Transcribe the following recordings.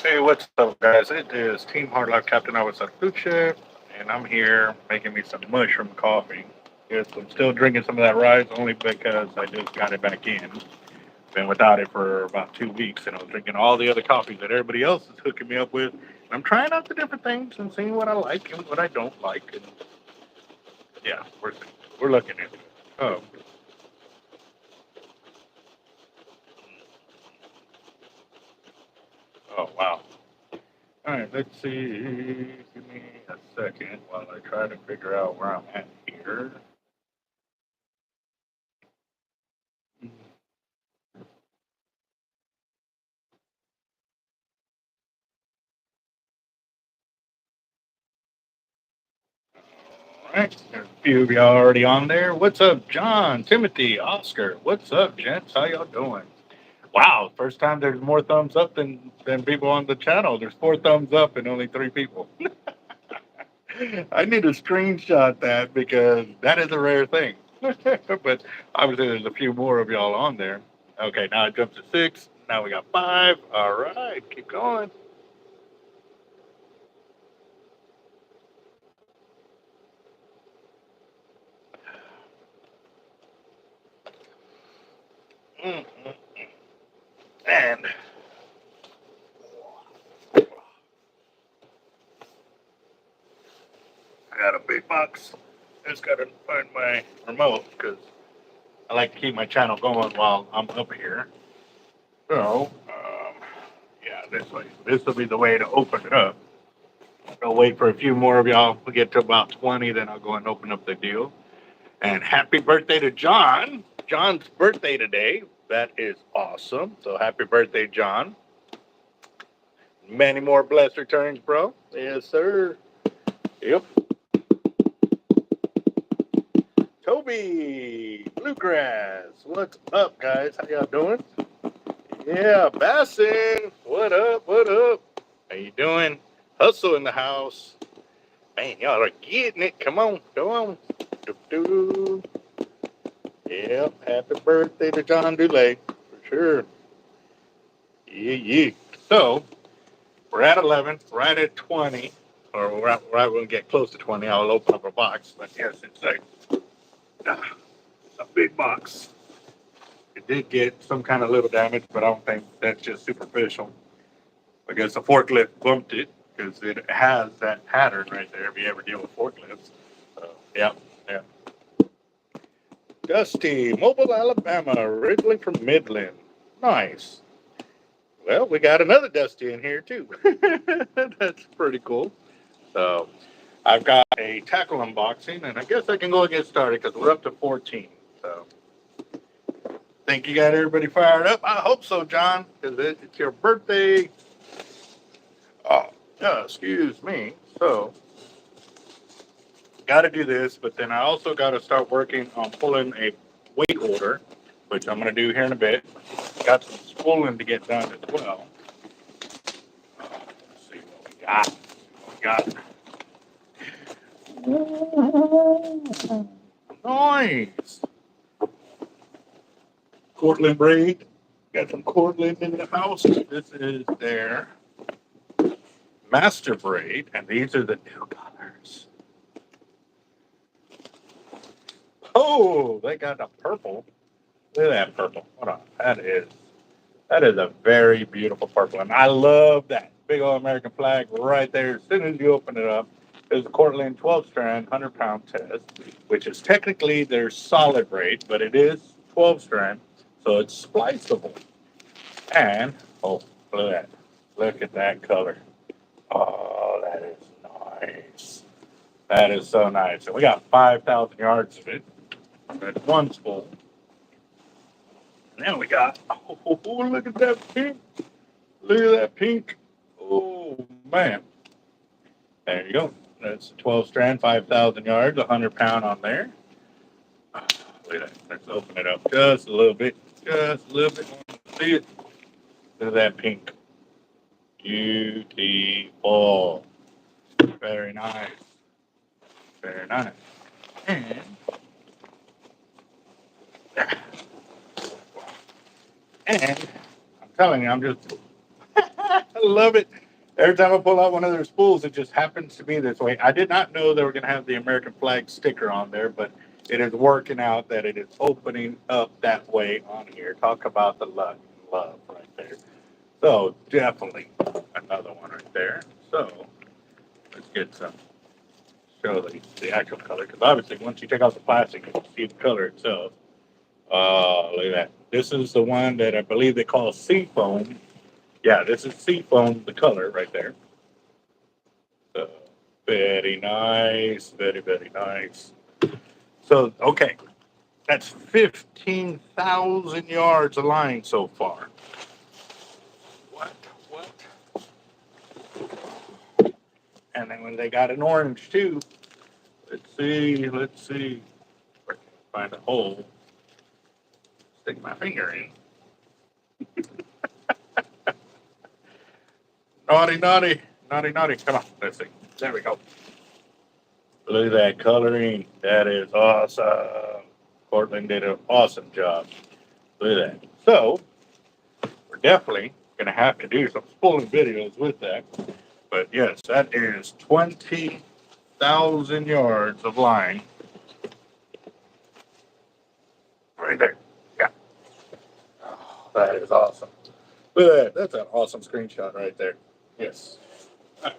Hey, what's up, guys? It is Team Hard Life Captain. I was a food chef, and I'm here making me some mushroom coffee. Yes, I'm still drinking some of that rice only because I just got it back in. Been without it for about 2 weeks, and I was drinking all the other coffees that everybody else is hooking me up with. And I'm trying out the different things and seeing what I like and what I don't like. And yeah, we're looking into it. Oh, oh wow. All right, let's see. Give me a second while I try to figure out where I'm at here. All right, there's a few of y'all already on there. What's up, John, Timothy, Oscar? What's up, gents? How y'all doing? Wow, first time there's more thumbs up than people on the channel. There's four thumbs up and only three people. I need to screenshot that because that is a rare thing. But obviously, there's a few more of y'all on there. Okay, now it jumps to six. Now we got five. All right, keep going. Mm, mm. And I got a big box. Just got to find my remote because I like to keep my channel going while I'm up here. So, yeah, this way. This will be the way to open it up. I'll wait for a few more of y'all. We get to about 20, then I'll go and open up the deal. And happy birthday to John. John's birthday today. That is awesome. So happy birthday, John. Many more blessed returns, bro. Yes, sir. Yep. Toby, Bluegrass. What's up, guys? How y'all doing? Yeah, Bassin. What up? What up? How you doing? Hustle in the house. Man, y'all are getting it. Come on. Come on. Doo-doo. Yep. Happy birthday to John Dulay. For sure. Yeah, yeah. So, we're at 11, right at 20, or we're going to get close to 20. I'll open up a box. But yes, it's a big box. It did get some kind of little damage, but I don't think that's just superficial. I guess the forklift bumped it because it has that pattern right there if you ever deal with forklifts. So, yeah, yeah. Dusty, Mobile, Alabama, originally from Midland. Nice. Well, we got another Dusty in here too. That's pretty cool. So I've got a tackle unboxing, and I guess I can go and get started because we're up to 14. So think you got everybody fired up? I hope so, John, because it's your birthday. Oh, yeah, excuse me. So got to do this, but then I also got to start working on pulling a weight holder, which I'm going to do here in a bit. Got some spooling to get done as well. Let's see what we got. Nice. Cortland braid. Got some Cortland in the house. This is their master braid, and these are the new colors. Oh, they got a purple. Look at that purple. Hold on. That is a very beautiful purple. And I love that big old American flag right there. As soon as you open it up, there's a Cortland 12 strand, 100-pound test, which is technically their solid braid, but it is 12 strand, so it's spliceable. And, oh, look at that. Look at that color. Oh, that is nice. That is so nice. And we got 5,000 yards of it. That's one spool. And then we got, oh, look at that pink. Look at that pink. Oh, man. There you go. That's 12 strand, 5,000 yards, 100-pound on there. Look at that. Let's open it up just a little bit. Just a little bit. See it? Look at that pink. Beautiful. Very nice. Very nice. And and I'm telling you, I'm just I love it. Every time I pull out one of their spools, it just happens to be this way. I did not know they were going to have the American flag sticker on there, but it is working out that it is opening up that way on here. Talk about the love right there. So definitely another one right there. So let's get some, show the actual color, because obviously once you take out the plastic, you can see the color itself. Look at that. This is the one that I believe they call sea foam. Yeah, this is sea foam, the color right there. So very nice, very, very nice. So, okay, that's 15,000 yards of line so far. What? What? And then when they got an orange too, let's see, let's see. If I can find a hole, stick my finger in. Naughty, naughty, naughty, naughty. Come on, let's see. There we go. Look at that coloring. That is awesome. Portland did an awesome job. Look at that. So, we're definitely going to have to do some spooling videos with that. But yes, that is 20,000 yards of line. Right there. Yeah. Oh, that is awesome. Look at that. That's an awesome screenshot right there. Yes. Got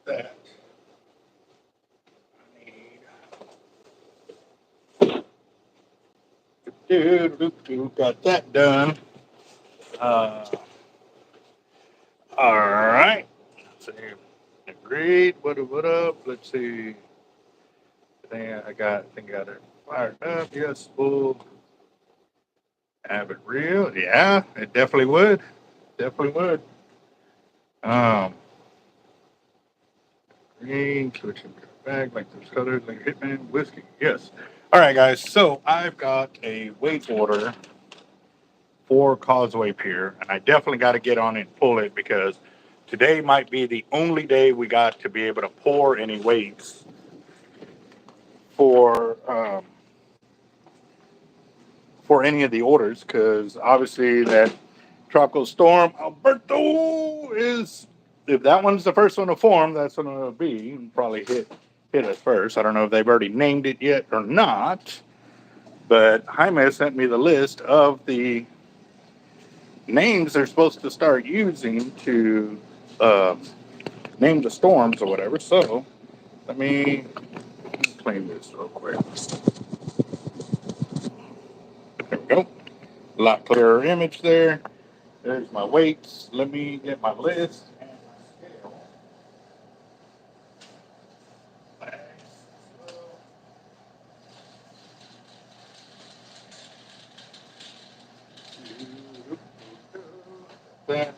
that. I need. Got that done. Uh, all right. Let's see. Agreed. What up? Let's see. I think I got it fired up. Yes, full. Have it real. Yeah, it definitely would. Definitely would. Um, green, switching back, like those colors, like Hitman, whiskey. Yes. All right, guys. So I've got a weight order for Causeway Pier, and I definitely got to get on it and pull it because today might be the only day we got to be able to pour any weights for any of the orders, because obviously that tropical storm Alberto is, if that one's the first one to form, that's going to be probably hit us first. I don't know if they've already named it yet or not, but Jaime sent me the list of the names they're supposed to start using to uh, name the storms or whatever. So let me clean this real quick. There we go. A lot clearer image there. There's my weights. Let me get my list and my scale. That.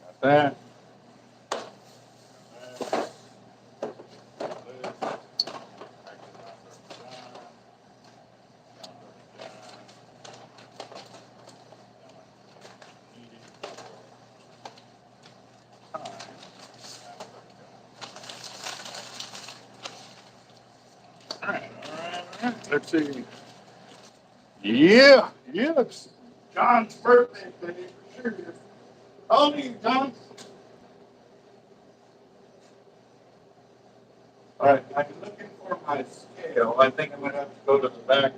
Got that. All right, all right. Let's see. Yeah, it's John's birthday today for sure. How old are you, John? All right, I'm looking for my scale. I think I'm gonna have to go to the back.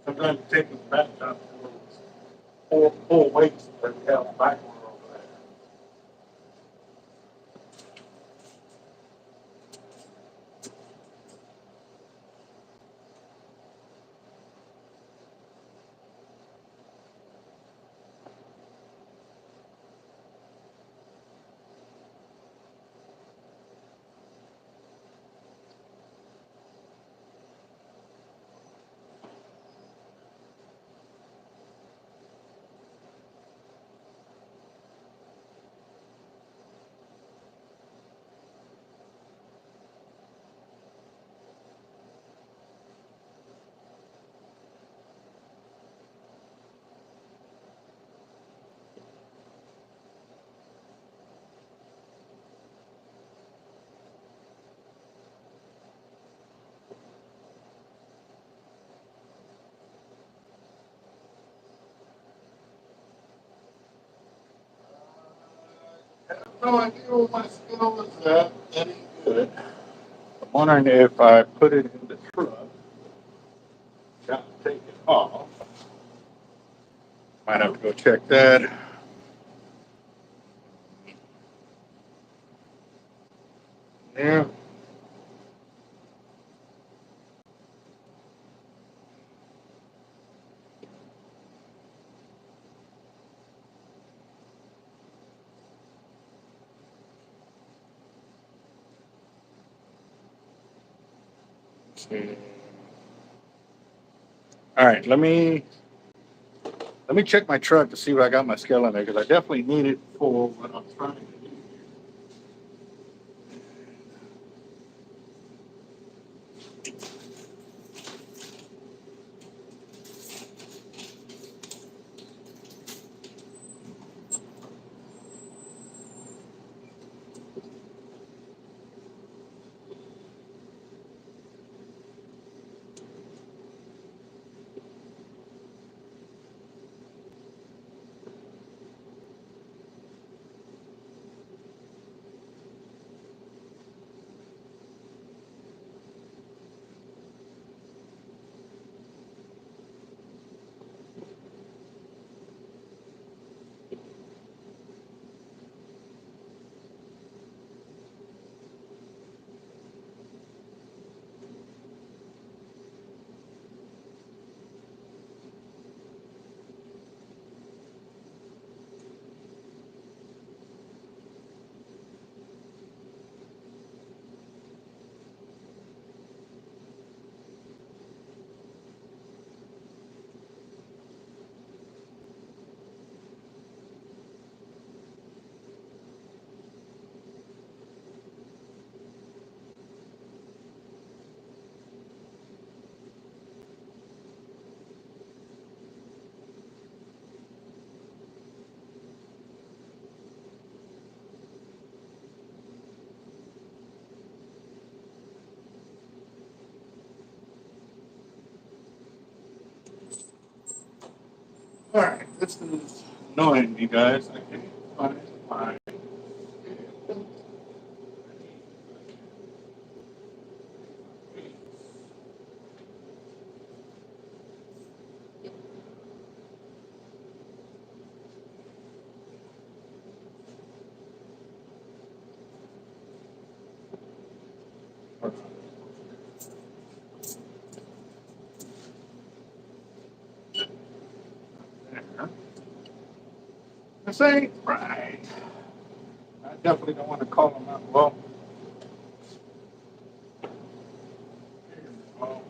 Sometimes you take the back up, pull weights, but you have back one over there. no idea where my scale is at. Any good. I'm wondering if I put it in the truck, got to take it off. Might have to go check that. Yeah. See. All right, let me check my truck to see what I got my scale in there because I definitely need it for what I'm trying to do. All right, this is annoying, you guys. I can't find my. This ain't right. I definitely don't want to call them out. Well,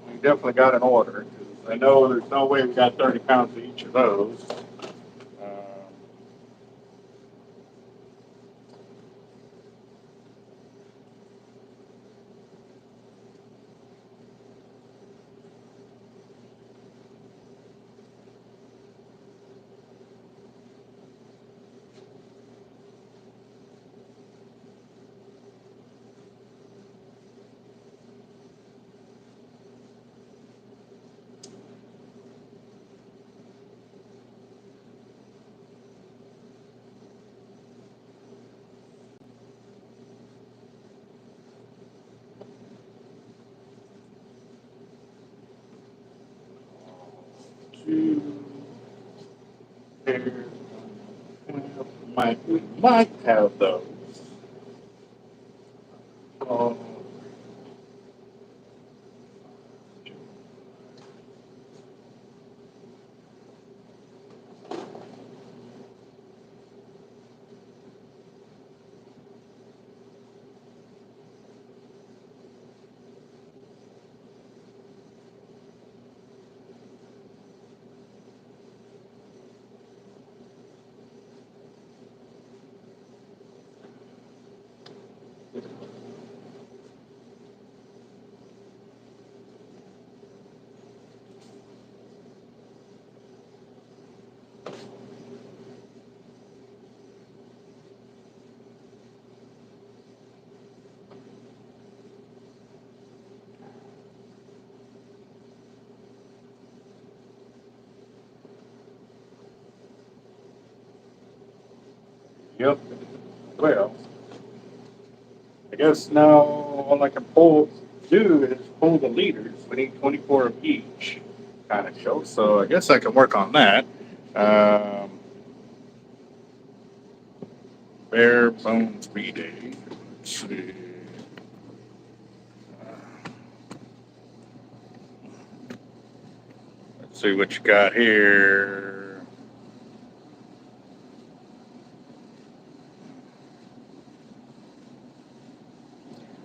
we definitely got an order. 'Cause I know there's no way we got 30 pounds of each of those. Um, 2 pairs. We might have those. Oh, yep. well, I guess now all I can do is pull the leaders. We need 24 of each kind of show. So I guess I can work on that. Um, bare bones B-Day. Let's see. Let's see what you got here.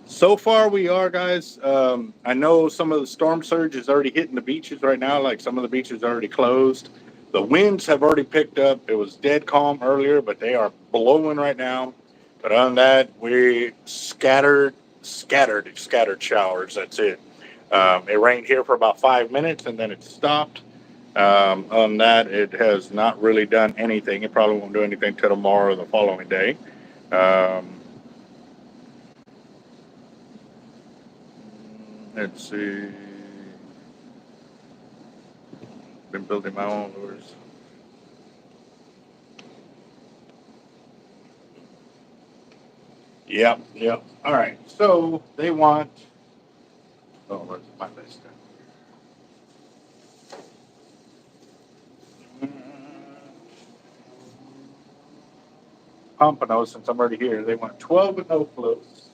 So far, we are, guys. I know some of the storm surge is already hitting the beaches right now. Like some of the beaches are already closed. The winds have already picked up. It was dead calm earlier, but they are blowing right now. But on that, we scattered showers. That's it. It rained here for about 5 minutes and then it stopped. On that, it has not really done anything. It probably won't do anything till tomorrow or the following day. Um, let's see. Been building my own lures. Yep, yep. All right. So they want. Oh, where's my list? Pompano, since I'm already here, they want 12 and no floats.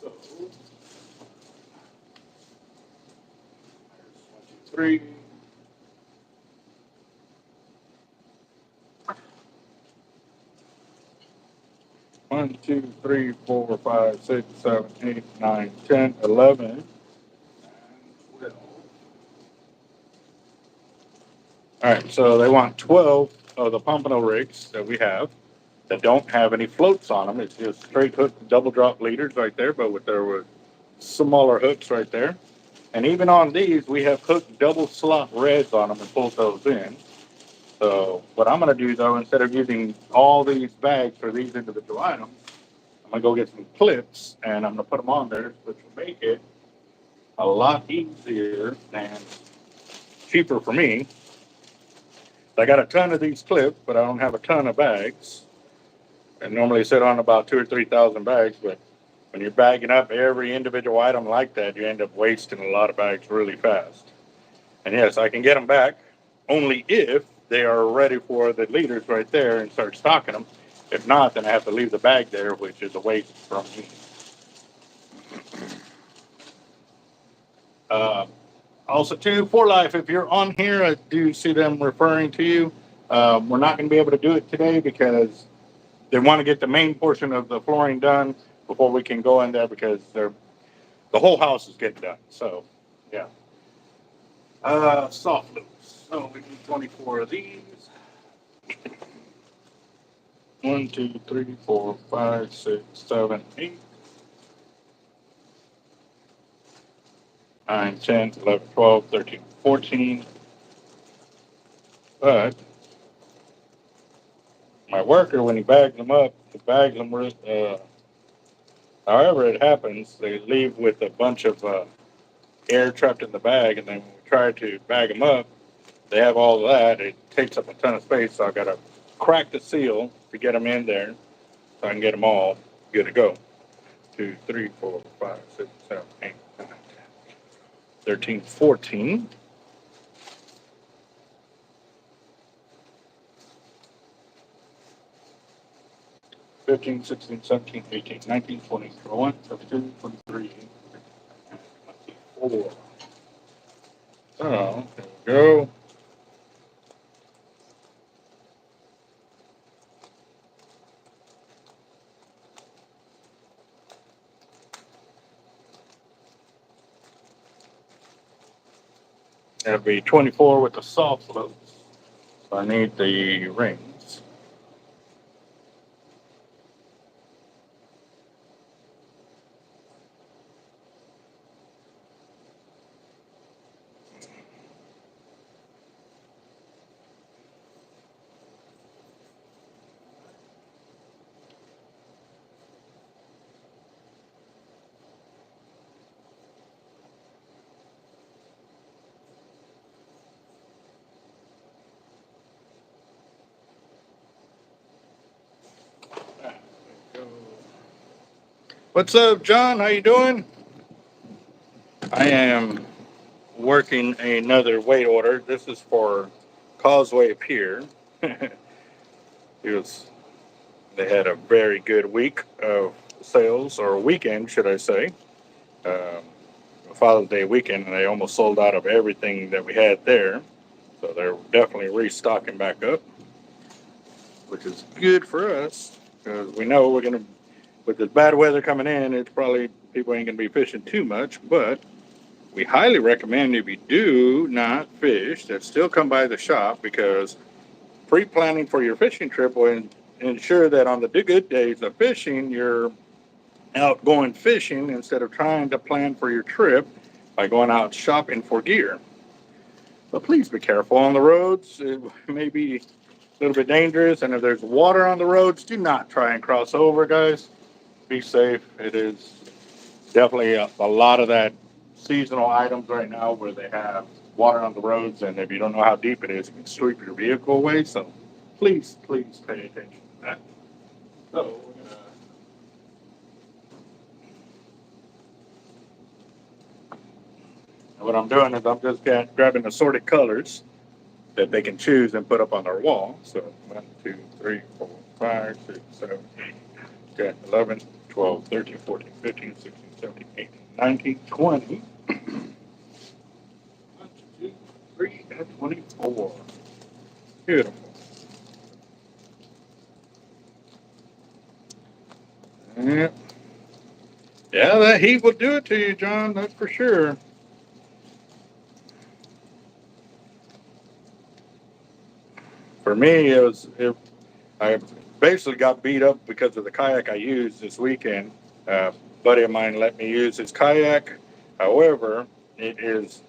So, there's 1, 2, 3. 1, 2, 3, 4, 5, 6, 7, 8, 9, 10, 11, and 12. All right, so they want 12 of the Pompano rigs that we have that don't have any floats on them. It's just straight hook double drop leaders right there, but with their smaller hooks right there. And even on these, we have hooked double slot reds on them and pulled those in. So what I'm going to do though, instead of using all these bags for these individual items, I'm going to go get some clips and I'm going to put them on there, which will make it a lot easier and cheaper for me. I got a ton of these clips, but I don't have a ton of bags. I normally sit on about 2,000 or 3,000 bags, but when you're bagging up every individual item like that, you end up wasting a lot of bags really fast. And yes, I can get them back only if they are ready for the leaders right there and start stocking them. If not, then I have to leave the bag there, which is a waste from me. Uh, Also, too, for life, if you're on here, I do see them referring to you. We're not going to be able to do it today because they want to get the main portion of the flooring done before we can go in there because the whole house is getting done. So, yeah. Soft loops. So we need 24 of these. 1, 2, 3, 4, 5, 6, 7, 8, 9, 10, 11, 12, 13, 14. But my worker, when he bags them up, he bags them with, however it happens, they leave with a bunch of air trapped in the bag, and then when we try to bag them up, they have all of that. It takes up a ton of space, so I got to crack the seal to get them in there, so I can get them all good to go. 2, 3, 4, 5, 6, 7, 8, 9, 10, 13, 14. 15, 16, 17, 18, 19, 20, 21, 22, 23, 24. So, there we go. That'll be 24 with the soft floats. So I need the rings. What's up, John? How you doing? I am working another weight order. This is for Causeway Pier. it was They had a very good week of sales, or weekend, should I say? Um, Father's Day weekend, and they almost sold out of everything that we had there. So they're definitely restocking back up, which is good for us because we know we're gonna, with the bad weather coming in, it's probably people ain't gonna be fishing too much, but we highly recommend if you do not fish, that still come by the shop because pre-planning for your fishing trip will ensure that on the good days of fishing, you're out going fishing instead of trying to plan for your trip by going out shopping for gear. But please be careful on the roads. It may be a little bit dangerous, and if there's water on the roads, do not try and cross over, guys. Be safe. It is definitely a lot of that seasonal items right now where they have water on the roads, and if you don't know how deep it is, it can sweep your vehicle away. So please pay attention to that. So what I'm doing is I'm just grabbing assorted colors that they can choose and put up on their wall. So 1, 2, 3, 4, 5, 6, 7, 8, 10, 11, 12, 13, 14, 15, 16, 17, 18, 19, 20. 1, 2, 3, and 24. Beautiful. Yeah. Yeah, that heat will do it to you, John. That's for sure. For me, I basically got beat up because of the kayak I used this weekend. A buddy of mine let me use his kayak. However, it is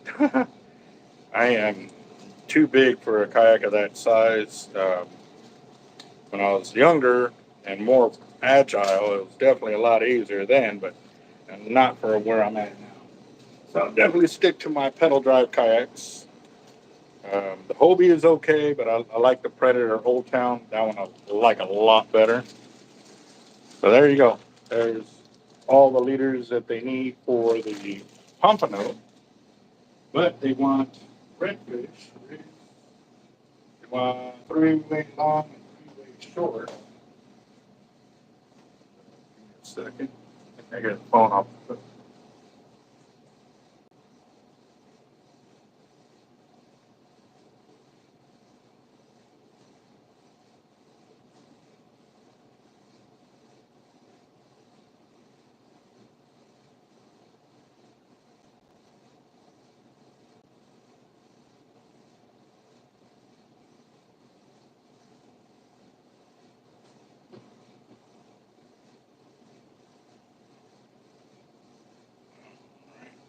I am too big for a kayak of that size. When I was younger and more agile, it was definitely a lot easier then, but not for where I'm at now. So I'll definitely stick to my pedal drive kayaks. The Hobie is okay, but I like the Predator Old Town. That one I like a lot better. So there you go. There's all the leaders that they need for the pompano, but they want redfish. They want 3-way long and 3-way short. Give me a second. I got the phone off.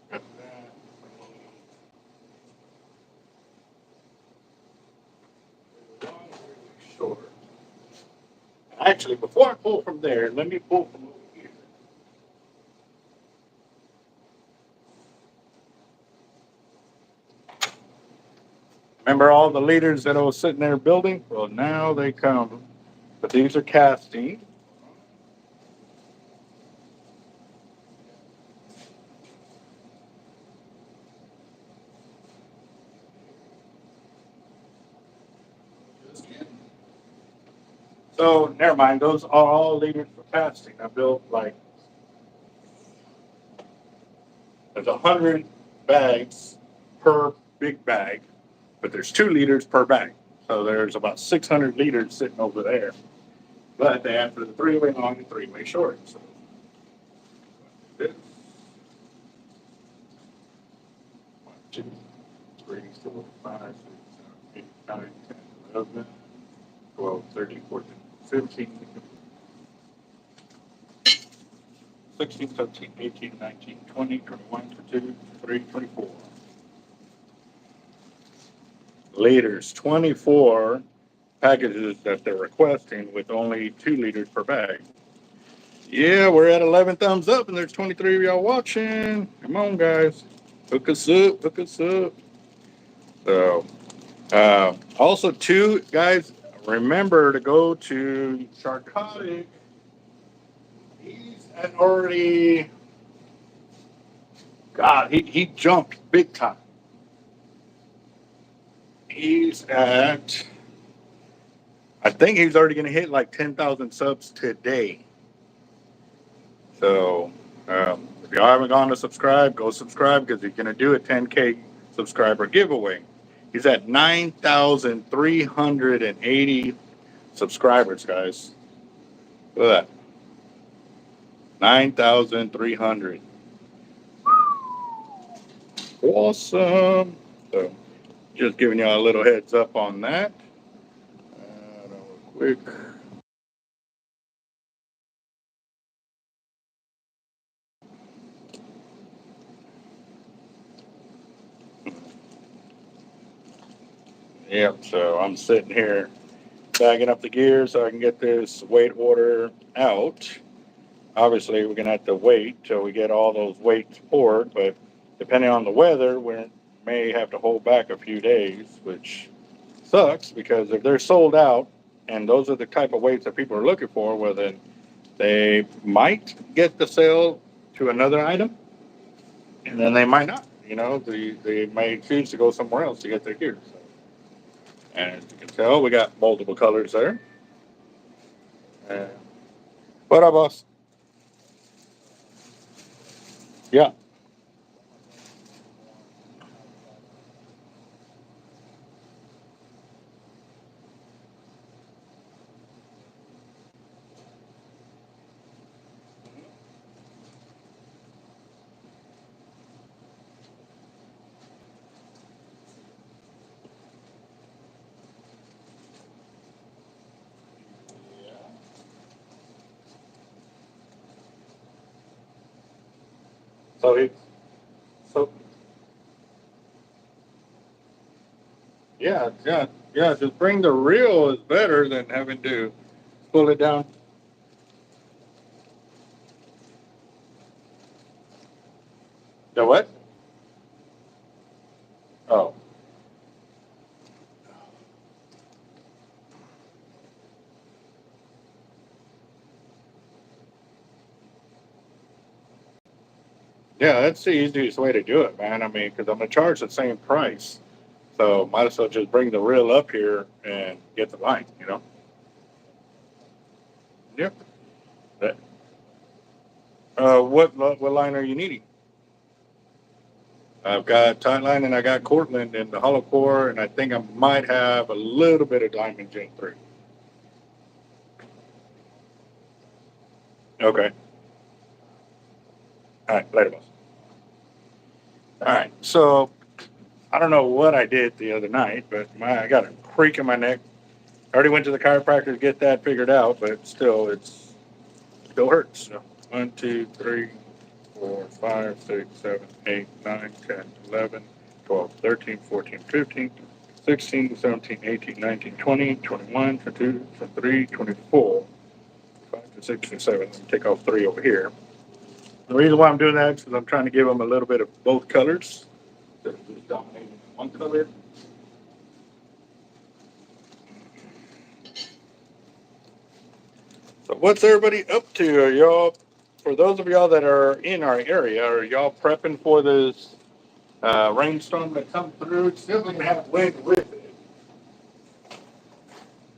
Got that. Long, 3-way short. Actually, before I pull from there, let me pull from over here. Remember all the leaders that I was sitting there building? Well, now they come. But these are casting. So never mind. Those are all leaders for casting. I built like there's 100 bags per big bag, but there's 2 liters per bag. So there's about 600 liters sitting over there. But they have for the 3-way long and 3-way short. So this 1, 2, 3, 4, 5, 6, 7, 8, 9, 10, 11, 12, 13, 14, 15, 16, 17, 18, 19, 20, 21, 22, 23, 24. Liters, 24 packages that they're requesting with only 2 liters per bag. Yeah, we're at 11 thumbs up and there's 23 of y'all watching. Come on, guys. Hook us up, hook us up. So, also, too, guys, remember to go to Sharkotic. He's and already, God, he jumped big time. He's at, I think he's already going to hit like 10,000 subs today. So if y'all haven't gone to subscribe, go subscribe because he's going to do a 10K subscriber giveaway. He's at 9,380 subscribers, guys. Look at that. 9,300. Awesome. So just giving y'all a little heads up on that. Real quick. Yep, so I'm sitting here bagging up the gear so I can get this weight order out. Obviously, we're going to have to wait till we get all those weights poured, but depending on the weather, we may have to hold back a few days, which sucks because if they're sold out and those are the type of weights that people are looking for, well, then they might get the sale to another item and then they might not. You know, they may choose to go somewhere else to get their gear. So. And as you can tell, we got multiple colors there. What up, boss? Yeah. So so yeah. Just bring the reel is better than having to pull it down. The what? Oh, yeah. That's the easiest way to do it, man. I mean, because I'm gonna charge the same price, so might as well just bring the reel up here and get the line. You know. Yep. That- what line are you needing? I've got Tightline and I got Cortland and the hollow core, and I think I might have a little bit of Diamond Gen 3. Okay. All right. Later, boss. All right. So I don't know what I did the other night, but I got a creak in my neck. I already went to the chiropractor to get that figured out, but still, still hurts. So 1, 2, 3, 4, 5, 6, 7, 8, 9, 10, 11, 12, 13, 14, 15, 16, 17, 18, 19, 20, 21, 22, 23, 24, 5, 6, and 7. Let me take off 3 over here. The reason why I'm doing that is because I'm trying to give them a little bit of both colors. Instead of just dominating one color. So what's everybody up to? Are y'all, for those of y'all that are in our area, are y'all prepping for this rainstorm that comes through? It's still going to have wind with it.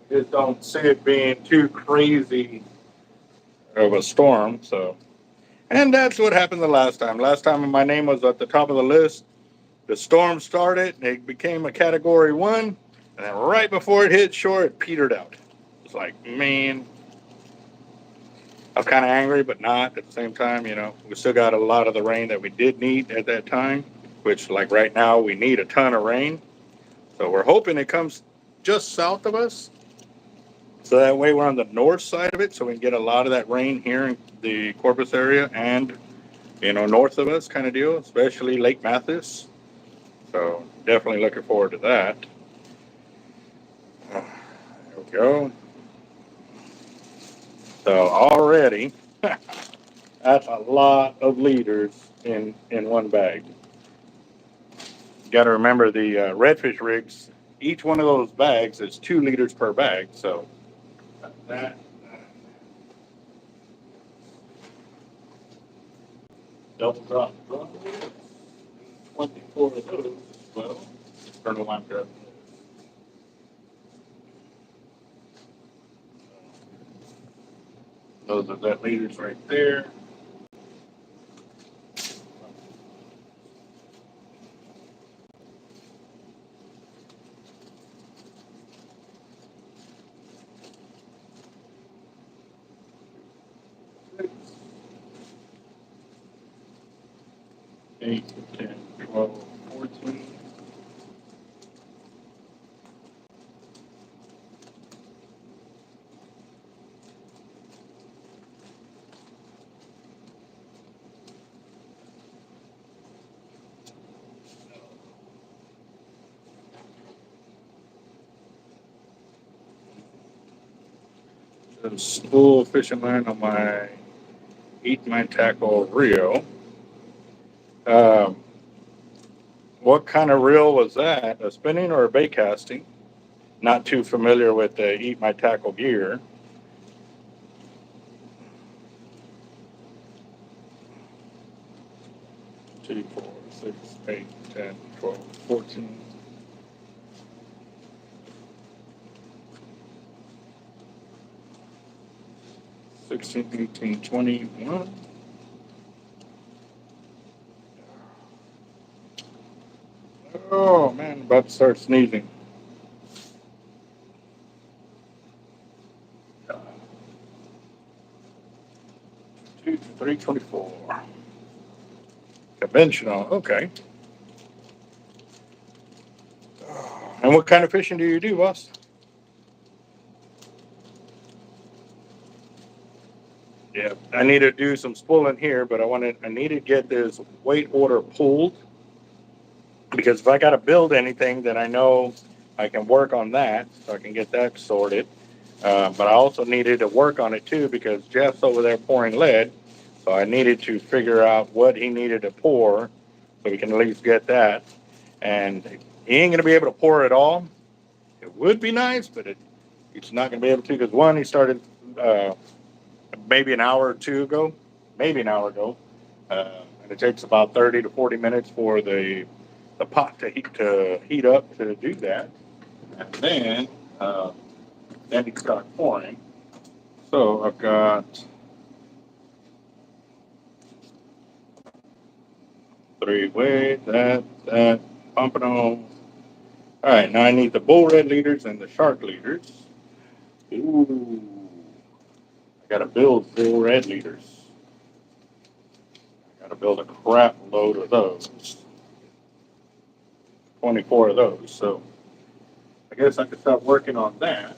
Just don't see it being too crazy of a storm. So, and that's what happened the last time. Last time my name was at the top of the list. The storm started. It became a Category 1. And then right before it hit shore, it petered out. It's like, man, I was kind of angry, but not at the same time. You know, we still got a lot of the rain that we did need at that time, which, like right now, we need a ton of rain. So we're hoping it comes just south of us. So that way we're on the north side of it, so we can get a lot of that rain here in the Corpus area and, north of us kind of deal, especially Lake Mathis. So definitely looking forward to that. There we go. So already, that's a lot of liters in one bag. You got to remember the redfish rigs. Each one of those bags is 2 liters per bag. So that double drop drum. 24 of those as well. Turn the lamp up. Those are that leaders right there. Eight, 10, 12, 14. The spool fishing line on my Eat My Tackle reel. Um, what kind of reel was that? A spinning or a bait casting? Not too familiar with the Eat My Tackle gear. 2, 4, 6, 8, 10, 12, 14. 16, 18, 21. Oh man, I'm about to start sneezing. 2, 3, 24. Conventional, okay. And what kind of fishing do you do, boss? Yeah, I need to do some spooling here, but I need to get this weight order pulled because if I got to build anything, then I know I can work on that, so I can get that sorted. But I also needed to work on it too because Jeff's over there pouring lead, so I needed to figure out what he needed to pour so we can at least get that. And he ain't gonna be able to pour it all. It would be nice, but he's not gonna be able to because one, he started maybe an hour or two ago, maybe an hour ago, and it takes about 30 to 40 minutes for the pot to heat up to do that, and then he starts pouring. So I've got 3 weight, that, pumping on. All right, now I need the bull red leaders and the shark leaders. Ooh, I gotta build bull red leaders. I gotta build a crap load of those. 24 of those. So I guess I could start working on that.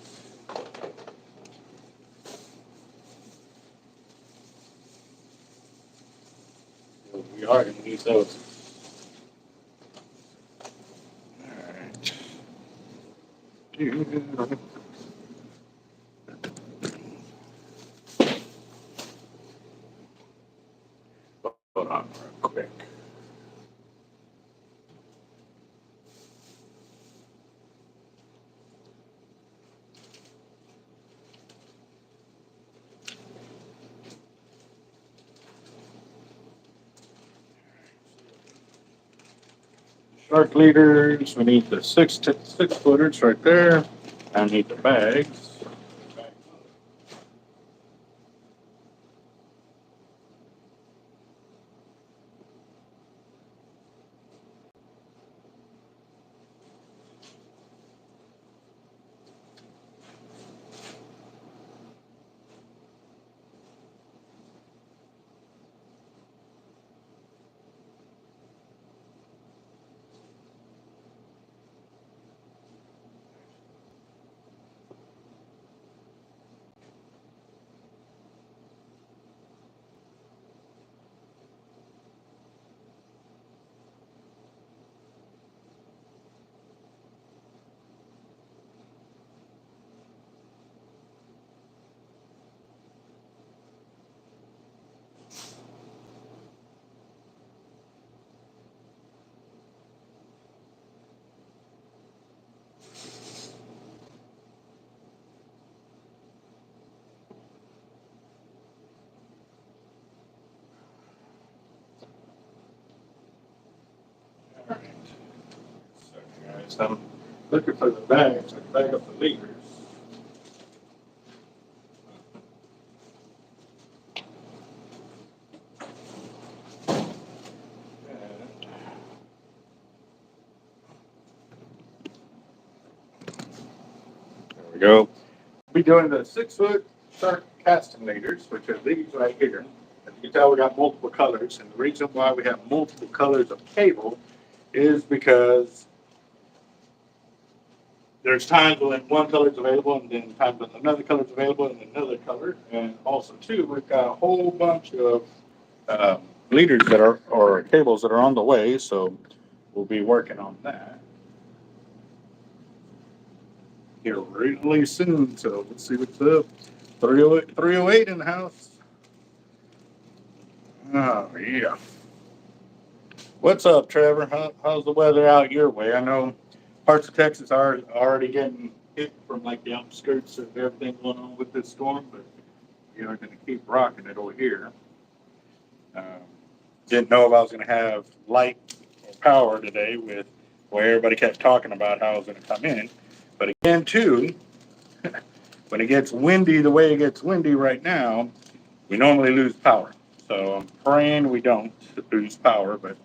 We are gonna need those. All right. Hold on real quick. Shark leaders, we need the 6 footers right there. I need the bags. I'm looking for the bags. I can bag up the leaders. There we go. We'll be doing the 6-foot shark casting leaders, which are these right here. As you can tell, we got multiple colors, and the reason why we have multiple colors of cable is because there's times when one color is available, and then times when another color is available, and another color. And also, too, we've got a whole bunch of leaders that are, or cables that are on the way, so we'll be working on that here really soon. So let's see what's up. 308 in the house. Oh, yeah. What's up, Trevor? How's the weather out your way? I know parts of Texas are already getting hit from like the outskirts of everything going on with this storm, but we are going to keep rocking it over here. Um, didn't know if I was going to have light or power today with where everybody kept talking about how it was going to come in. But again, too, when it gets windy the way it gets windy right now, we normally lose power. So I'm praying we don't lose power, but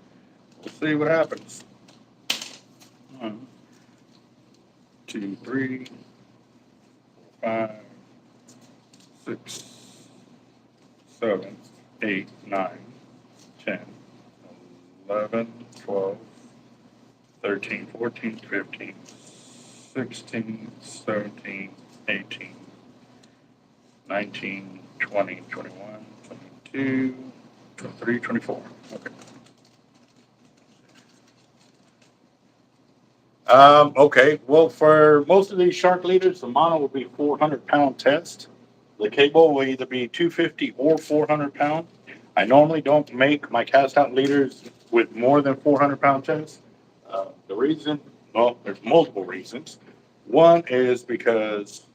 we'll see what happens. 1, 2, 3, 5, 6, 7, 8, 9, 10, 11, 12, 13, 14, 15, 16, 17, 18, 19, 20, 21, 22, 23, 24. Okay. Okay. Well, for most of these shark leaders, the mono will be 400-pound test. The cable will either be 250 or 400 pound. I normally don't make my cast out leaders with more than 400-pound test. The reason, well, there's multiple reasons. One is because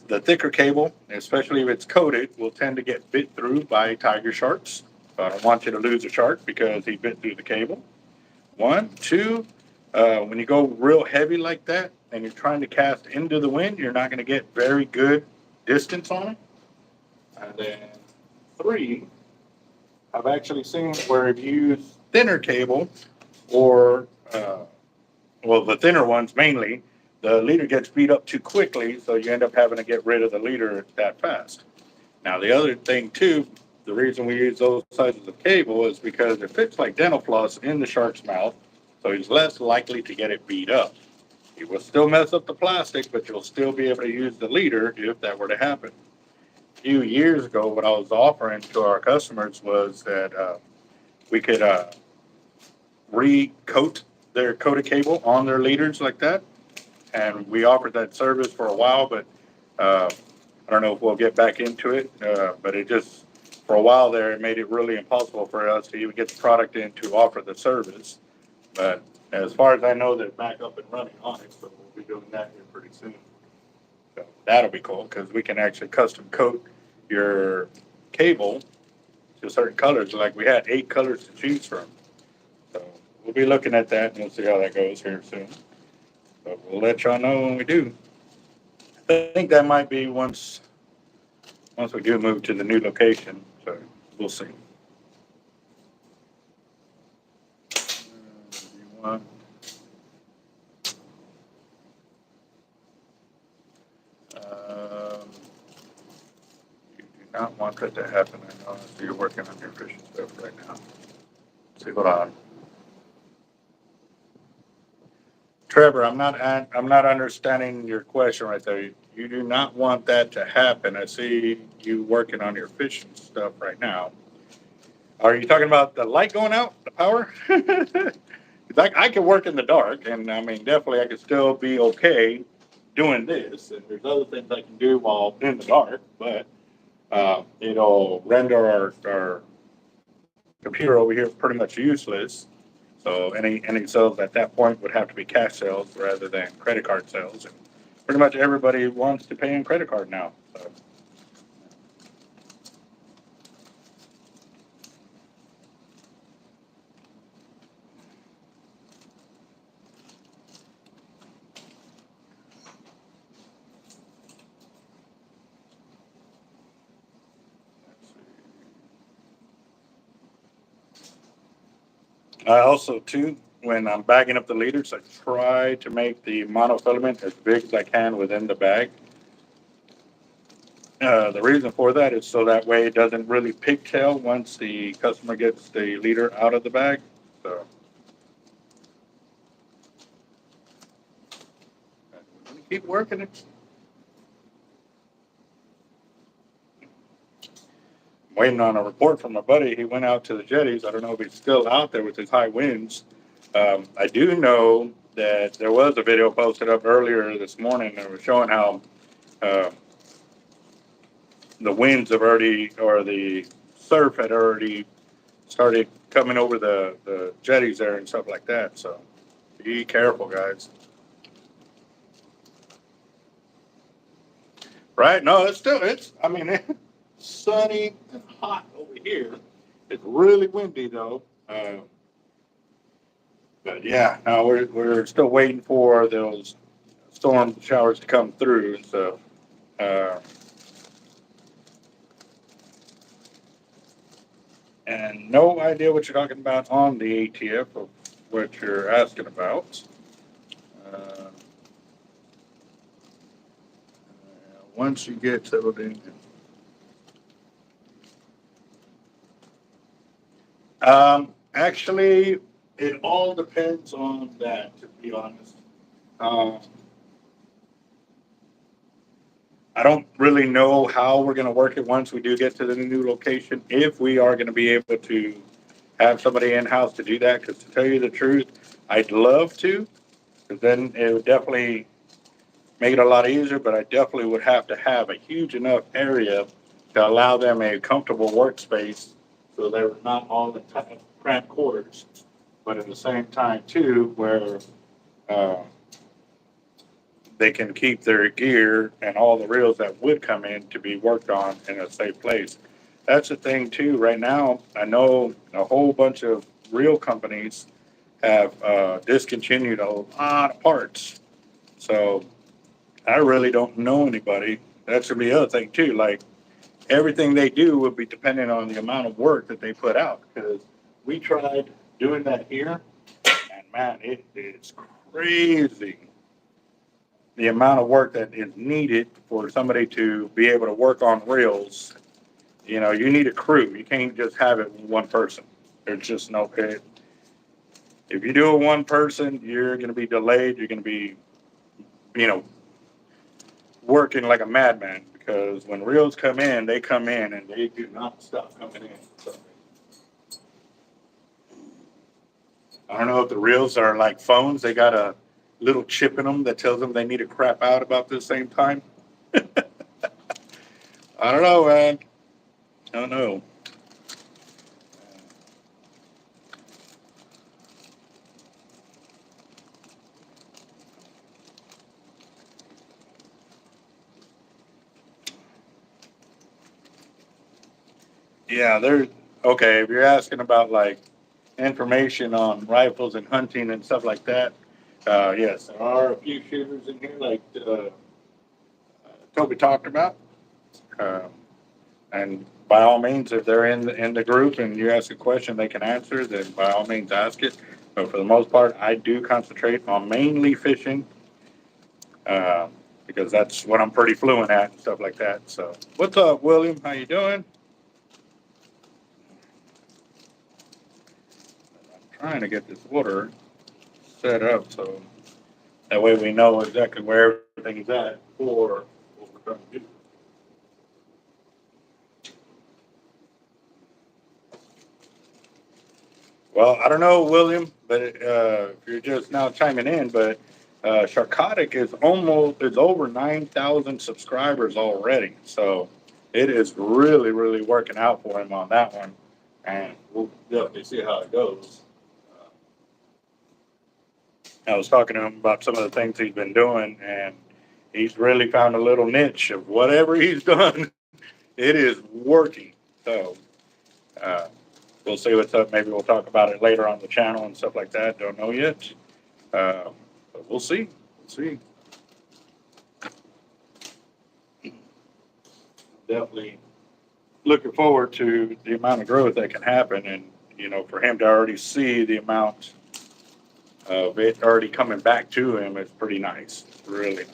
the thicker cable, especially if it's coated, will tend to get bit through by tiger sharks. So I don't want you to lose a shark because he bit through the cable. 1, 2, when you go real heavy like that and you're trying to cast into the wind, you're not going to get very good distance on it. And then 3, I've actually seen where if you use thinner cable or, well, the thinner ones mainly, the leader gets beat up too quickly, so you end up having to get rid of the leader that fast. Now, the other thing, too, the reason we use those sizes of cable is because it fits like dental floss in the shark's mouth, so he's less likely to get it beat up. He will still mess up the plastic, but you'll still be able to use the leader if that were to happen. A few years ago, what I was offering to our customers was that we could recoat their coated cable on their leaders like that. And we offered that service for a while, but I don't know if we'll get back into it. But it just, for a while there, it made it really impossible for us to even get the product in to offer the service. But as far as I know, they're back up and running on it, so we'll be doing that here pretty soon. So that'll be cool because we can actually custom coat your cable to certain colors. Like we had 8 colors to choose from. So we'll be looking at that and we'll see how that goes here soon. But we'll let y'all know when we do. I think that might be once we do move to the new location. So we'll see. You do not want that to happen. I know you're working on your fishing stuff right now. See, hold on. Trevor, I'm not understanding your question right there. You do not want that to happen. I see you working on your fishing stuff right now. Are you talking about the light going out, the power? I can work in the dark, and I mean, definitely I could still be okay doing this. And there's other things I can do while in the dark, but it'll render our computer over here pretty much useless. So any sales at that point would have to be cash sales rather than credit card sales. And pretty much everybody wants to pay in credit card now. So. I also, too, when I'm bagging up the leaders, I try to make the monofilament as big as I can within the bag. The reason for that is so that way it doesn't really pigtail once the customer gets the leader out of the bag. So keep working it. I'm waiting on a report from my buddy. He went out to the jetties. I don't know if he's still out there with his high winds. I do know that there was a video posted up earlier this morning that was showing how uh, the winds have already, or the surf had already started coming over the jetties there and stuff like that. So be careful, guys. Right? No, I mean, it's sunny and hot over here. It's really windy though. But yeah, no, we're still waiting for those storm showers to come through. So, uh, and no idea what you're talking about on the ATF of what you're asking about. Uh, once you get settled in. Actually, it all depends on that, to be honest. Um, I don't really know how we're going to work it once we do get to the new location, if we are going to be able to have somebody in-house to do that, because to tell you the truth, I'd love to, because then it would definitely make it a lot easier, but I definitely would have to have a huge enough area to allow them a comfortable workspace so they're not all in cramped quarters, but at the same time too, where uh, they can keep their gear and all the reels that would come in to be worked on in a safe place. That's the thing too. Right now, I know a whole bunch of reel companies have discontinued a lot of parts. So I really don't know anybody. That's gonna be the other thing too. Like everything they do will be dependent on the amount of work that they put out. Because we tried doing that here, and man, it is crazy the amount of work that is needed for somebody to be able to work on reels. You know, you need a crew. You can't just have it one person. There's just no. If you do it one person, you're going to be delayed. You're going to be, you know, working like a madman because when reels come in, they come in and they do not stop coming in. So, I don't know if the reels are like phones. They got a little chip in them that tells them they need to crap out about the same time. I don't know, man. I don't know. Yeah, there's okay. If you're asking about like information on rifles and hunting and stuff like that, yes, there are a few shooters in here like Toby talked about. Um, and by all means, if they're in the group and you ask a question they can answer, then by all means ask it. But for the most part, I do concentrate on mainly fishing uh, because that's what I'm pretty fluent at and stuff like that. So, what's up, William? How you doing? I'm trying to get this water set up so that way we know exactly where everything's at for what we're trying to do. Well, I don't know, William, but if you're just now chiming in, but Sharkotic is over 9,000 subscribers already. So it is really, really working out for him on that one. And we'll definitely see how it goes. I was talking to him about some of the things he's been doing, and he's really found a little niche of whatever he's done. It is working. So uh, we'll see what's up. Maybe we'll talk about it later on the channel and stuff like that. Don't know yet. But we'll see. We'll see. Definitely looking forward to the amount of growth that can happen. And you know, for him to already see the amount of it already coming back to him, it's pretty nice. Really nice.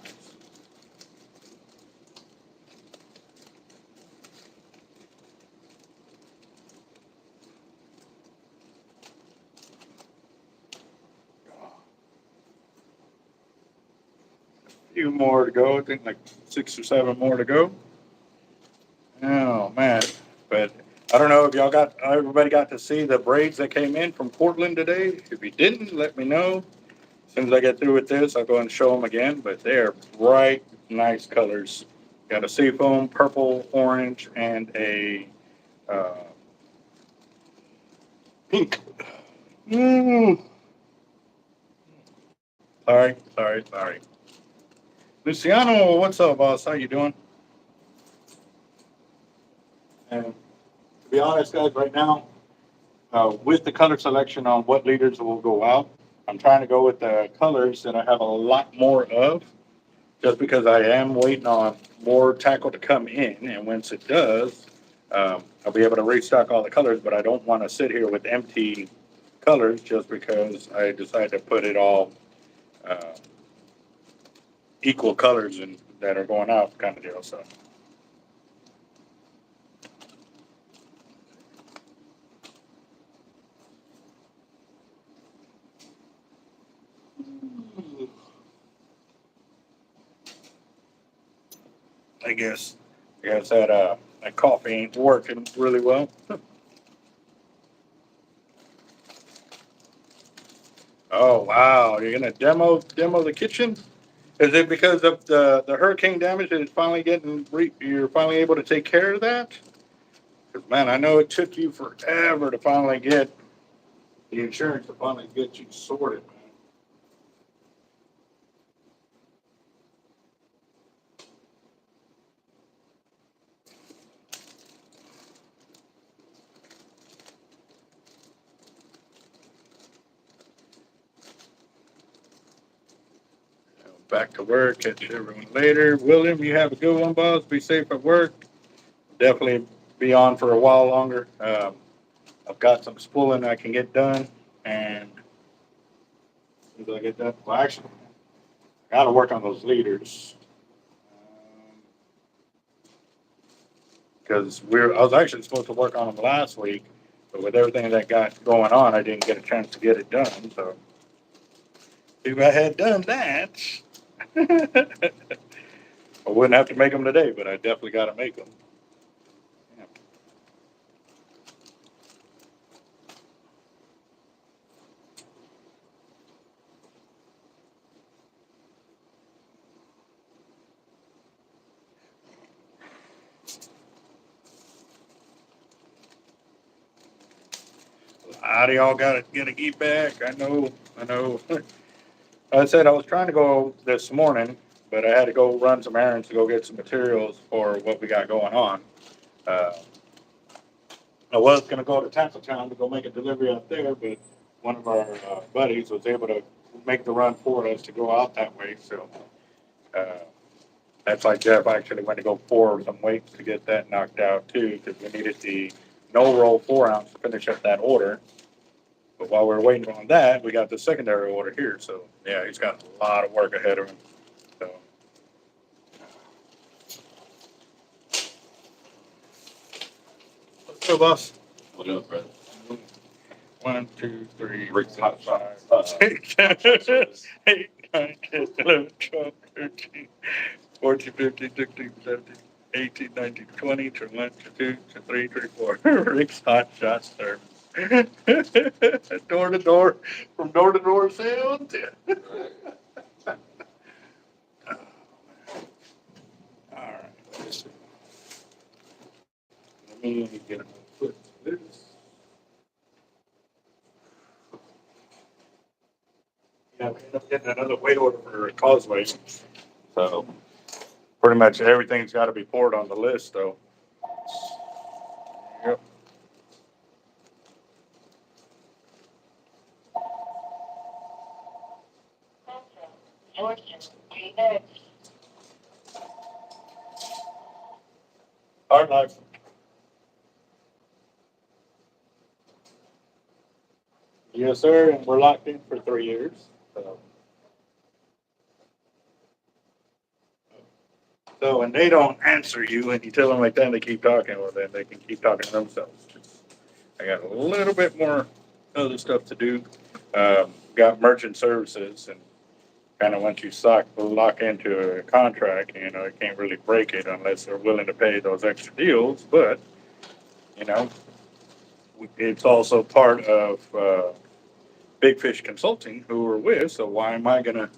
A few more to go. I think like 6 or 7 more to go. Oh man, but I don't know if y'all got everybody got to see the braids that came in from Portland today. If you didn't, let me know. As soon as I get through with this, I'll go and show them again. But they are bright, nice colors. Got a seafoam, purple, orange, and a uh, pink. Mm. Sorry. Luciano, what's up, boss? How you doing? And to be honest, guys, right now, with the color selection on what leaders will go out, I'm trying to go with the colors that I have a lot more of, just because I am waiting on more tackle to come in. And once it does, I'll be able to restock all the colors, but I don't want to sit here with empty colors just because I decided to put it all uh, equal colors and that are going out kind of deal. So. I guess that coffee ain't working really well. Oh wow, you're gonna demo the kitchen? Is it because of the hurricane damage that it's finally you're finally able to take care of that? 'Cause, man, I know it took you forever to finally get the insurance to finally get you sorted, man. Back to work. Catch everyone later. William, you have a good one, boss. Be safe at work. Definitely be on for a while longer. I've got some spooling I can get done, and as I get that, well, actually, I got to work on those leaders because I was actually supposed to work on them last week, but with everything that got going on, I didn't get a chance to get it done. So if I had done that, I wouldn't have to make them today. But I definitely got to make them. Yeah. How do y'all got to get a get back? I know. I said I was trying to go this morning, but I had to go run some errands to go get some materials for what we got going on. Uh, I was going to go to Tinseltown to go make a delivery out there, but one of our buddies was able to make the run for us to go out that way. So uh, that's why Jeff actually went to go pour some weights to get that knocked out too, because we needed the no roll 4 ounce to finish up that order. But while we are waiting on that, we got the secondary order here. So yeah, he's got a lot of work ahead of him. So. What's up, boss? What up, brother? 1, 2, 3, Rick's 4, hot 5, 6, 7, 8, 9, 10, 11, 12, 13, 14, 15, 16, 17, 18, 19, 20, 21, 22, 23, 24. Rick's hot shot service. Door to door, from door to door sales. Yeah. All right. Let me get a foot this. Yeah, we end up getting another weight order for Causeway. So pretty much everything's got to be poured on the list, though. Yep. Hard life. Yes, sir, and we're locked in for 3 years. So when they don't answer you and you tell them like that, they keep talking, well, then they can keep talking to themselves. I got a little bit more other stuff to do. Got merchant services, and kind of once you lock into a contract, you know, you can't really break it unless they're willing to pay those extra deals. But, you know, it's also part of Big Fish Consulting, who we're with. So why am I going to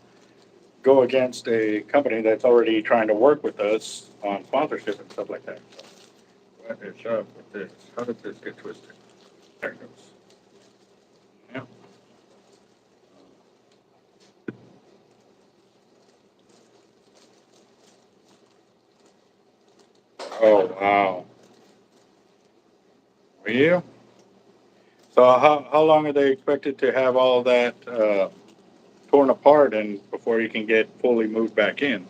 go against a company that's already trying to work with us on sponsorship and stuff like that? What is up with this? How did this get twisted? There it goes. Yeah. Oh, wow. Well, so how long are they expected to have all that torn apart and before you can get fully moved back in?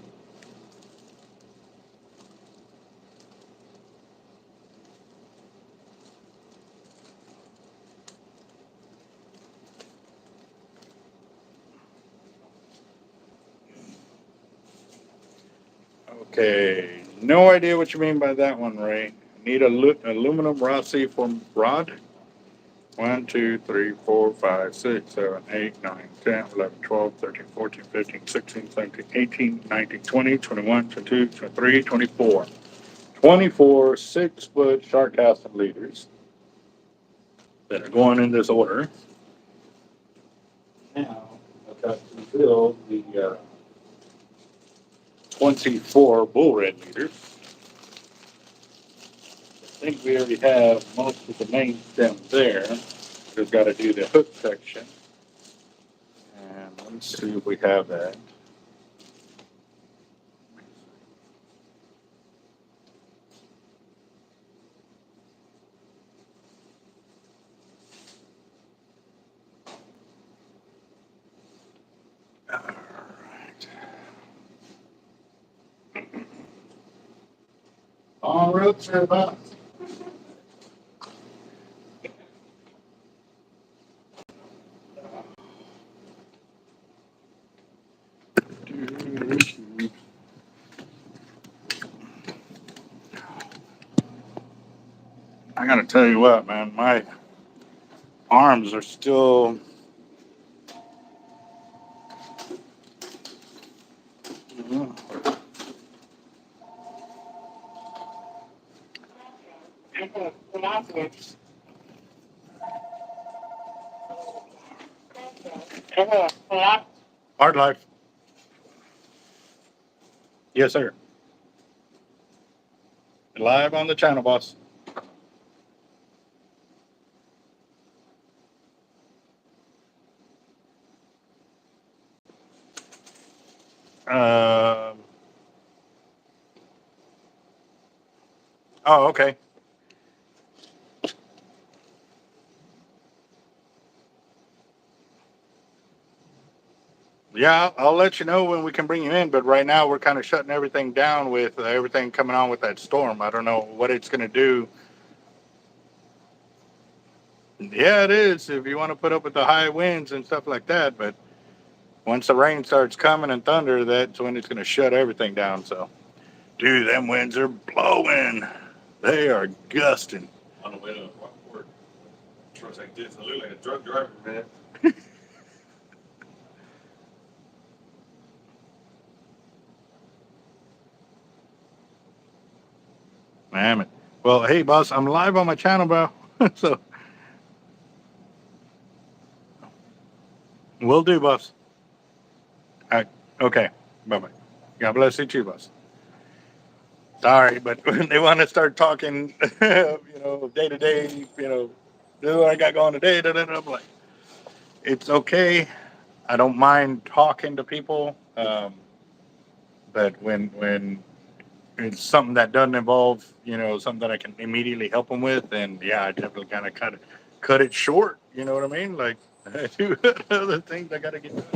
Okay, no idea what you mean by that one, Ray. Need a aluminum rod form rod. 1, 2, 3, 4, 5, 6, 7, 8, 9, 10, 11, 12, 13, 14, 15, 16, 17, 18, 19, 20, 21, 22, 23, 24. 24 6-foot shark casting leaders that are going in this order. Now, I've got to build the 24 bull red leaders. I think we already have most of the main stem there. We've got to do the hook section. And let's see if we have that. All right. En route, sir, boss. I gotta tell you what, man, my arms are still. Hard life. Yes, sir. Live on the channel, boss. Um. Oh, okay. Yeah, I'll let you know when we can bring you in. But right now, we're kind of shutting everything down with everything coming on with that storm. I don't know what it's going to do. Yeah, it is. If you want to put up with the high winds and stuff like that, but once the rain starts coming and thunder, that's when it's going to shut everything down. So, dude, them winds are blowing. They are gusting. On the way to Rockport, trucks like this, I look like a drunk driver, man. Damn it. Well, hey, boss, I'm live on my channel, bro. So, we'll do, boss. All right. Okay. Bye bye. God bless you too, boss. Sorry, but when they want to start talking, day to day, this is what I got going today. I'm like, it's okay. I don't mind talking to people, but when it's something that doesn't involve, something that I can immediately help them with, then yeah, I definitely kind of cut it short. You know what I mean? Like I do other things I got to get done.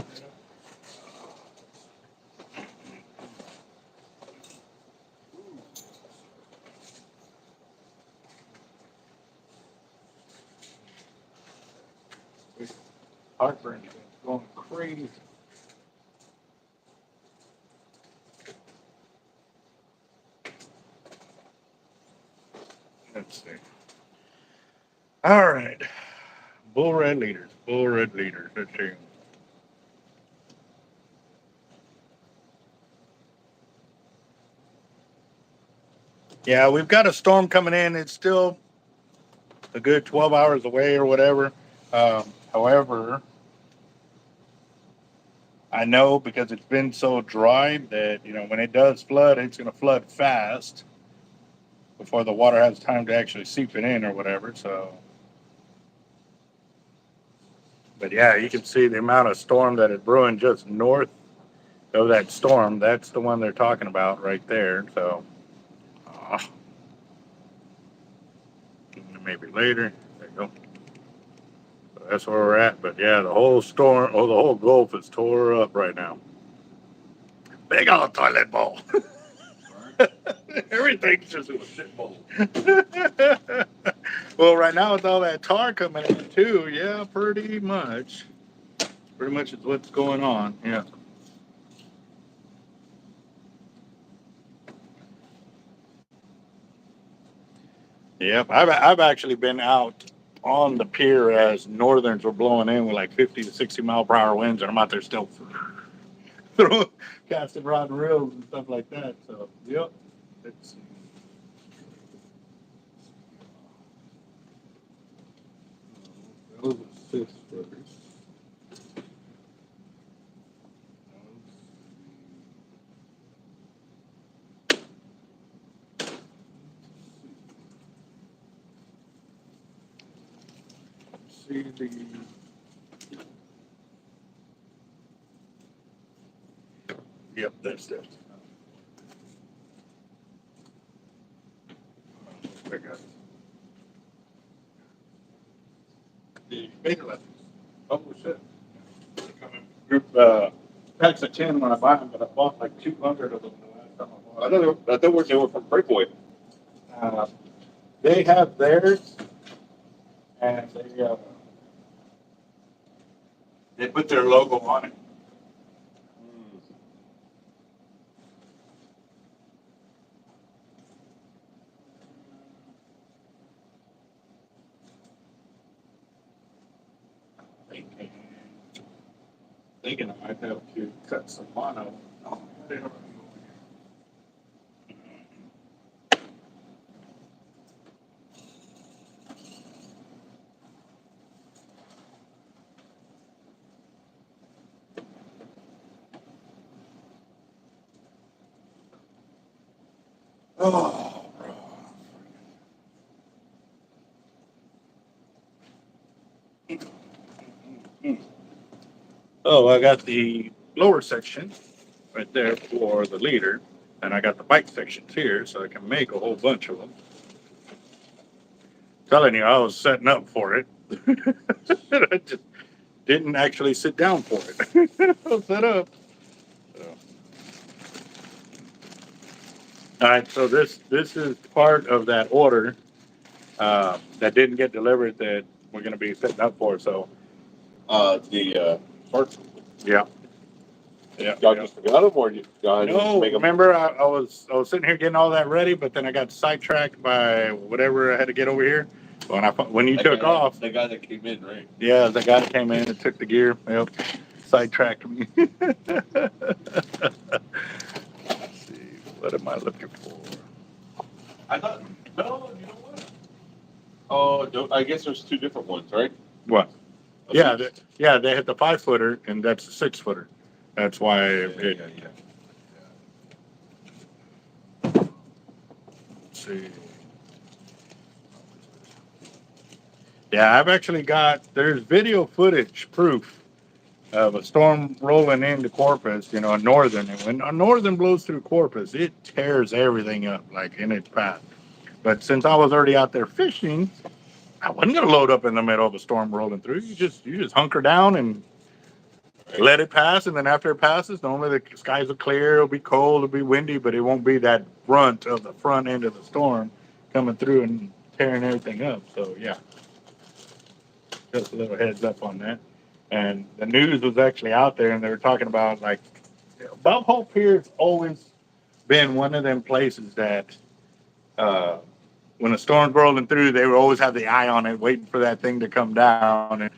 Heartburn is going crazy. Let's see. All right. Bull red leaders. Bull red leaders. Let's see. Yeah, we've got a storm coming in. It's still a good 12 hours away or whatever. However, I know because it's been so dry that, when it does flood, it's going to flood fast before the water has time to actually seep it in or whatever. So, but yeah, you can see the amount of storm that is brewing just north of that storm. That's the one they're talking about right there. So, maybe later. There you go. So that's where we're at. But yeah, the whole storm, the whole Gulf is tore up right now. Big old toilet bowl. Everything's just in a shit bowl. Well, right now with all that tar coming in too, yeah, pretty much. Pretty much is what's going on. Yeah. Yep. I've actually been out on the pier as northerns were blowing in with like 50 to 60 mile per hour winds, and I'm out there still throwing casting rod and reels and stuff like that. So, yep. Let's see. Those are 6 footers. See the. Yep, that's it. I got it. The beta lessons. Oh shit. Group packs of 10 when I buy them, but I bought like 200 of them the last time I bought them. I thought they were from Breakaway. They have theirs, and they put their logo on it. Thinking I might have to cut some mono. Oh, they don't. Oh, oh, I got the lower section right there for the leader, and I got the bike sections here, so I can make a whole bunch of them. Telling you, I was setting up for it. I just didn't actually sit down for it. I was set up. So. All right, so this is part of that order that didn't get delivered that we're going to be setting up for. So, The parts. yeah. Yeah. Y'all just forgot them, or y'all No, make them? remember I was sitting here getting all that ready, but then I got sidetracked by whatever I had to get over here. When you took off, the guy that came in, right? yeah, the guy that came in and took the gear. Yep, sidetracked me. Let's see, what am I looking for? I thought, no, you know what? Oh, I guess there's 2 different ones, right? What? Yeah, they had the 5-footer, and that's a 6-footer. That's why Yeah. Let's see. Yeah, I've actually there's video footage proof of a storm rolling into Corpus, a northern. And when a northern blows through Corpus, it tears everything up, like in its path. But since I was already out there fishing, I wasn't going to load up in the middle of a storm rolling through. You just hunker down and let it pass. And then after it passes, normally the skies will clear, it'll be cold, it'll be windy, but it won't be that brunt of the front end of the storm coming through and tearing everything up. So, yeah. Just a little heads up on that. And the news was actually out there, and they were talking about like Bob Hope Pier's always been one of them places that uh, when a storm's rolling through, they would always have the eye on it, waiting for that thing to come down. And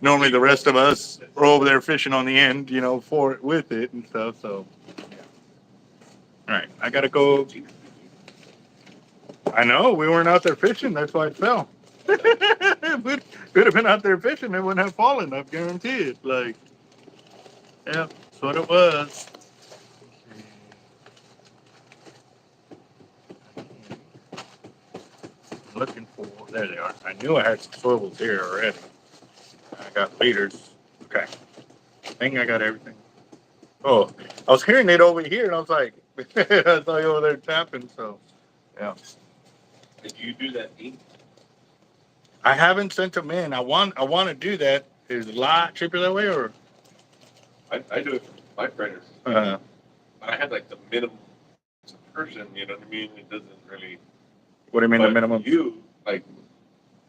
normally the rest of us are over there fishing on the end, you know, for it with it and stuff. So, all right, I gotta go. I know we weren't out there fishing. That's why it fell. If we could have been out there fishing, it wouldn't have fallen. I guarantee it. Like, yeah, that's what it was. Looking for, there they are. I knew I had some swivels here already. I got leaders. Okay. I think I got everything. Oh, I was hearing it over here, and I was like, I saw you over there tapping. So, yeah. Did you do that ink? I haven't sent them in. I want to do that. Is it a lot cheaper that way, or? I do it for my printers. Uh, I had like the minimum version, you know what I mean? It doesn't really. what do you mean the But minimum? You, like,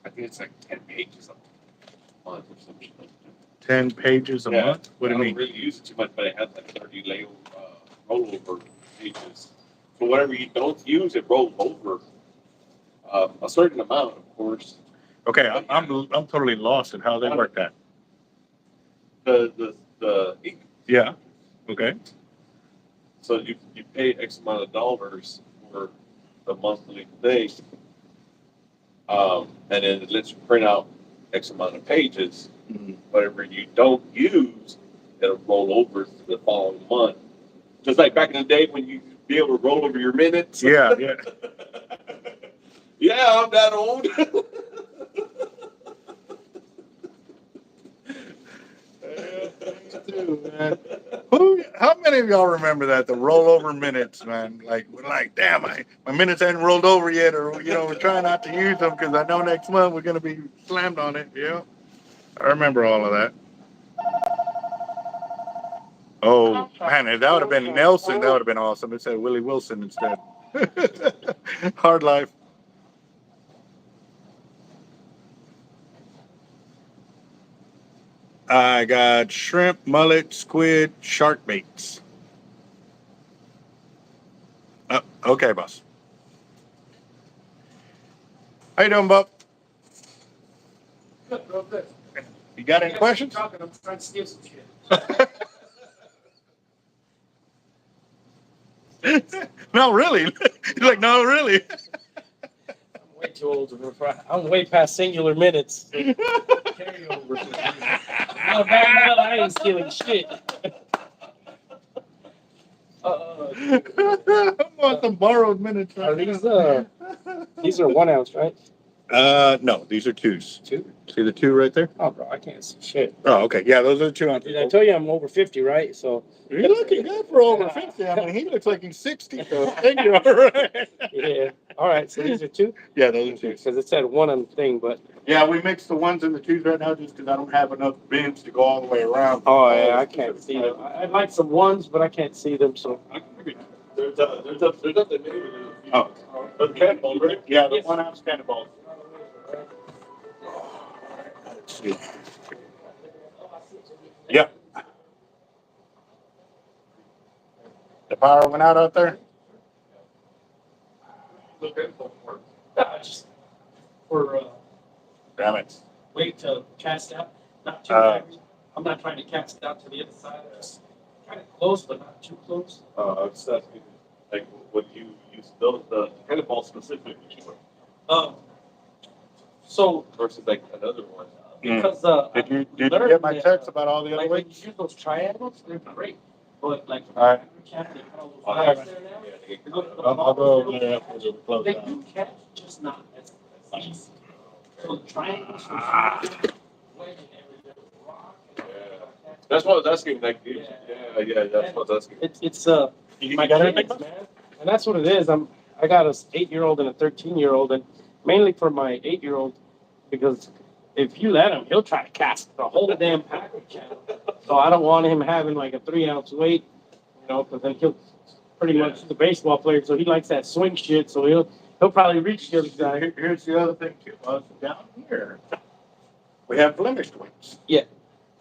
I think it's like 10 pages a month or something. 10 pages a month? What do you I mean? don't really use it too much, but it has like 30 rollover pages. So whatever you don't use, it rolls over a certain amount, of course. Okay, I'm totally lost in how they work that. The ink. Yeah. Okay. So you pay X amount of dollars for the monthly thing, and then it lets you print out X amount of pages. Mhm. Whatever you don't use, it'll roll over to the following month. Just like back in the day when you be able to roll over your minutes. Yeah, yeah. Yeah, I'm that old. How many of y'all remember that, the rollover minutes, man? Like, we're like, damn, my minutes hadn't rolled over yet, or, you know, we're trying not to use them because I know next month we're going to be slammed on it. Yeah. I remember all of that. Oh, man, if that would have been Nelson, that would have been awesome. It said Willie Wilson instead. Hard life. I got shrimp, mullet, squid, shark baits. Okay, boss. How you doing, Buck? Good, real good. You got any questions? Talking, I'm trying to steal some shit. No, really. You're like, no, really. I'm way too old to refer. I'm way past singular minutes. Carryover. No, back I ain't stealing shit. I want some borrowed minutes. Are these are 1 ounce, right? No, these are twos. Two? See the two right there? Oh, bro, I can't see shit. Oh, okay. Yeah, those are 2 ounces. Did I tell you I'm over 50, right? So You're looking good for over 50. I mean, he looks like he's 60. So I think you're all right. yeah. All right. So these are two. Yeah, those are twos. Because it said one on the thing, but Yeah, we mixed the ones and the twos right now just because I don't have enough bins to go all the way around. oh yeah, I can't see them. I'd like some ones, but I can't see them. So There's nothing new. Oh, The cannonball, right? yeah, the Yes. 1 ounce cannonballs. Let's see. Yep. The power went out there? just for Damn it. wait to cast out, not too Uh, heavy. I'm not trying to cast it out to the other side. Just kind of close, but not too close. It's asking, like, when you use the cannonball specifically, So versus like another one. because Did you get my text about all the other like when you weights? use those triangles, they're great. But like All right. they have all those All right. lines there now. I'll go over there after we close They down. do catch, just not as easy. So the triangles are That's what I was asking. Like, yeah, that's what I was asking. it's You my got kids, everything? man, and that's what it is. I got a 8-year-old and a 13-year-old, and mainly for my 8-year-old because if you let him, he'll try to cast the whole damn package out. So I don't want him having like a 3 ounce weight, you know, because then he'll pretty much the baseball player. So he likes that swing shit. So he'll probably reach the other guy. Here's the other thing too. Down here, we have blemished weights. Yeah.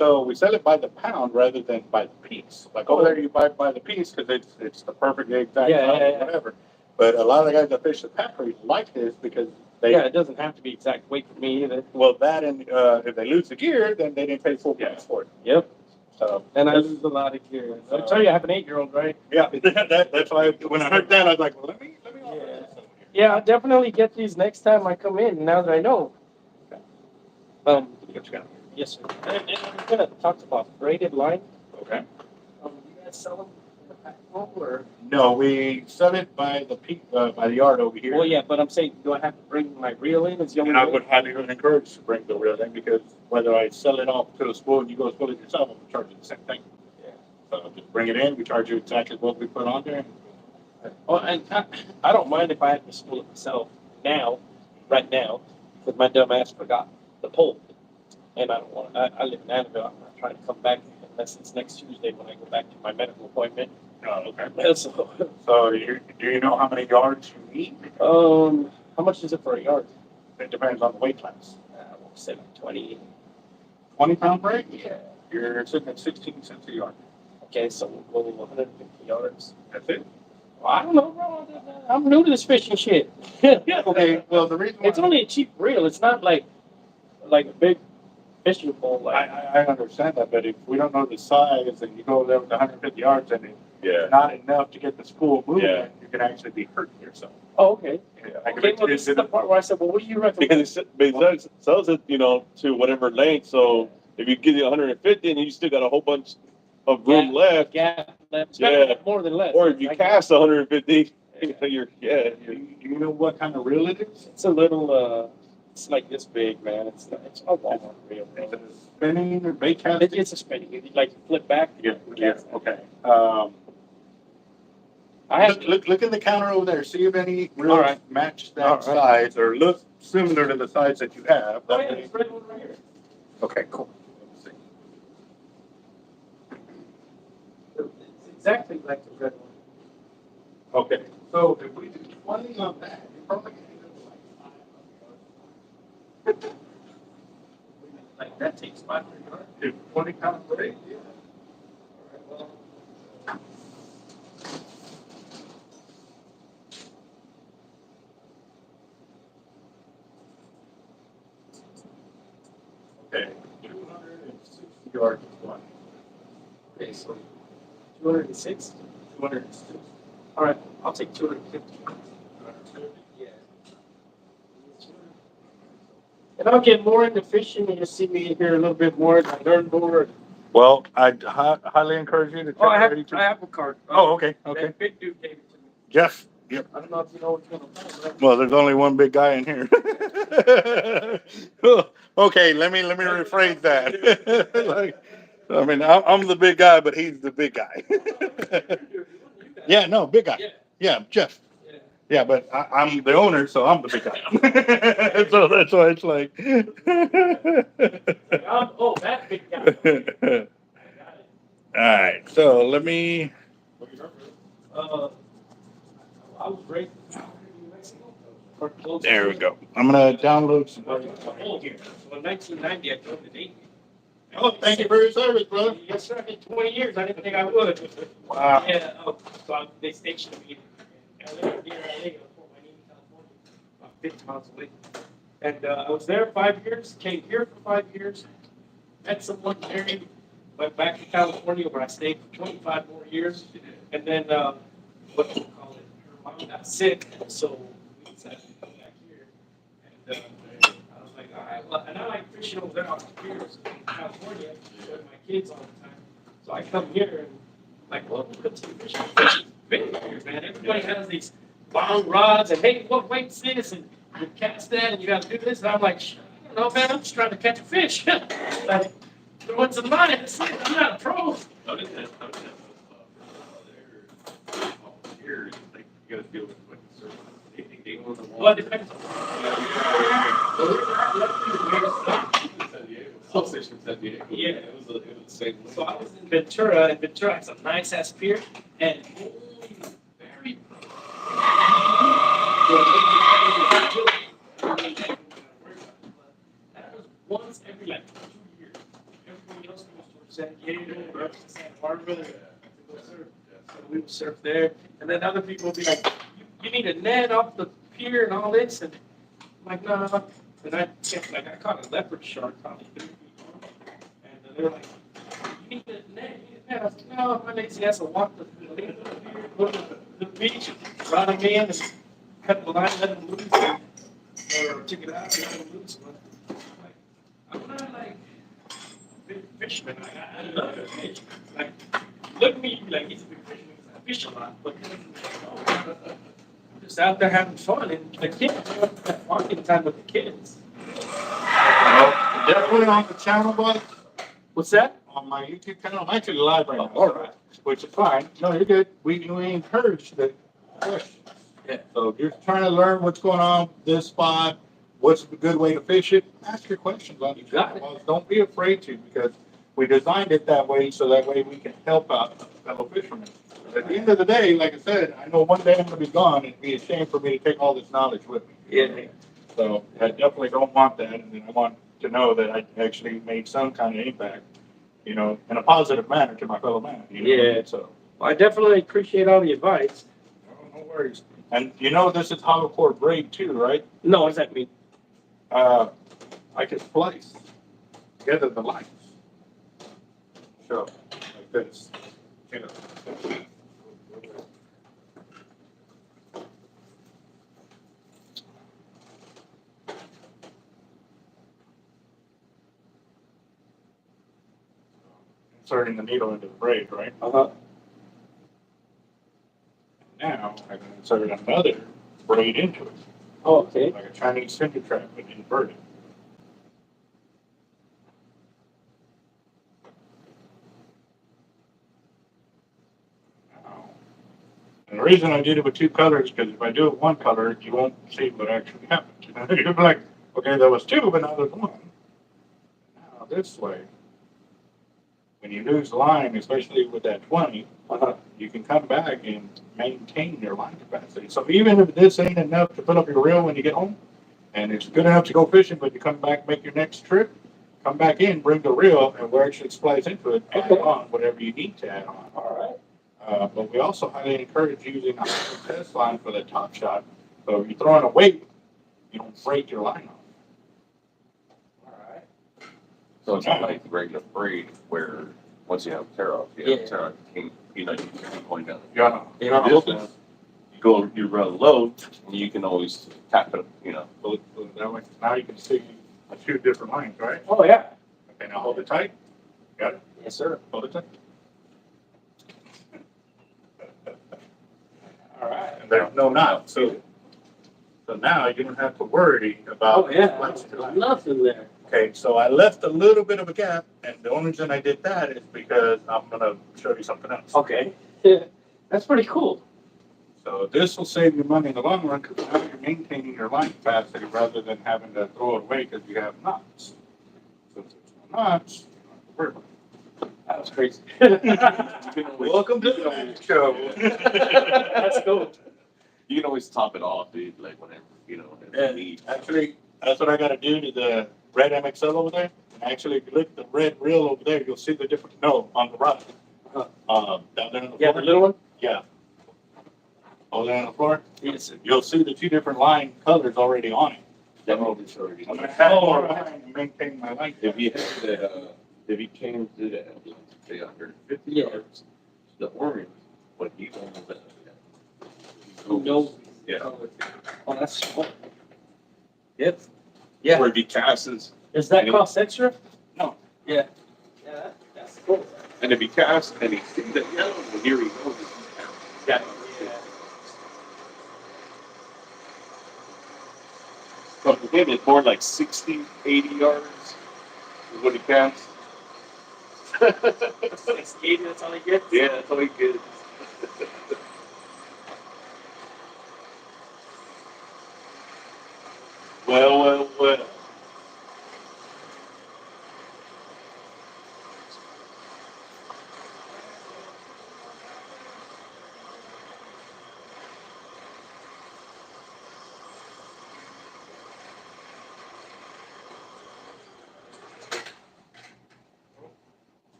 So we sell it by the pound rather than by the piece. Like over there, you buy it by the piece because it's the perfect exact Yeah, size, yeah, yeah. whatever. But a lot of the guys that fish the Packery like this because they Yeah, it doesn't have to be exact weight for me either. well that and if they lose the gear, then they didn't pay full price for it. Yep. So And I lose a lot of gear. I'll tell you, I have an 8-year-old, right? yeah, that's why when I heard that, I was like, well, let me offer Yeah. this over here. Yeah, I'll definitely get these next time I come in, now that I know. What you got? Yes, sir. And we're gonna talk about braided line. Okay. You guys sell them in the pack or? No, we sell it by the yard over here. Well, yeah, but I'm saying, do I have to bring my reel in? Is the only And I way? would highly encourage to bring the reel in because whether I sell it off to a school and you go spool it yourself, I'm gonna charge you the same thing. Yeah. So just bring it in, we charge you exactly what we put on there. Oh, and I don't mind if I have to spool it myself right now, because my dumb ass forgot the pole. And I don't want, I live in Annabelle, I'm not trying to come back unless it's next Tuesday when I go back to my medical appointment. Oh, okay. So, So do you know how many yards you need? how much is it for a yard? It depends on the weight class. We'll say like 20. 20-pound break? Yeah. You're sitting at 16 cents a yard. Okay, so we'll go 150 yards. That's it. Well, I don't know, bro. I'm new to this fishing shit. Okay, well, the reason why It's only a cheap reel. It's not like a big fishing pole. Like, I understand that, but if we don't know the size and you go there with 150 yards and Yeah. it's not enough to get the spool moving, Yeah. you can actually be hurting yourself. oh, okay. Yeah. Okay, well, this is the part where I said, well, what do you recommend? Because it sells it, to whatever length. So if you get it 150 and you still got a whole bunch of room left, Gap left. It's Yeah. better to have more than less. or if you cast 150, you're Do you know what kind of reel it is? It's a little, it's like this big, man. It's a Walmart reel. Is it a spinning or bait It, casting? it's a spinning. You like flip back. Yeah, okay. I have Look in the counter over there, see if any reels All right. match All that right. size or look similar to the size that you have. Oh, yeah, it's red one right here. Okay, cool. Let's see. It's exactly like the red one. Okay, so if we do 20 on that, you're probably gonna end up like 5 Like that takes 500 yards. if 20 pounds weight, yeah. Okay, 260 yards is one. Okay, so 206. 260. All right, I'll take 250. Yeah. And I'll get more into fishing and you'll see me here a little bit more as I learn more. Well, I'd highly encourage you to check Oh, I have 32. a card. Oh, okay, okay. That big dude gave it to me. Jeff. Yep. I don't know if you know what's going on. Well, there's only one big guy in here. Okay, let me rephrase that. Like, I mean, I'm the big guy, but he's the big guy. Yeah, no, big guy. Yeah, Jeff. Yeah. Yeah, but I'm the owner, so I'm the big guy. So that's why it's like. Oh, that big guy. All right, so let me. I was great. There we go. I'm gonna download some. Old here. So in 1990, I drove to Dayton. Oh, thank you for your service, brother. Yes, sir. In 20 years, I didn't think I would. Wow. Yeah. So they stationed me in LA, near LA, Fort Wayne, California, about 50 miles away. And I was there 5 years. Came here for 5 years. Met someone, married. Went back to California, where I stayed for 25 more years. And then what do you call it? Her mom got sick, so we decided to come back here. And I was like, all right, well, and I like fishing over there on the piers in California with my kids all the time. So I come here and like, well, what's the fishing? Fishing's big here, man. Everybody has these long rods and hey, what weight's this? And you cast that and you got to do this. And I'm like, I don't know, man. I'm just trying to catch a fish. Like, throwing some line. That's it. I'm not a pro. Here, like, you gotta deal with Well, it depends. Substation San Diego. Yeah. It was the same. So I was in Ventura, and Ventura has a nice ass pier, and only very. That was once every like 2 years. Everybody else San Diego, or up to Santa Barbara, to go surf. So we would surf there, and then other people would be like, you need a net off the pier and all this, and I'm like, no. And I caught a leopard shark probably 3 feet long, and they were like, you need a net, you need a net. I was like, no, my lazy ass will walk the pier, go to the beach, run them in, and cut the line, let them loose, or take it out, let them loose. But I'm not like a big fisherman. I love to fish. Like, look at me like he's a big fisherman. I fish a lot, but I'm just out there having fun. And the kids, that walking time with the kids. Well, definitely on the channel, bud. What's that? On my YouTube channel. I'm actually live right now. All right. Which is fine. No, you're good. We encourage the questions. Yeah. So if you're trying to learn what's going on with this spot, what's a good way to fish it, ask your questions on the got channel. Well, don't be afraid to, because we designed it that way so that way we can help out fellow fishermen. At the end of the day, like I said, I know one day I'm going to be gone, and it'd be a shame for me to take all this knowledge with me. Yeah. So I definitely don't want that, and I want to know that I actually made some kind of impact, in a positive manner to my fellow man. Yeah. So Well, I definitely appreciate all the advice. no worries. And this is hollow core braid too, right? No, what does that mean? I can splice together the lines. So like this. Inserting the needle into the braid, right? Uh-huh. Now I can insert another braid into it, Oh, okay. like a Chinese finger trap, but inverted. Now, and the reason I did it with 2 colors, because if I do it one color, you won't see what actually happened. You'll be like, okay, there was 2, but now there's 1. Now this way, when you lose line, especially with that 20, you can come back and maintain your line capacity. So even if this ain't enough to fill up your reel when you get home, and it's good enough to go fishing, but you come back, make your next trip, come back in, bring the reel, and we're actually splice into it, add on whatever you need to add on. All right. But we also highly encourage using a test line for the top shot. So if you're throwing a weight, you don't break your line off. All right. So it's not like regular braid where once you have tear off, you have tear off, you keep going down. Yeah. You run low, and you can always tap it, So that way, now you can see 2 different lines, right? Oh, yeah. Okay, now hold it tight. Got it? Yes, sir. Hold it tight. All right. And there's no knot. So now you don't have to worry about. Oh, yeah. flexing your line. Nothing there. Okay, so I left a little bit of a gap, and the only reason I did that is because I'm gonna show you something else. Okay. Yeah. That's pretty cool. So this will save you money in the long run, because now you're maintaining your line capacity rather than having to throw it away because you have knots. Since there's no knots, you don't have to worry about it. That was crazy. Welcome to the show. That's cool. You can always top it off, dude, like whenever, whenever you need. Actually, that's what I gotta do to the red MXL over there. And actually, if you look at the red reel over there, you'll see the different, on the right. Down there on the Yeah, floor. the little one? Yeah. Over there on the floor, Yes. you'll see the 2 different line colors already on it. Definitely show you. I'm gonna have more line to maintain my line. If you have that, if you came to that, say 150 Yeah. yards, the orange, when you own that. No. Yeah. Oh, that's cool. Yep. Yeah. Or if you cast is, Does that cost extra? No. Yeah. Yeah, that's cool. and if you cast and he sees that yellow, well, here he goes. Yeah. But for him, it's more like 60, 80 yards is what he casts. 680, that's all he gets? Yeah, that's all he gets. Well.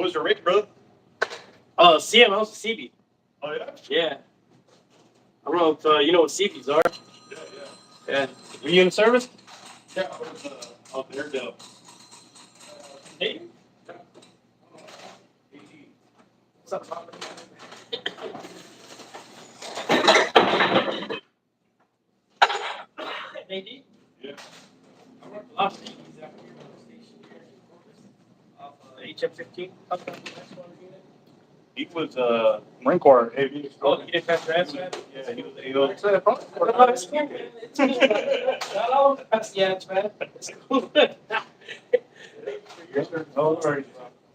What was your rank, brother? CM, I was a CB. Oh, yeah? Yeah. I don't know if you know what CBs are. Yeah, Yeah. Were you in service? yeah. I was out there, though. Hey. What's up, Papa? AD? Yeah. I worked a lot of ADs out here on the station here in Corpus. Off HM15. Up on the next one unit. He was Marine Corps Navy. Oh, you didn't pass your ass, man? Yeah, he was AO. Not all the pass the ass, man. It's cool. No worries.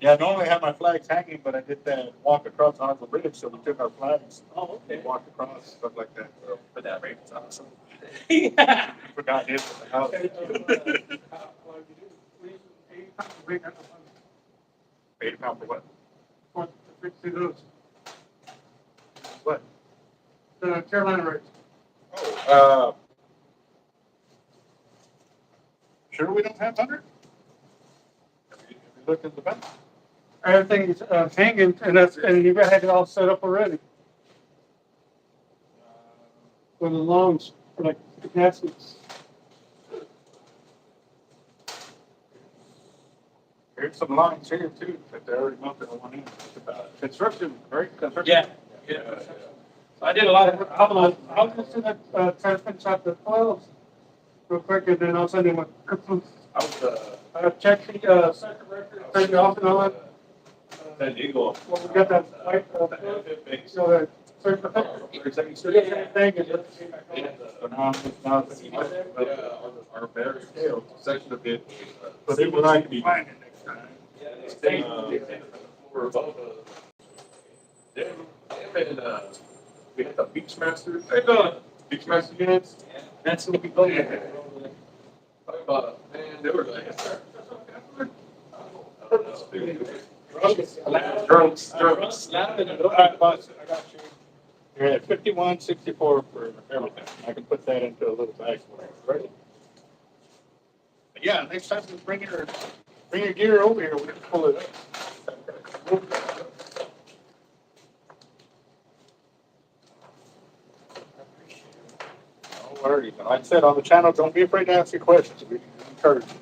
Yeah, I normally have my flags hanging, but I did that walk across the Harbor Bridge, so we took our flags. Oh, okay. Walked across, stuff like that. So, But that rate was awesome. I forgot his at the house. 80 pound for what? For the 50 those. What? The Carolina rates. Oh, sure we don't have 100? Have you looked at the back? Everything is hanging, and you had it all set up already for the loans, for like the gaskets. Here's some lines here too, that they already mounted on one end. Construction, right? Construction. Yeah. Yeah. I did a lot of. I'll just do that transfer shop the coils real quick, and then I'll send him a I was, check the circuit record, turn it off and all that. San Diego. Well, we got that white, so that circuit. Thing is just- So now it's Our better scale section of it. But it would like to be finding next time. They were above we had the Beachmaster. How you doing? Beachmaster units. That's what we go with. Talk about, man, they were like, Drunks. All right, boss, I got you. You're at 5164 for everything. I can put that into a little bag for you. Ready? Yeah, next time you bring your gear over here, we can pull it up. No worries. Like I said on the channel, don't be afraid to ask your questions. We encourage you.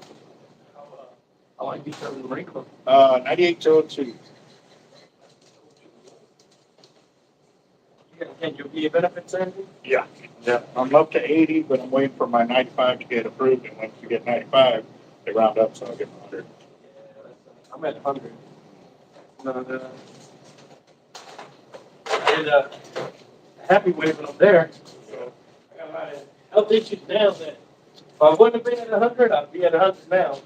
I like these over the Marine Corps. 9802. Can you be a benefits Andy? Yeah. Yeah. I'm up to 80, but I'm waiting for my 95 to get approved. And once you get 95, they round up, so I'll get 100. I'm at 100. No. And happy waving up there. I got a lot of health issues now that if I wouldn't have been at 100, I'd be at 100 now.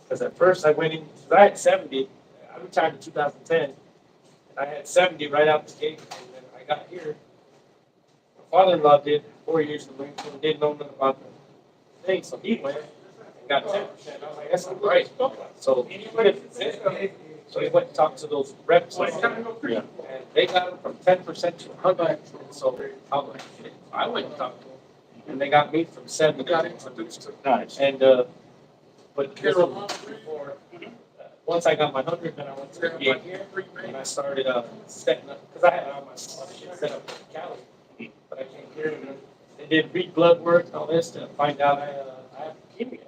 Because at first I went in, because I had 70. I retired in 2010. And I had 70 right out the gate. And then I got here. My father-in-law did 4 years in the Marine Corps, didn't know nothing about the thing, so he went and got 10%. I was like, that's not right. So he went so he went and talked to those reps. Yeah. And they got him from 10% to 100. So I'm like, shit. I went and talked to them. And they got me from 70 to Nice. and but before, once I got my 100, then I went to the VA here and I started setting up because I had all my shit set up in Cali. But I came here and they did read blood work and all this to find out I have leukemia.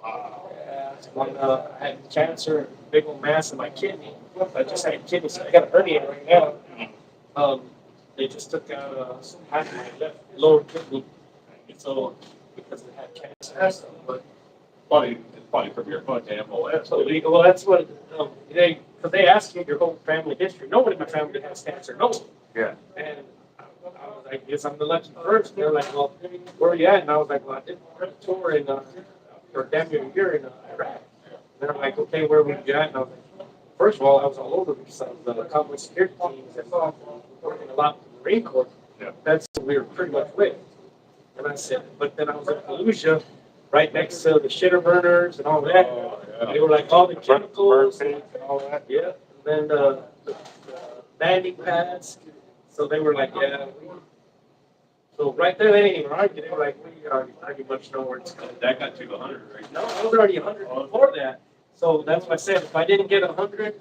Wow. I had cancer, big old mass in my kidney. I just had kidney, so I got a hernia right now. They just took out half of my left lower kidney. So because it had cancer, but it's probably from your fucking MOS. so legal. Well, that's what because they asked me your whole family history. Nobody in my family has cancer. No one. Yeah. And I was like, I guess I'm the lucky first. And they're like, well, where are you at? And I was like, well, I did a tour in for damn near a year in Iraq. And they're like, okay, where were you at? And I was like, first of all, I was all over because I was the combat security teams and working a lot with the Marine Corps. Yeah. That's what we were pretty much with. And I said, but then I was in Fallujah, right next to the shitter burners and all that. Oh, yeah. They were like all the chemicals. And all that. Yeah, and then the landing pads. So they were like, yeah. So right there, they didn't even argue. They were like, we already pretty much know where it's going. That got you 100, right? No, I was already 100 before that. So that's what I said. If I didn't get 100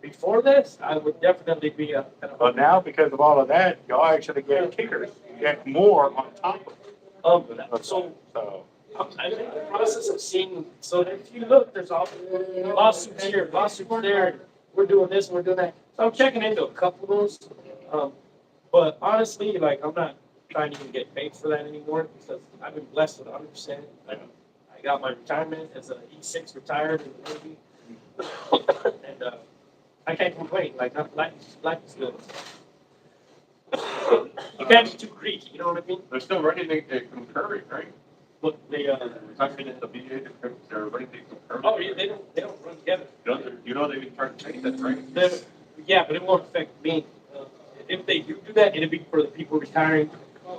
before this, I would definitely be a. But now, because of all of that, y'all actually get kickers. You get more on top of Of that. So So, I'm in the process of seeing, so if you look, there's all lawsuits here, lawsuits there, we're doing this, we're doing that. So I'm checking into a couple of those. But honestly, like, I'm not trying to even get paid for that anymore because I've been blessed with 100%. I got my retirement as an E6 retired in the Navy. And I can't complain, like, life is good. You can't be too greedy, you know what I mean? They're still running a concurrent, right? Look, they, Retirement at the VA, they're running a concurrent. oh, yeah, they don't run together. You know, they've been trying to change that, right? Yeah, but it won't affect me. If they do that, it'll be for the people retiring.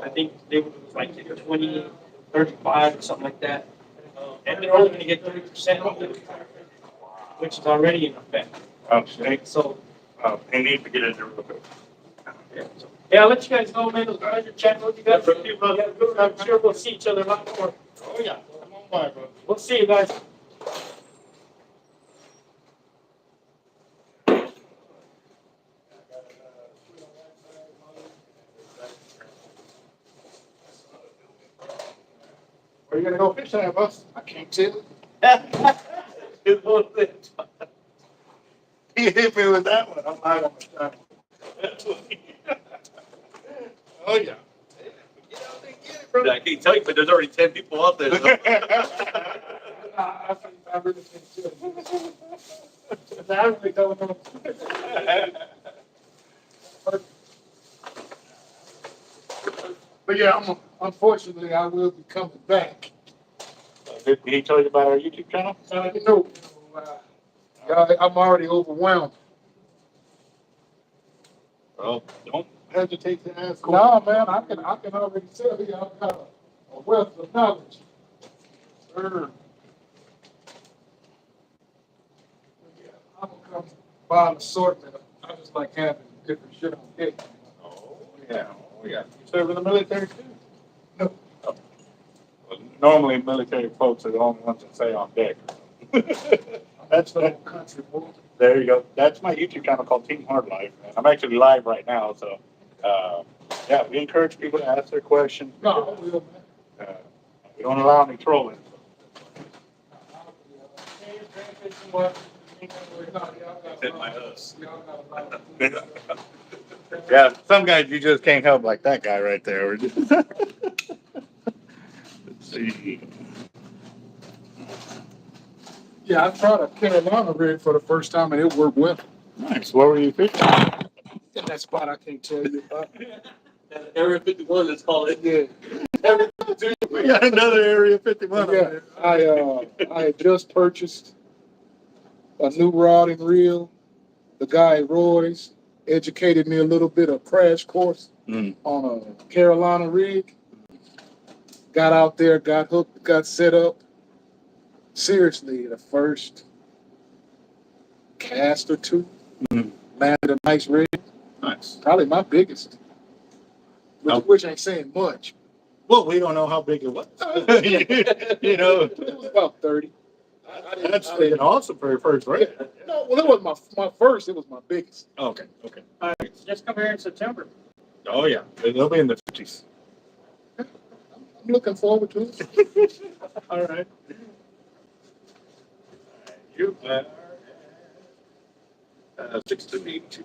I think they would like 20, 35 or something like that. And they're only gonna get 30% of the retirement, which is already in effect. So, they need to get into real quick. yeah, I'll let you guys know, man. It was a pleasure chatting with you guys. I'm sure we'll see each other a lot more. Oh, yeah. Come on by, bro. We'll see you guys. Where you gonna go fishing at, boss? I can't tell. It's one thing. He hit me with that one. I'm not gonna try. Oh, yeah. I can't tell you, but there's already 10 people out there. I really can't tell. I really don't know. But yeah, unfortunately, I will be coming back. Did he tell you about our YouTube channel? No, I'm already overwhelmed. Well, don't hesitate to ask. No, man, I can already tell you I've got a wealth of knowledge. Sure. Yeah, I'm gonna come buy an assortment. I just like having different shit on deck. Oh, yeah. Oh, yeah. You serve in the military too? No. Oh. Well, normally military folks are the only ones that say on deck. That's the whole country, boy. There you go. That's my YouTube channel called Team Hard Life. And I'm actually live right now, so yeah, we encourage people to ask their questions. No, I will, man. We don't allow any trolling. Said by us. Yeah, some guys you just can't help, like that guy right there. Let's see. Yeah, I tried a Carolina rig for the first time and it worked well. Nice. Where were you fishing? In that spot I can't tell you about. Area 51, let's call it. Yeah, We got another Area 51 over yeah. there. I had just purchased a new rod and reel. The guy at Roy's educated me a little bit of crash course on a Carolina rig. Got out there, got hooked, got set up. Seriously, the first cast or two, landed a nice rig. Nice. Probably my biggest, which ain't saying much. Well, we don't know how big it was. You know, It was about 30. that's freaking awesome for your first race. No, well, it was my first. It was my biggest. Okay, okay. Just come here in September. Oh, yeah. They'll be in the 50s. I'm looking forward to it. All right. You are 6 to 8.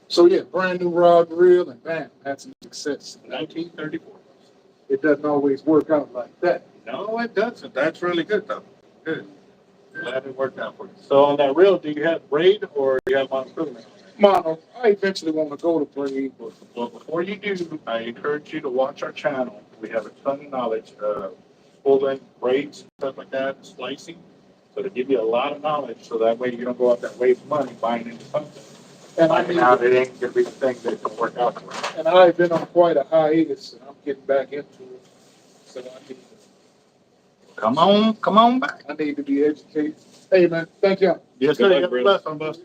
So yeah, brand new rod and reel, and bam, that's a success. 1934. It doesn't always work out like that. No, it doesn't. That's really good, though. Good. Glad it worked out for you. So on that reel, do you have braid or do you have monofilament? Mono, I eventually want to go to braid, but Well, before you do, I encourage you to watch our channel. We have a ton of knowledge, spooling, braids, stuff like that, splicing. So to give you a lot of knowledge, so that way you don't go out there waste money buying into something. and I Finding out mean, it ain't gonna be the thing that can work out for you. and I've been on quite a hiatus, and I'm getting back into it. So I need to Come on back. I need to be educated. Hey, man, thank you. Yes, Good sir. luck, You got the brother. bless on, boss.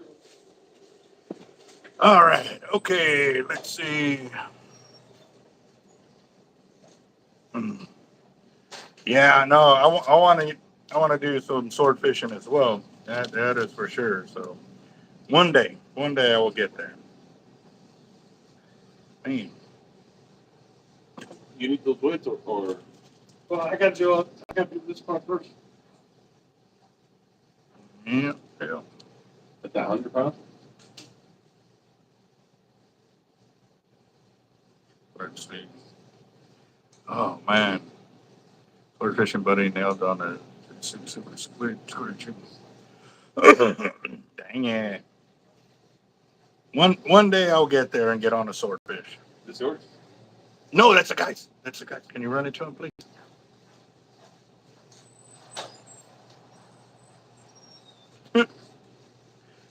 All right. Okay. Let's see. Hmm. Yeah, no, I want to do some sword fishing as well. That is for sure. So one day I will get there. Man, You need those weights or Well, I got to do this part first. yeah, yeah. at that 100 pounds? Let's see. Oh man, sword fishing buddy nailed on a super squid torture. Dang it. One day I'll get there and get on a swordfish. This yours? No, that's a guy's. That's a guy. Can you run it to him, please?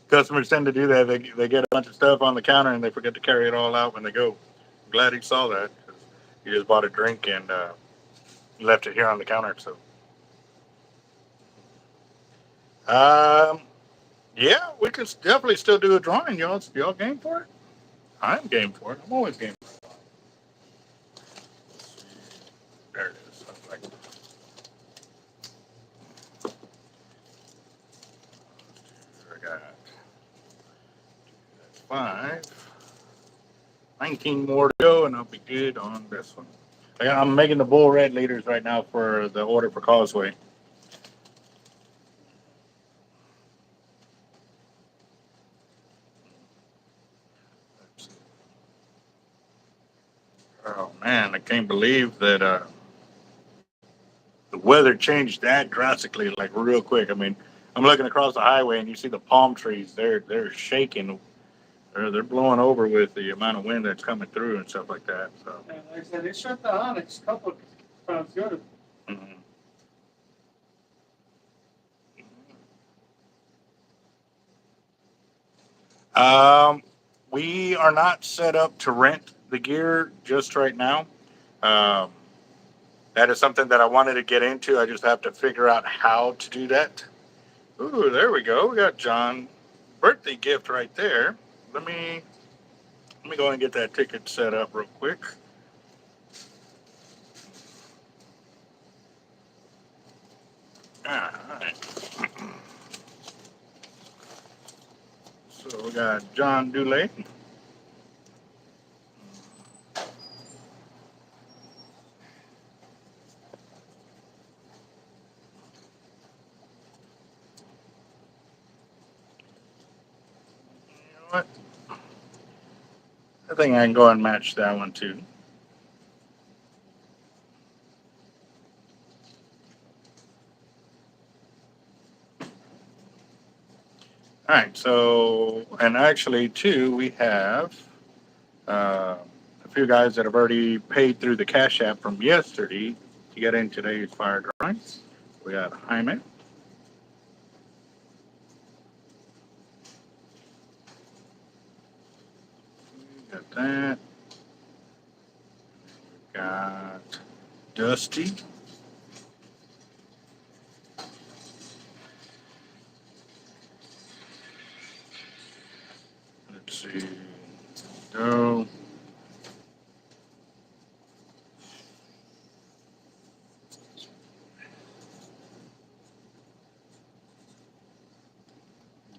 Customers tend to do that. They get a bunch of stuff on the counter and they forget to carry it all out when they go. I'm glad he saw that. 'Cause he just bought a drink and left it here on the counter. So, um, yeah, we can definitely still do a drawing. Y'all game for it? I'm game for it. I'm always game for it. There it is. Like, I got 5. 19 more to go, and I'll be good on this one. I'm making the bull red leaders right now for the order for Causeway. Oh man, I can't believe that the weather changed that drastically, like real quick. I mean, I'm looking across the highway and you see the palm trees. They're shaking. They're blowing over with the amount of wind that's coming through and stuff like that. So. And like I said, they shut the Onyx a couple of times good. Mhm. We are not set up to rent the gear just right now. Um, that is something that I wanted to get into. I just have to figure out how to do that. Ooh, there we go. We got John's birthday gift right there. Let me go and get that ticket set up real quick. All right. So we got John Dulay. You know what? I think I can go and match that one too. All right. So, and actually, too, we have a few guys that have already paid through the Cash App from yesterday to get in today's fire drawings. We got Jaime. Got that. Got Dusty. Let's see. Go.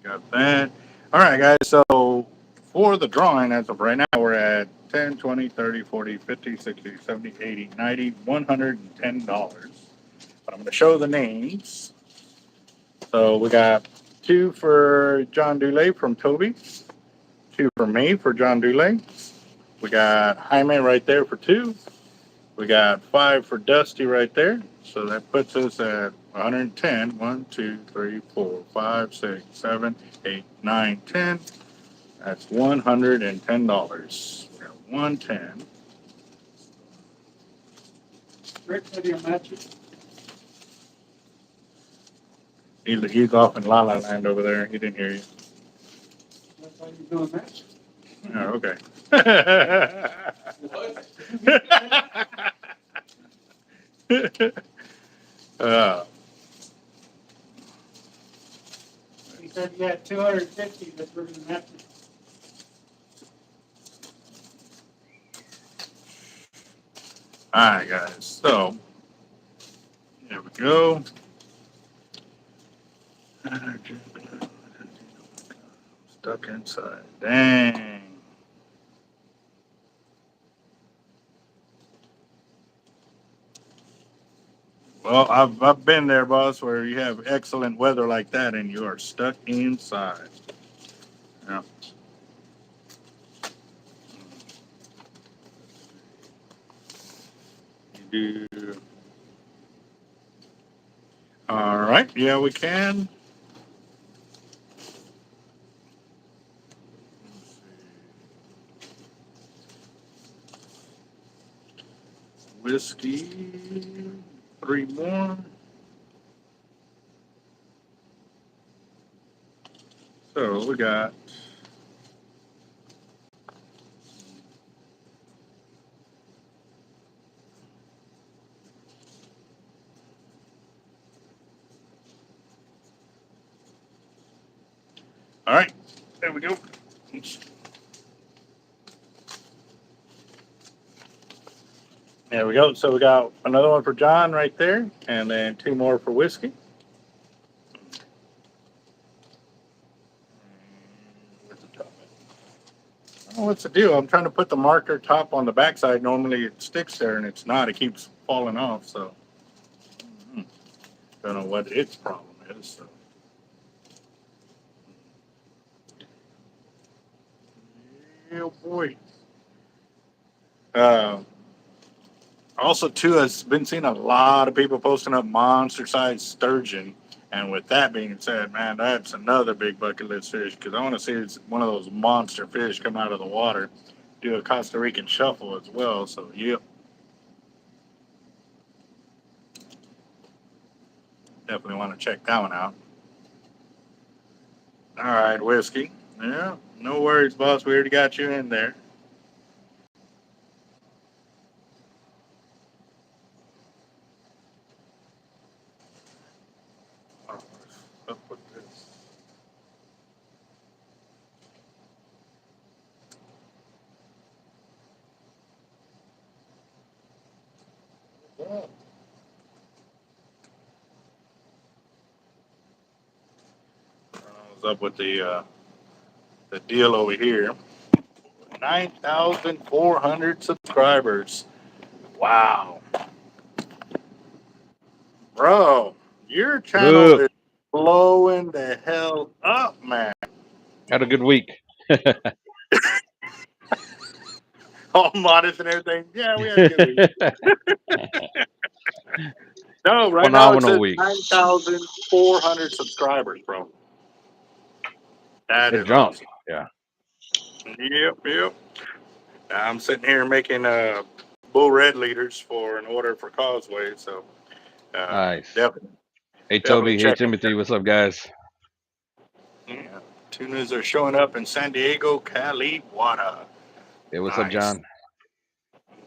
Got that. All right, guys. So for the drawing, as of right now, we're at 10, 20, 30, 40, 50, 60, 70, 80, 90, $110. But I'm going to show the names. So we got 2 for John Dulay from Toby, 2 for me for John Dulay. We got Jaime right there for 2. We got 5 for Dusty right there. So that puts us at 110. 1, 2, 3, 4, 5, 6, 7, 8, 9, 10. That's $110. 110. Rick, how do you match it? He's off in La La Land over there. He didn't hear you. That's how you do a match. Oh, okay. Uh, You said you had 250 that we're gonna have to. all right, guys. So here we go. Stuck inside. Dang. Well, I've been there, boss, where you have excellent weather like that and you are stuck inside. Yeah. You do. All right. Yeah, we can. Whiskey. 3 more. So we got. All right. There we go. There we go. So we got another one for John right there, and then 2 more for whiskey. Where's the top at? Oh, what's the deal? I'm trying to put the marker top on the backside. Normally it sticks there, and it's not. It keeps falling off. So don't know what its problem is. So. Yeah, boy. Also, too, I've been seeing a lot of people posting up monster-sized sturgeon. And with that being said, man, that's another big bucket list fish because I want to see it's one of those monster fish come out of the water. Do a Costa Rican shuffle as well. So, yep. Definitely want to check that one out. All right, whiskey. Yeah, no worries, boss. We already got you in there. Up with this. What's up with the deal over here? 9,400 subscribers. Wow. Bro, your channel Good. is blowing the hell up, man. Had a good week. All modest and everything. Yeah, we had a good week. No, right now it Phenomenal says week. 9,400 subscribers, bro. That It is jumped. awesome. Yeah. Yep. I'm sitting here making bull red leaders for an order for Causeway, so Nice. definitely Hey, Toby. Hey, check it. Timothy. What's up, guys? Yeah. Tunas are showing up in San Diego, Cali, water. Hey, what's up, Nice. John?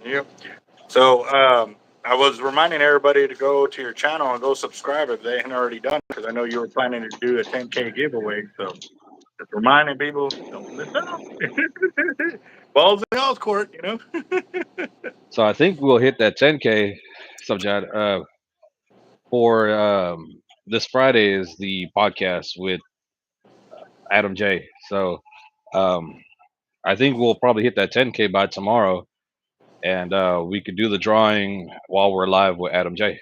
Yep. So I was reminding everybody to go to your channel and go subscribe if they hadn't already done, because I know you were planning to do a 10K giveaway. So just reminding people, don't miss out. Balls in y'all's court, you know. So I think we'll hit that 10K. What's up, John? For this Friday is the podcast with Adam J. So I think we'll probably hit that 10K by tomorrow, and we could do the drawing while we're live with Adam J.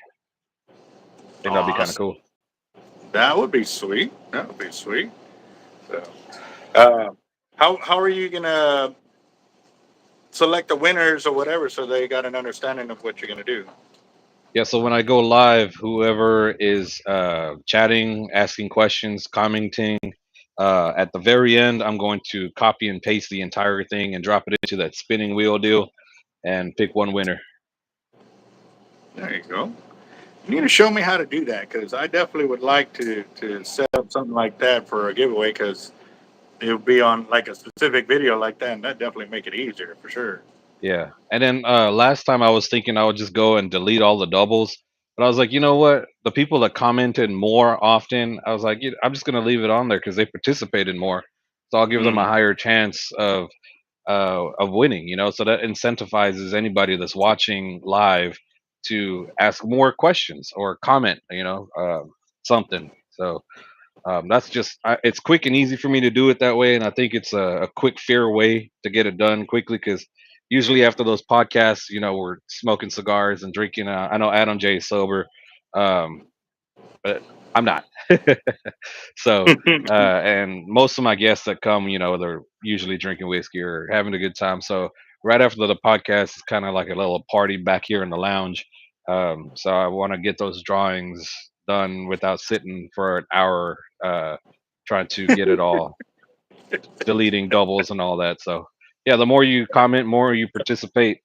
I think that'd be kind of Awesome. cool. That would be sweet. That would be sweet. So, uh, how are you gonna select the winners or whatever so they got an understanding of what you're gonna do? Yeah, so when I go live, whoever is chatting, asking questions, commenting, at the very end, I'm going to copy and paste the entire thing and drop it into that spinning wheel deal and pick one winner. There you go. You need to show me how to do that because I definitely would like to set up something like that for a giveaway because it would be on like a specific video like that, and that definitely make it easier for sure. Yeah. And then last time I was thinking I would just go and delete all the doubles, But I was like, you know what? The people that commented more often, I was like, I'm just gonna leave it on there because they participated more. So I'll give them a Mm. higher chance of winning. So that incentivizes anybody that's watching live to ask more questions or comment. Something. So that's just it's quick and easy for me to do it that way, and I think it's a quick, fair way to get it done quickly. Because usually after those podcasts, we're smoking cigars and drinking. I know Adam J is sober, um, but I'm not. So, and most of my guests that come, they're usually drinking whiskey or having a good time. So right after the podcast, it's kind of like a little party back here in the lounge. So I want to get those drawings done without sitting for an hour, trying to get it all, deleting doubles and all that. So yeah, the more you comment, more you participate,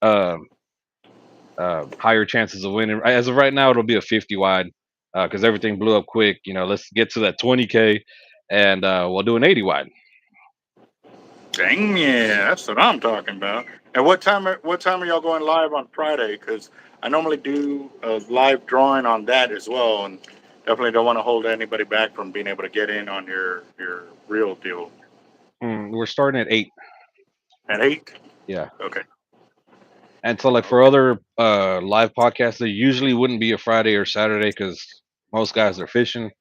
higher chances of winning. As of right now, it'll be a 50 wide because everything blew up quick. Let's get to that 20K, and we'll do an 80 wide. Dang, yeah, that's what I'm talking about. And what time are y'all going live on Friday? Because I normally do a live drawing on that as well, and definitely don't want to hold anybody back from being able to get in on your real deal We're starting at 8. at 8. Yeah. Okay. And so, like for Okay. other live podcasts, there usually wouldn't be a Friday or Saturday because most guys are fishing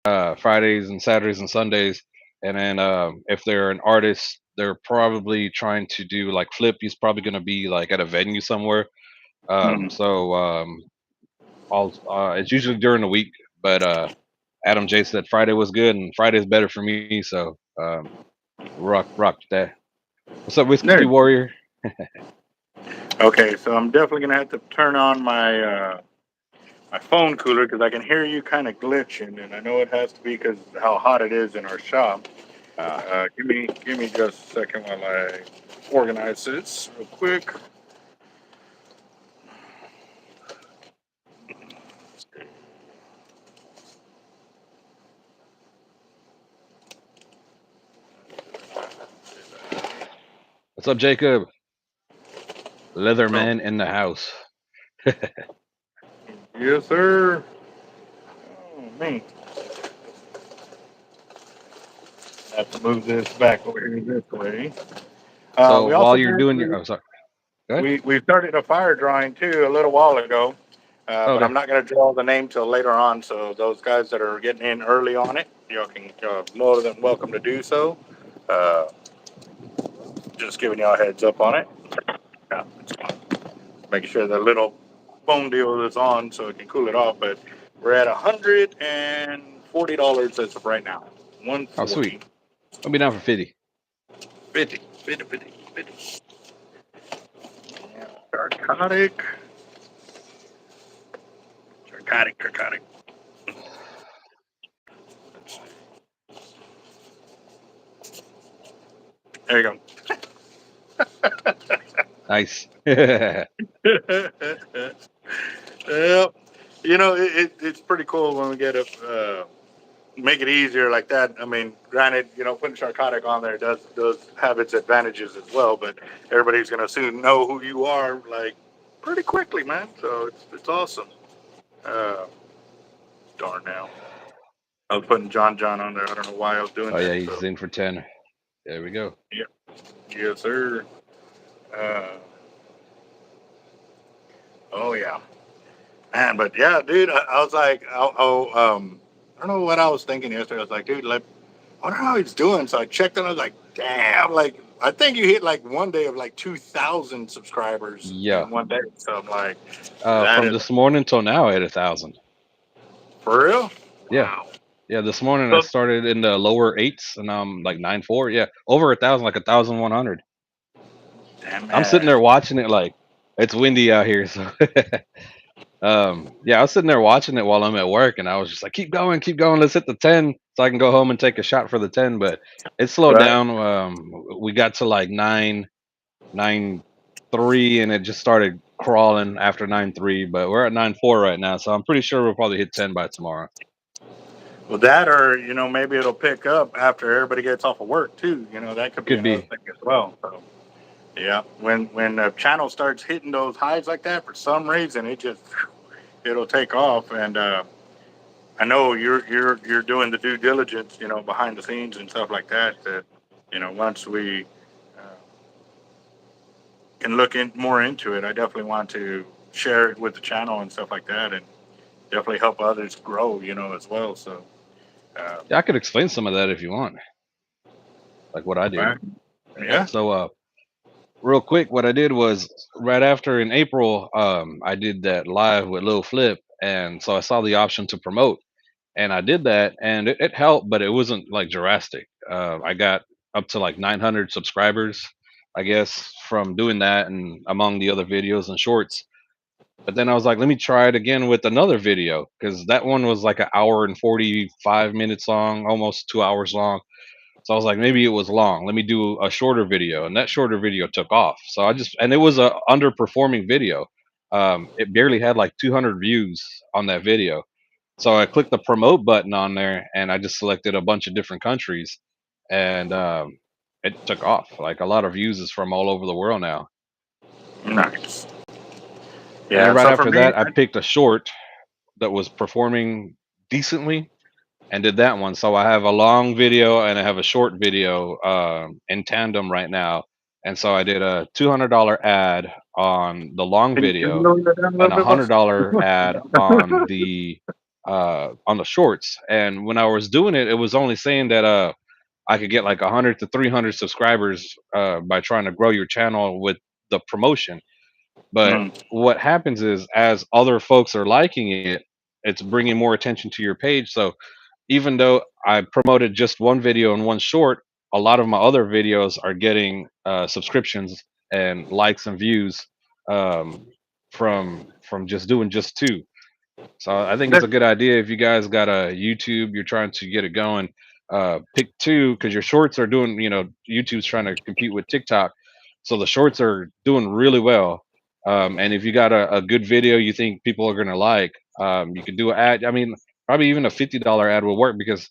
Fridays and Saturdays and Sundays. And then if they're an artist, they're probably trying to do like Flip. He's probably going to be like at a venue somewhere. Mhm. It's usually during the week, but Adam J said Friday was good, and Friday's better for me. So rock that. What's up, Whiskey There. Warrior? Okay, so I'm definitely gonna have to turn on my phone cooler because I can hear you kind of glitching, and I know it has to be because how hot it is in our shop. Uh, Give me just a second while I organize this real quick. what's up, Jacob? Oh, Leatherman in the house. yes, sir. Oh, man. I have to move this back over here this way. So We while also you're did, doing your, oh, sorry, go ahead. we started a fire drawing too a little while ago, but Okay, I'm not going to draw the name till later on. So those guys that are getting in early on it, you can more than welcome to do so. Uh, just giving y'all a heads up on it. Yeah, it's fine. Making sure the little phone deal is on so it can cool it off. But we're at $140 as of right now. oh sweet. 140. I'll be down for 50. 50. 50. 50. 50. Yeah. Narcotic. Narcotic. There you Nice. go. Yep. It's pretty cool when we get it, make it easier like that. I mean, granted, putting narcotic on there does have its advantages as well, but everybody's gonna soon know who you are, like pretty quickly, man. So it's awesome. Uh, darn now. I was putting John on there. I don't know why I was doing Oh yeah, that. he's So in for 10. There we go. yeah, yes, sir. Uh, oh yeah. Man, but yeah, dude, I was like, I don't know what I was thinking yesterday. I was like, dude, like, I wonder how he's doing. So I checked and I was like, damn, like, I think you hit like one day of like 2,000 subscribers Yeah. in one day. So I'm like, that From is this morning till now, I hit 1,000. for real? Yeah. Wow. Yeah, this morning I So, started in the lower 8s, and I'm like 9.4. Yeah, over 1,000, like 1,100. damn I'm sitting man. there watching it like it's windy out here, so yeah, I was sitting there watching it while I'm at work, and I was just like, keep going, let's hit the 10 so I can go home and take a shot for the 10. But it slowed Right. down. We got to like 9.3, and it just started crawling after 9.3. But we're at 9.4 right now, so I'm pretty sure we'll probably hit 10 by tomorrow. Well, that or, maybe it'll pick up after everybody gets off of work too. That could be Could another be. thing as well. So, yeah, when the channel starts hitting those highs like that, for some reason, it just it'll take off. And I know you're doing the due diligence, behind the scenes and stuff like that. That once we uh, can look in more into it, I definitely want to share it with the channel and stuff like that, and definitely help others grow, as well. So, uh, Yeah, I could explain some of that if you want, like what I did. right. Yeah. So, real quick, what I did was right after in April, I did that live with Lil Flip, and so I saw the option to promote, and I did that, and it helped, but it wasn't like drastic. I got up to like 900 subscribers, I guess, from doing that, and among the other videos and shorts. But then I was like, let me try it again with another video because that one was like an hour and 45 minutes long, almost 2 hours long. So I was like, maybe it was long. Let me do a shorter video, and that shorter video took off. So and it was a underperforming video. It barely had like 200 views on that video. So I clicked the promote button on there, and I just selected a bunch of different countries, and it took off. Like a lot of views is from all over the world now. Nice. And then Yeah. right So for after me, that, I picked a short that was performing decently and did that one. So I have a long video and I have a short video in tandem right now. And so I did a $200 ad on the long can you video lower that down a and little a bit more? $100 ad on the shorts. And when I was doing it, it was only saying that I could get like 100 to 300 subscribers by trying to grow your channel with the promotion. But Mm. what happens is, as other folks are liking it, it's bringing more attention to your page. So even though I promoted just one video and one short, a lot of my other videos are getting subscriptions and likes and views um, from just doing just two. So I think it's a good idea if you guys got a YouTube, you're trying to get it going. Pick two because your shorts are doing. YouTube's trying to compete with TikTok, so the shorts are doing really well. And if you got a good video you think people are gonna like, you can do an ad. I mean, probably even a $50 ad will work because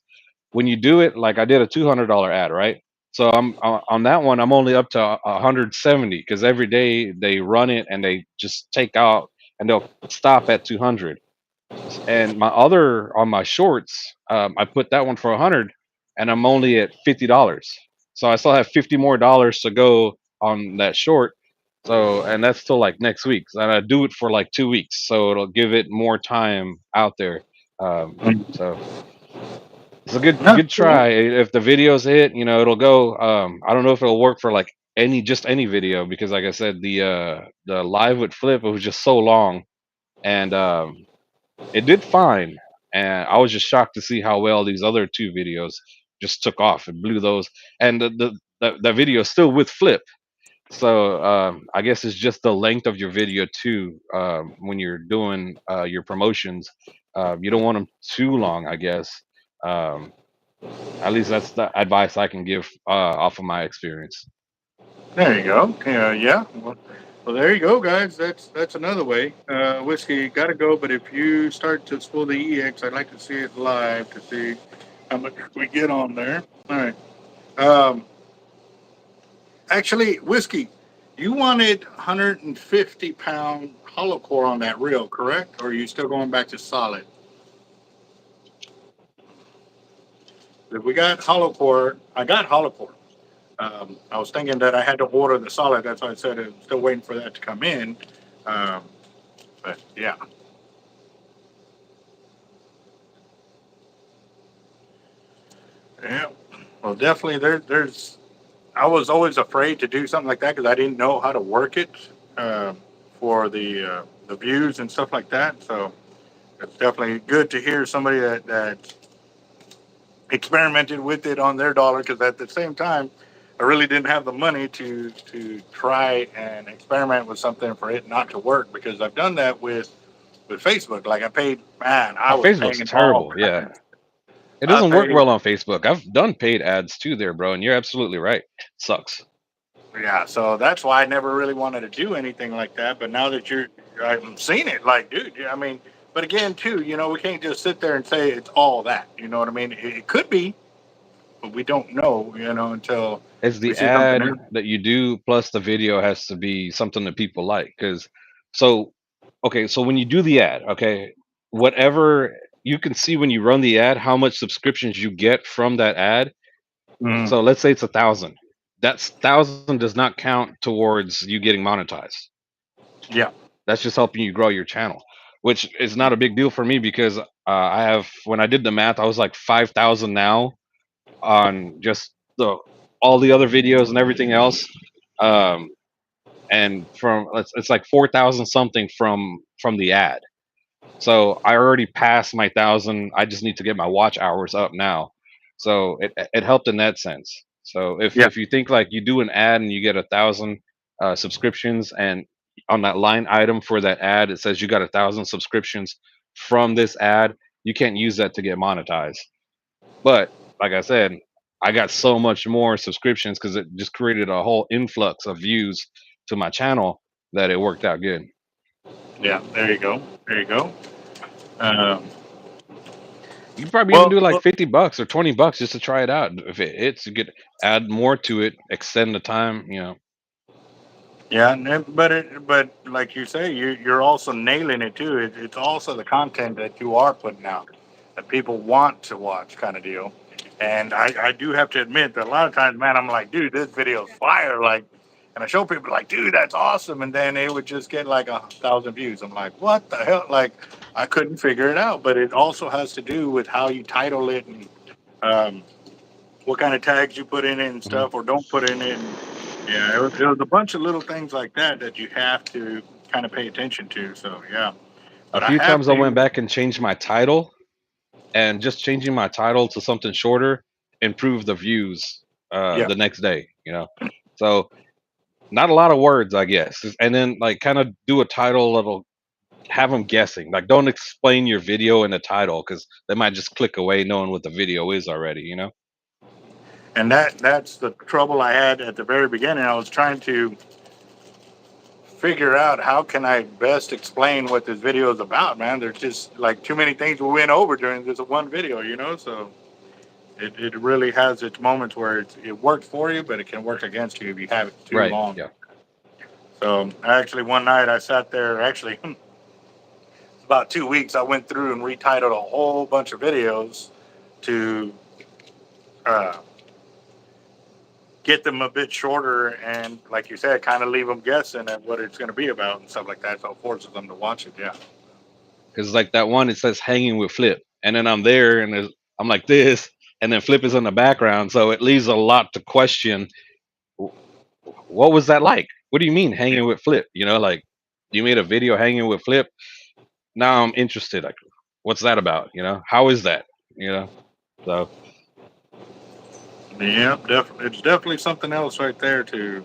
when you do it, like I did a $200 ad, right? So I'm on that one. I'm only up to 170 because every day they run it and they just take out and they'll stop at 200. And my other on my shorts, I put that one for 100, and I'm only at $50. So I still have 50 more dollars to go on that short. So and that's still like next week, and I do it for like 2 weeks, so it'll give it more time out there. So it's a No, good try. If the videos hit, it'll go. I don't know if it'll work for like any video because, like I said, the live with Flip, it was just so long, and it did fine, and I was just shocked to see how well these other two videos just took off and blew those. And the video is still with Flip, so I guess it's just the length of your video too. When you're doing your promotions, you don't want them too long, I guess. Um, at least that's the advice I can give off of my experience. there you go. Yeah, yeah. Well, there you go, guys. That's another way. Whiskey got to go, but if you start to spool the EX, I'd like to see it live to see how much we get on there. All right. Um, Actually, Whiskey, you wanted 150-pound hollow core on that reel, correct? Or are you still going back to solid? If we got hollow core, I got hollow core. I was thinking that I had to order the solid. That's why I said I'm still waiting for that to come in. Um, but yeah. Yeah. Well, definitely there's I was always afraid to do something like that because I didn't know how to work it for the views and stuff like that. So it's definitely good to hear somebody that experimented with it on their dollar because at the same time, I really didn't have the money to try and experiment with something for it not to work because I've done that with Facebook. Like I paid, man, I Oh, was Facebook's paying all terrible. Yeah, it I doesn't work paid. well on Facebook. I've done paid ads too there, bro, and you're absolutely right. Sucks. Yeah, so that's why I never really wanted to do anything like that. But now that I'm seeing it, like, dude, I mean, but again, too, we can't just sit there and say it's all that. You know what I mean? It could be, but we don't know, until It's we the see something ad new. that you do plus the video has to be something that people like. Because so okay, so when you do the ad, okay, whatever you can see when you run the ad, how much subscriptions you get from that ad. Mhm. So let's say it's 1,000. That's 1,000 does not count towards you getting monetized. Yeah. That's just helping you grow your channel, which is not a big deal for me because I have, when I did the math, I was like 5,000 now on just the all the other videos and everything else. Um, and from it's like 4,000 something from the ad. So I already passed my 1,000. I just need to get my watch hours up now. So it helped in that sense. So Yeah. if you think like you do an ad and you get 1,000 subscriptions, and on that line item for that ad it says you got 1,000 subscriptions from this ad, you can't use that to get monetized. But like I said, I got so much more subscriptions because it just created a whole influx of views to my channel that it worked out good. Yeah. There you go. There you go. Um, You can probably even well, do like well, $50 or $20 just to try it out. If it hits, you could add more to it, extend the time. yeah, but like you say, you're also nailing it too. It's also the content that you are putting out that people want to watch, kind of deal. And I do have to admit that a lot of times, man, I'm like, dude, this video's fire, like, and I show people like, dude, that's awesome, and then it would just get like 1,000 views. I'm like, what the hell? Like, I couldn't figure it out. But it also has to do with how you title it and um, what kind of tags you put in it and Mhm. stuff or don't put in it. And yeah, it was a bunch of little things like that that you have to kind of pay attention to. So yeah, A but I few have times I went seen, back and changed my title, and just changing my title to something shorter improved the views yeah, the next day. So not a lot of words, I guess, and then like kind of do a title that'll have them guessing. Like, don't explain your video in the title because they might just click away knowing what the video is already. and that's the trouble I had at the very beginning. I was trying to figure out how can I best explain what this video is about. Man, there's just like too many things we went over during this one video. So it really has its moments where it works for you, but it can work against you if you have it too Right. long. Yeah. So actually, one night I sat there. Actually, about 2 weeks, I went through and retitled a whole bunch of videos to uh, get them a bit shorter and, like you said, kind of leave them guessing at what it's going to be about and stuff like that. So it forces them to watch it. Yeah. Because like that one, it says hanging with Flip, and then I'm there, and I'm like this, and then Flip is in the background, so it leaves a lot to question. What was that like? What do you mean hanging with Flip? Like, you made a video hanging with Flip. Now I'm interested. Like, what's that about? How is that? So Yeah, definitely. It's definitely something else right there to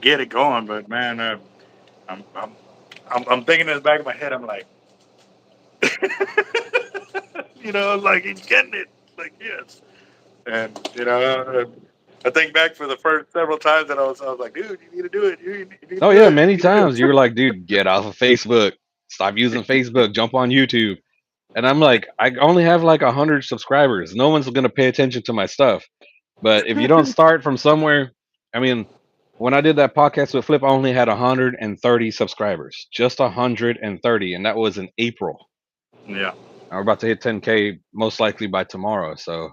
get it going. But man, I'm, I'm I'm thinking in the back of my head. I'm like, like he's getting it. Like yes. And I think back for the first several times that I was like, dude, you need to do it. You need to oh do yeah, it. many You need to do times you were like, dude, get off of Facebook, stop using Facebook, jump on YouTube. And I'm like, I only have like 100 subscribers. No one's gonna pay attention to my stuff. But if you don't start from somewhere, I mean, when I did that podcast with Flip, I only had 130 subscribers, just 130, and that was in April. Yeah, I'm about to hit 10K most likely by tomorrow. So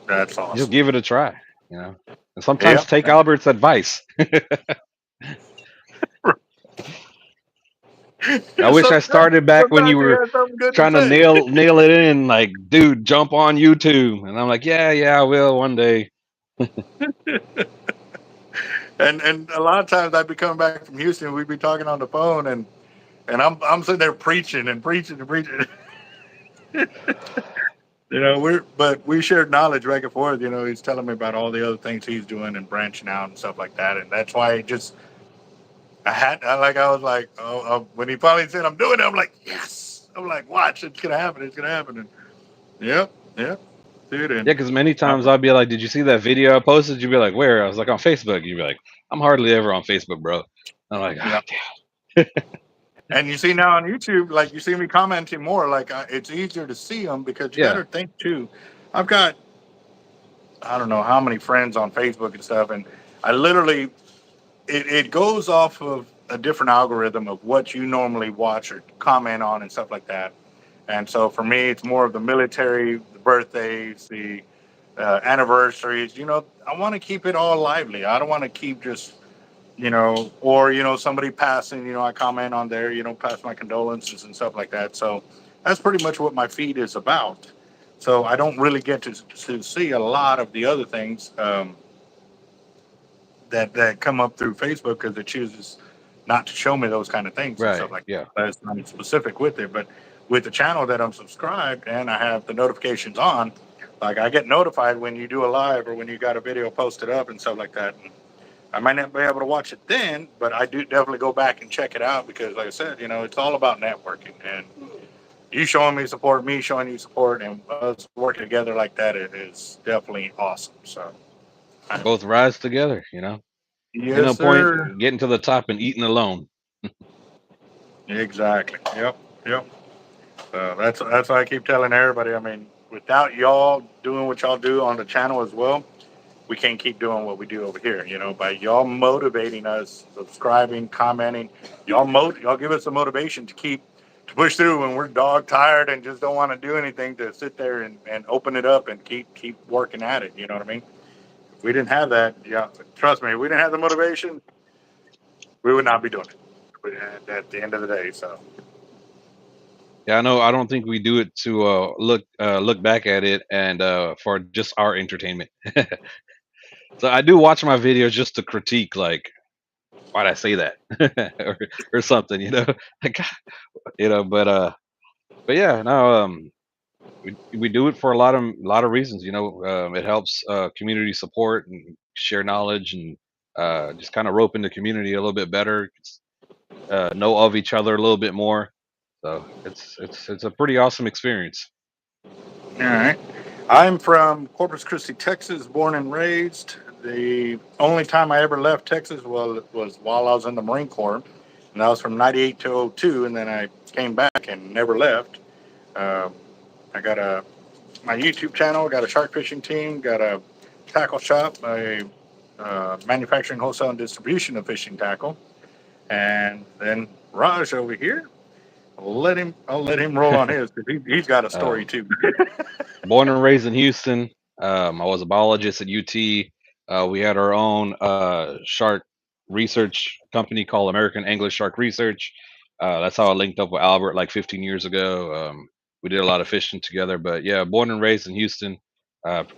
that's just awesome. give it a try, you know. And sometimes Yep. take Albert's advice. I wish I started back when you Sometimes he were has something good to trying to say. nail it in, like, dude, jump on YouTube. And I'm like, yeah, I will one day. And a lot of times I'd be coming back from Houston, we'd be talking on the phone, and I'm sitting there preaching and preaching and preaching. But we shared knowledge back and forth. He's telling me about all the other things he's doing and branching out and stuff like that, and that's why I was like, when he finally said I'm doing it, I'm like, yes. I'm like, watch, it's gonna happen, it's gonna happen. And yep, dude, and Yeah, because many uh, times I'd be like, did you see that video I posted? You'd be like, where? I was like, on Facebook. You'd be like, I'm hardly ever on Facebook, bro. I'm like, yeah. ah, And you see now on YouTube, like you see me commenting more, like it's easier to see them because you got yeah. to think too. I've got I don't know how many friends on Facebook and stuff, and I literally it goes off of a different algorithm of what you normally watch or comment on and stuff like that. And so for me, it's more of the military, the birthdays, the anniversaries. I want to keep it all lively. I don't want to keep just, or, somebody passing, I comment on there, pass my condolences and stuff like that. So that's pretty much what my feed is about. So I don't really get to see a lot of the other things that come up through Facebook because it chooses not to show me those kind of things and Right. stuff like Yeah. that. That's not specific with it. But with the channel that I'm subscribed and I have the notifications on, like I get notified when you do a live or when you got a video posted up and stuff like that. And I might not be able to watch it then, but I do definitely go back and check it out because, like I said, it's all about networking and you showing me support, me showing you support, and us working together like that. It is definitely awesome. So, Both rise together. Ain't no yes, point sir. getting to the top and eating alone. Exactly. Yep. Yep. That's why I keep telling everybody. I mean, without y'all doing what y'all do on the channel as well, we can't keep doing what we do over here. By y'all motivating us, subscribing, commenting, y'all give us the motivation to push through when we're dog tired and just don't want to do anything to sit there and open it up and keep working at it. You know what I mean? If we didn't have that, yeah, trust me, if we didn't have the motivation, we would not be doing it at the end of the day. So. Yeah, I know. I don't think we do it to look back at it and for just our entertainment. So I do watch my videos just to critique, like, why'd I say that, or something, like, but yeah, no, we do it for a lot of reasons. It helps community support and share knowledge and just kind of rope in the community a little bit better, know of each other a little bit more. So it's a pretty awesome experience. All right. I'm from Corpus Christi, Texas, born and raised. The only time I ever left Texas was while I was in the Marine Corps, and that was from '98 to '02, and then I came back and never left. Um, I got my YouTube channel, got a shark fishing team, got a tackle shop, a manufacturing, wholesale, and distribution of fishing tackle, and then Raj over here. I'll let him roll on his because he's got a story Um, too. Born and raised in Houston. I was a biologist at UT. We had our own shark research company called American English Shark Research. That's how I linked up with Albert like 15 years ago. We did a lot of fishing together. But yeah, born and raised in Houston.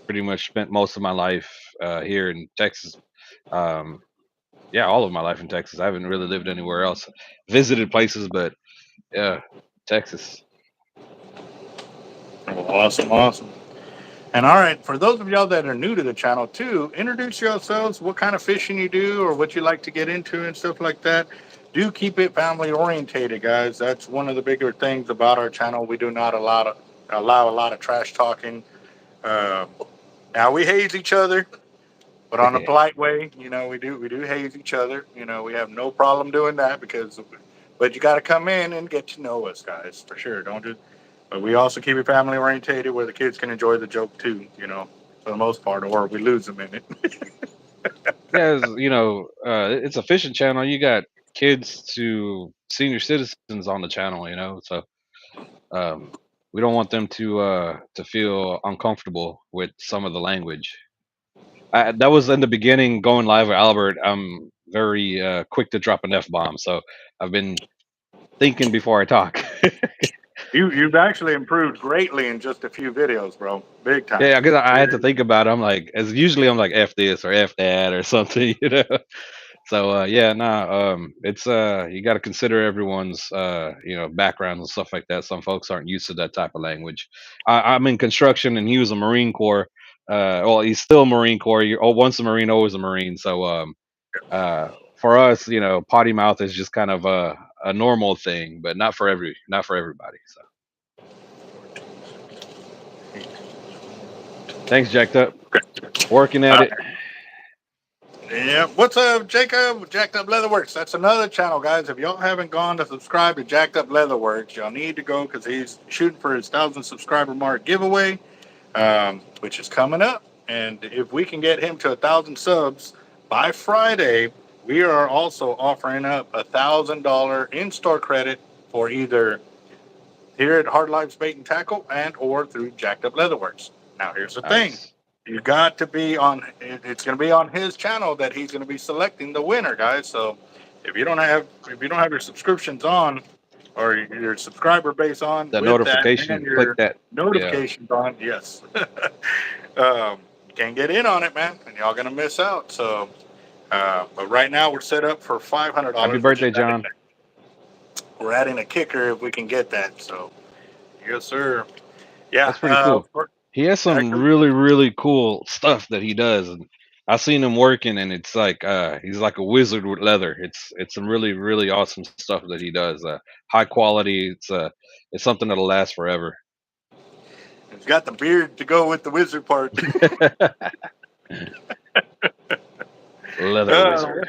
Pretty much spent most of my life here in Texas. Um, yeah, all of my life in Texas. I haven't really lived anywhere else. Visited places, but yeah, Texas. Awesome, awesome. And all right, for those of y'all that are new to the channel too, introduce yourselves, what kind of fishing you do or what you like to get into and stuff like that. Do keep it family orientated, guys. That's one of the bigger things about our channel. We do not allow a lot of trash talking. Uh, Now we haze each other, but on a polite way. We do haze each other. We have no problem doing that but you got to come in and get to know us, guys, for sure. Don't just But we also keep it family orientated where the kids can enjoy the joke too, for the most part, or we lose them in it. Yeah, it's a fishing channel. You got kids to senior citizens on the channel, so um, we don't want them to feel uncomfortable with some of the language. That was in the beginning going live with Albert. I'm very quick to drop an F-bomb, so I've been thinking before I talk. You've actually improved greatly in just a few videos, bro. Big time. Yeah, because I had to think about it. I'm like, as usually I'm like F this or F that or something, So yeah, nah, it's you got to consider everyone's backgrounds and stuff like that. Some folks aren't used to that type of language. I'm in construction, and he was a Marine Corps. Well, he's still Marine Corps. Once a Marine, always a Marine. So uh, for us, potty mouth is just kind of a normal thing, but not for everybody. So thanks, Jacked Up. Working at Uh, it. yeah. What's up, Jacob? Jacked Up Leatherworks. That's another channel, guys. If y'all haven't gone to subscribe to Jacked Up Leatherworks, y'all need to go because he's shooting for his 1,000 subscriber mark giveaway, which is coming up. And if we can get him to 1,000 subs by Friday, we are also offering up $1,000 in-store credit for either here at Hard Lives Bait and Tackle and or through Jacked Up Leatherworks. Now, here's the thing. Nice. You got to be on, it's going to be on his channel that he's going to be selecting the winner, guys. So if you don't have your subscriptions on or your subscriber base on That with that and notification, click your that. Yeah. notifications on, yes, you can't get in on it, man, and y'all going to miss out. So, but right now we're set up for $500. Happy birthday, John. We're adding a kicker if we can get that. So, yes, sir. Yeah, That's pretty cool. He has some actually, really cool stuff that he does. And I've seen him working, and it's like he's like a wizard with leather. It's some really awesome stuff that he does. High quality. It's something that'll last forever. he's got the beard to go with the wizard part. Leather wizard.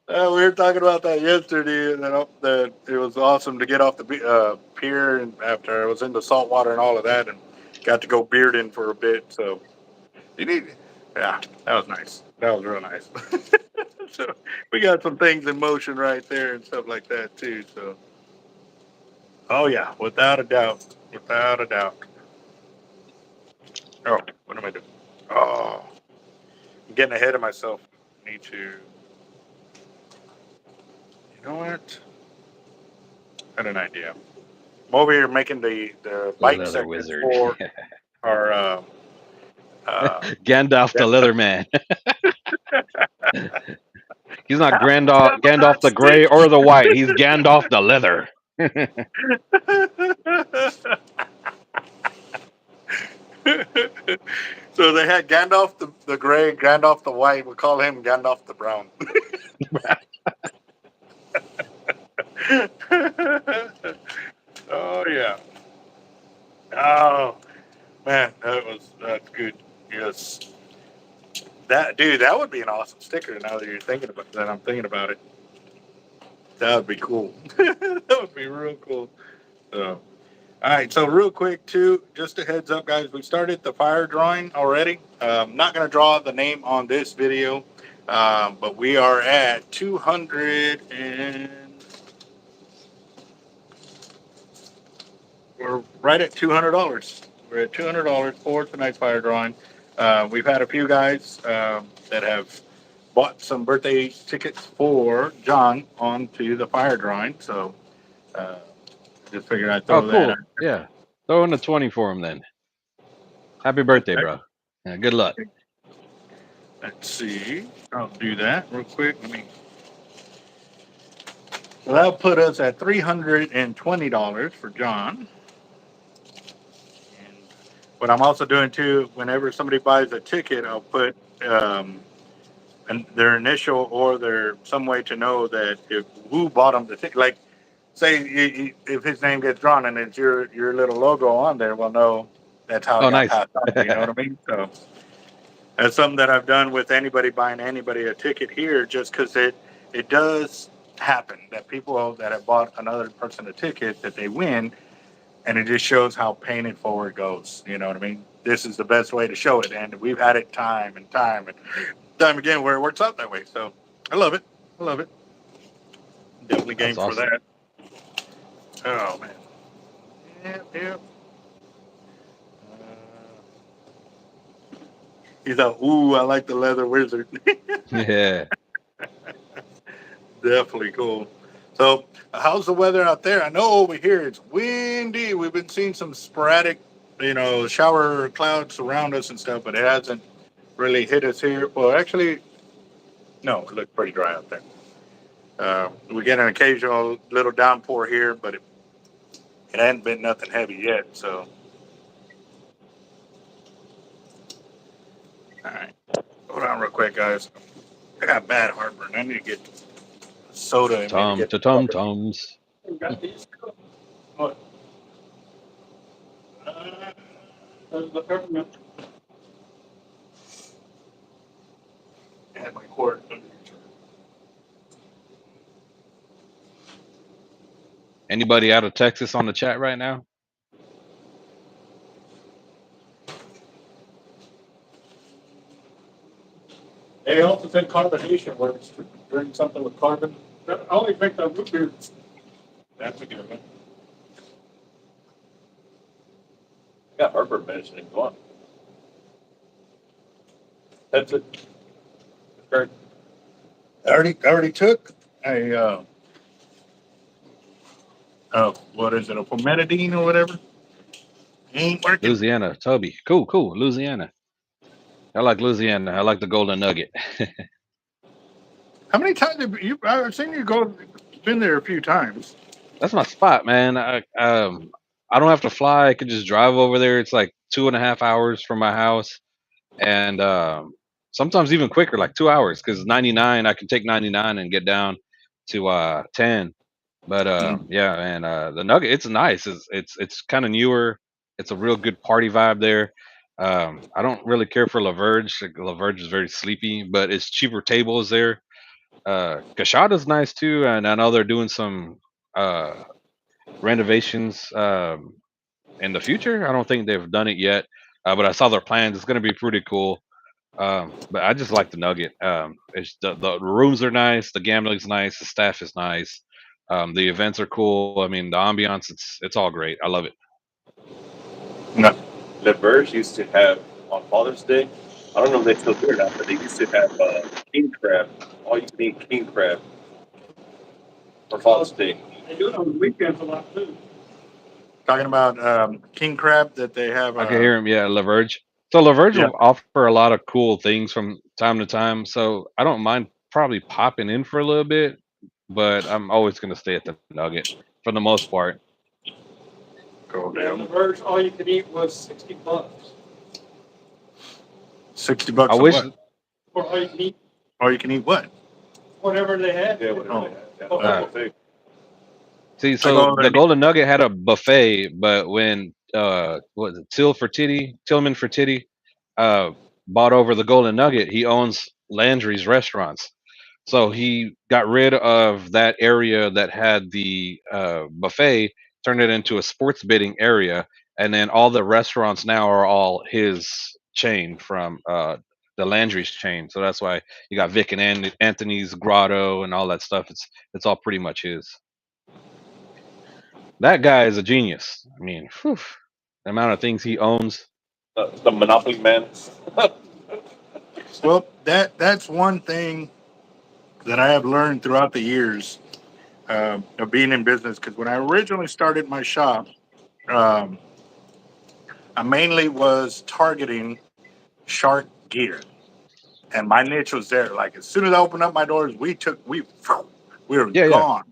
We were talking about that yesterday, and that it was awesome to get off the pier, and after I was in the salt water and all of that, and got to go bearding for a bit. So yeah, that was nice. That was real nice. So we got some things in motion right there and stuff like that too. So, oh yeah, without a doubt, without a doubt. Oh, what am I doing? Oh, I'm getting ahead of myself. Need to. You know what? I had an idea. I'm over here making the bike Leather segment wizard. for our Gandalf the leather man. He's not Gandalf the gray or the white. He's Gandalf the leather. So they had Gandalf the gray, Gandalf the white. We call him Gandalf the brown. Oh yeah. Oh man, that's good. Yes. That would be an awesome sticker. Now that I'm thinking about it, that would be cool. That would be real cool. So, all right. So real quick too, just a heads up, guys. We started the fire drawing already. Not going to draw the name on this video, but we are at 200 and we're right at $200. We're at $200 for tonight's fire drawing. We've had a few guys that have bought some birthday tickets for John onto the fire drawing. So just figured I'd throw Oh, that cool. out. Yeah. Throw in a 20 for him then. Happy birthday, bro. Yeah, good luck. Let's see. I'll do that real quick. So that'll put us at $320 for John. And what I'm also doing too, whenever somebody buys a ticket, I'll put their initial or their some way to know that if who bought them the ticket. Like, say if his name gets drawn and it's your little logo on there, we'll know that's how it Oh, got nice. passed on. You know what I mean? So that's something that I've done with anybody buying anybody a ticket here, just because it does happen that people that have bought another person a ticket that they win, and it just shows how paying it forward goes. You know what I mean? This is the best way to show it, and we've had it time and time again where it works out that way. So I love it. I love it. Definitely game That's awesome. for that. Oh man. Yep. He's like, ooh, I like the leather wizard. Yeah. Definitely cool. So, how's the weather out there? I know over here it's windy. We've been seeing some sporadic, shower clouds around us and stuff, but it hasn't really hit us here. Well, actually, no, it looks pretty dry out there. We get an occasional little downpour here, but it hasn't been nothing heavy yet. So, all right, hold on real quick, guys. I got bad heartburn. I need to get soda and maybe get Tums. You got these? What? The peppermint. and my cord. Anybody out of Texas on the chat right now? Hey, said carbonation works. Drink something with carbon. I only picked up root beer. That's a good one. I got heartburn medicine and go on. That's it. Correct. I already took a what is it, a pomidine or whatever? Ain't working. Louisiana, Toby. Cool. Louisiana. I like Louisiana. I like the Golden Nugget. How many times have you? I've seen you go. Been there a few times. That's my spot, man. I don't have to fly. I could just drive over there. It's like 2.5 hours from my house, and sometimes even quicker, like 2 hours. Because 99, I can take 99 and get down to 10. But yeah, and the Nugget, it's nice. It's kind of newer. It's a real good party vibe there. I don't really care for La Verge. Like, La Verge is very sleepy, but it's cheaper tables there. Cachada's nice too, and I know they're doing some uh, renovations in the future. I don't think they've done it yet, but I saw their plans. It's going to be pretty cool. But I just like the Nugget. It's the rooms are nice, the gambling's nice, the staff is nice, the events are cool. I mean, the ambiance, it's all great. I love it. No. The Verge used to have on Father's Day. I don't know if they still do it now, but they used to have king crab. All you can eat king crab for Father's Day. They do it on the weekends a lot too. Talking about king crab that they have. I can hear him. Yeah, La Verge. So La Verge Yeah. will offer a lot of cool things from time to time. So I don't mind probably popping in for a little bit, but I'm always going to stay at the Nugget for the most part. Go Yeah, the down. Verge, all you could eat was $60 $60 I for wish. what? for all you can eat, Or you can eat what? whatever they had. Yeah, whatever Oh. they had. Yeah, Oh. that buffet. See, go so over the and- Golden Nugget had a buffet, but when what was it, Tillman Fertitti bought over the Golden Nugget, he owns Landry's restaurants. So he got rid of that area that had the buffet, turned it into a sports betting area, and then all the restaurants now are all his chain from the Landry's chain. So that's why you got Vic and Anthony's Grotto and all that stuff. It's all pretty much his. That guy is a genius. I mean, whew, the amount of things he owns. The Monopoly Man. Well, that's one thing that I have learned throughout the years of being in business. Because when I originally started my shop, um, I mainly was targeting shark gear, and my niche was there. Like as soon as I opened up my doors, we were Yeah. gone.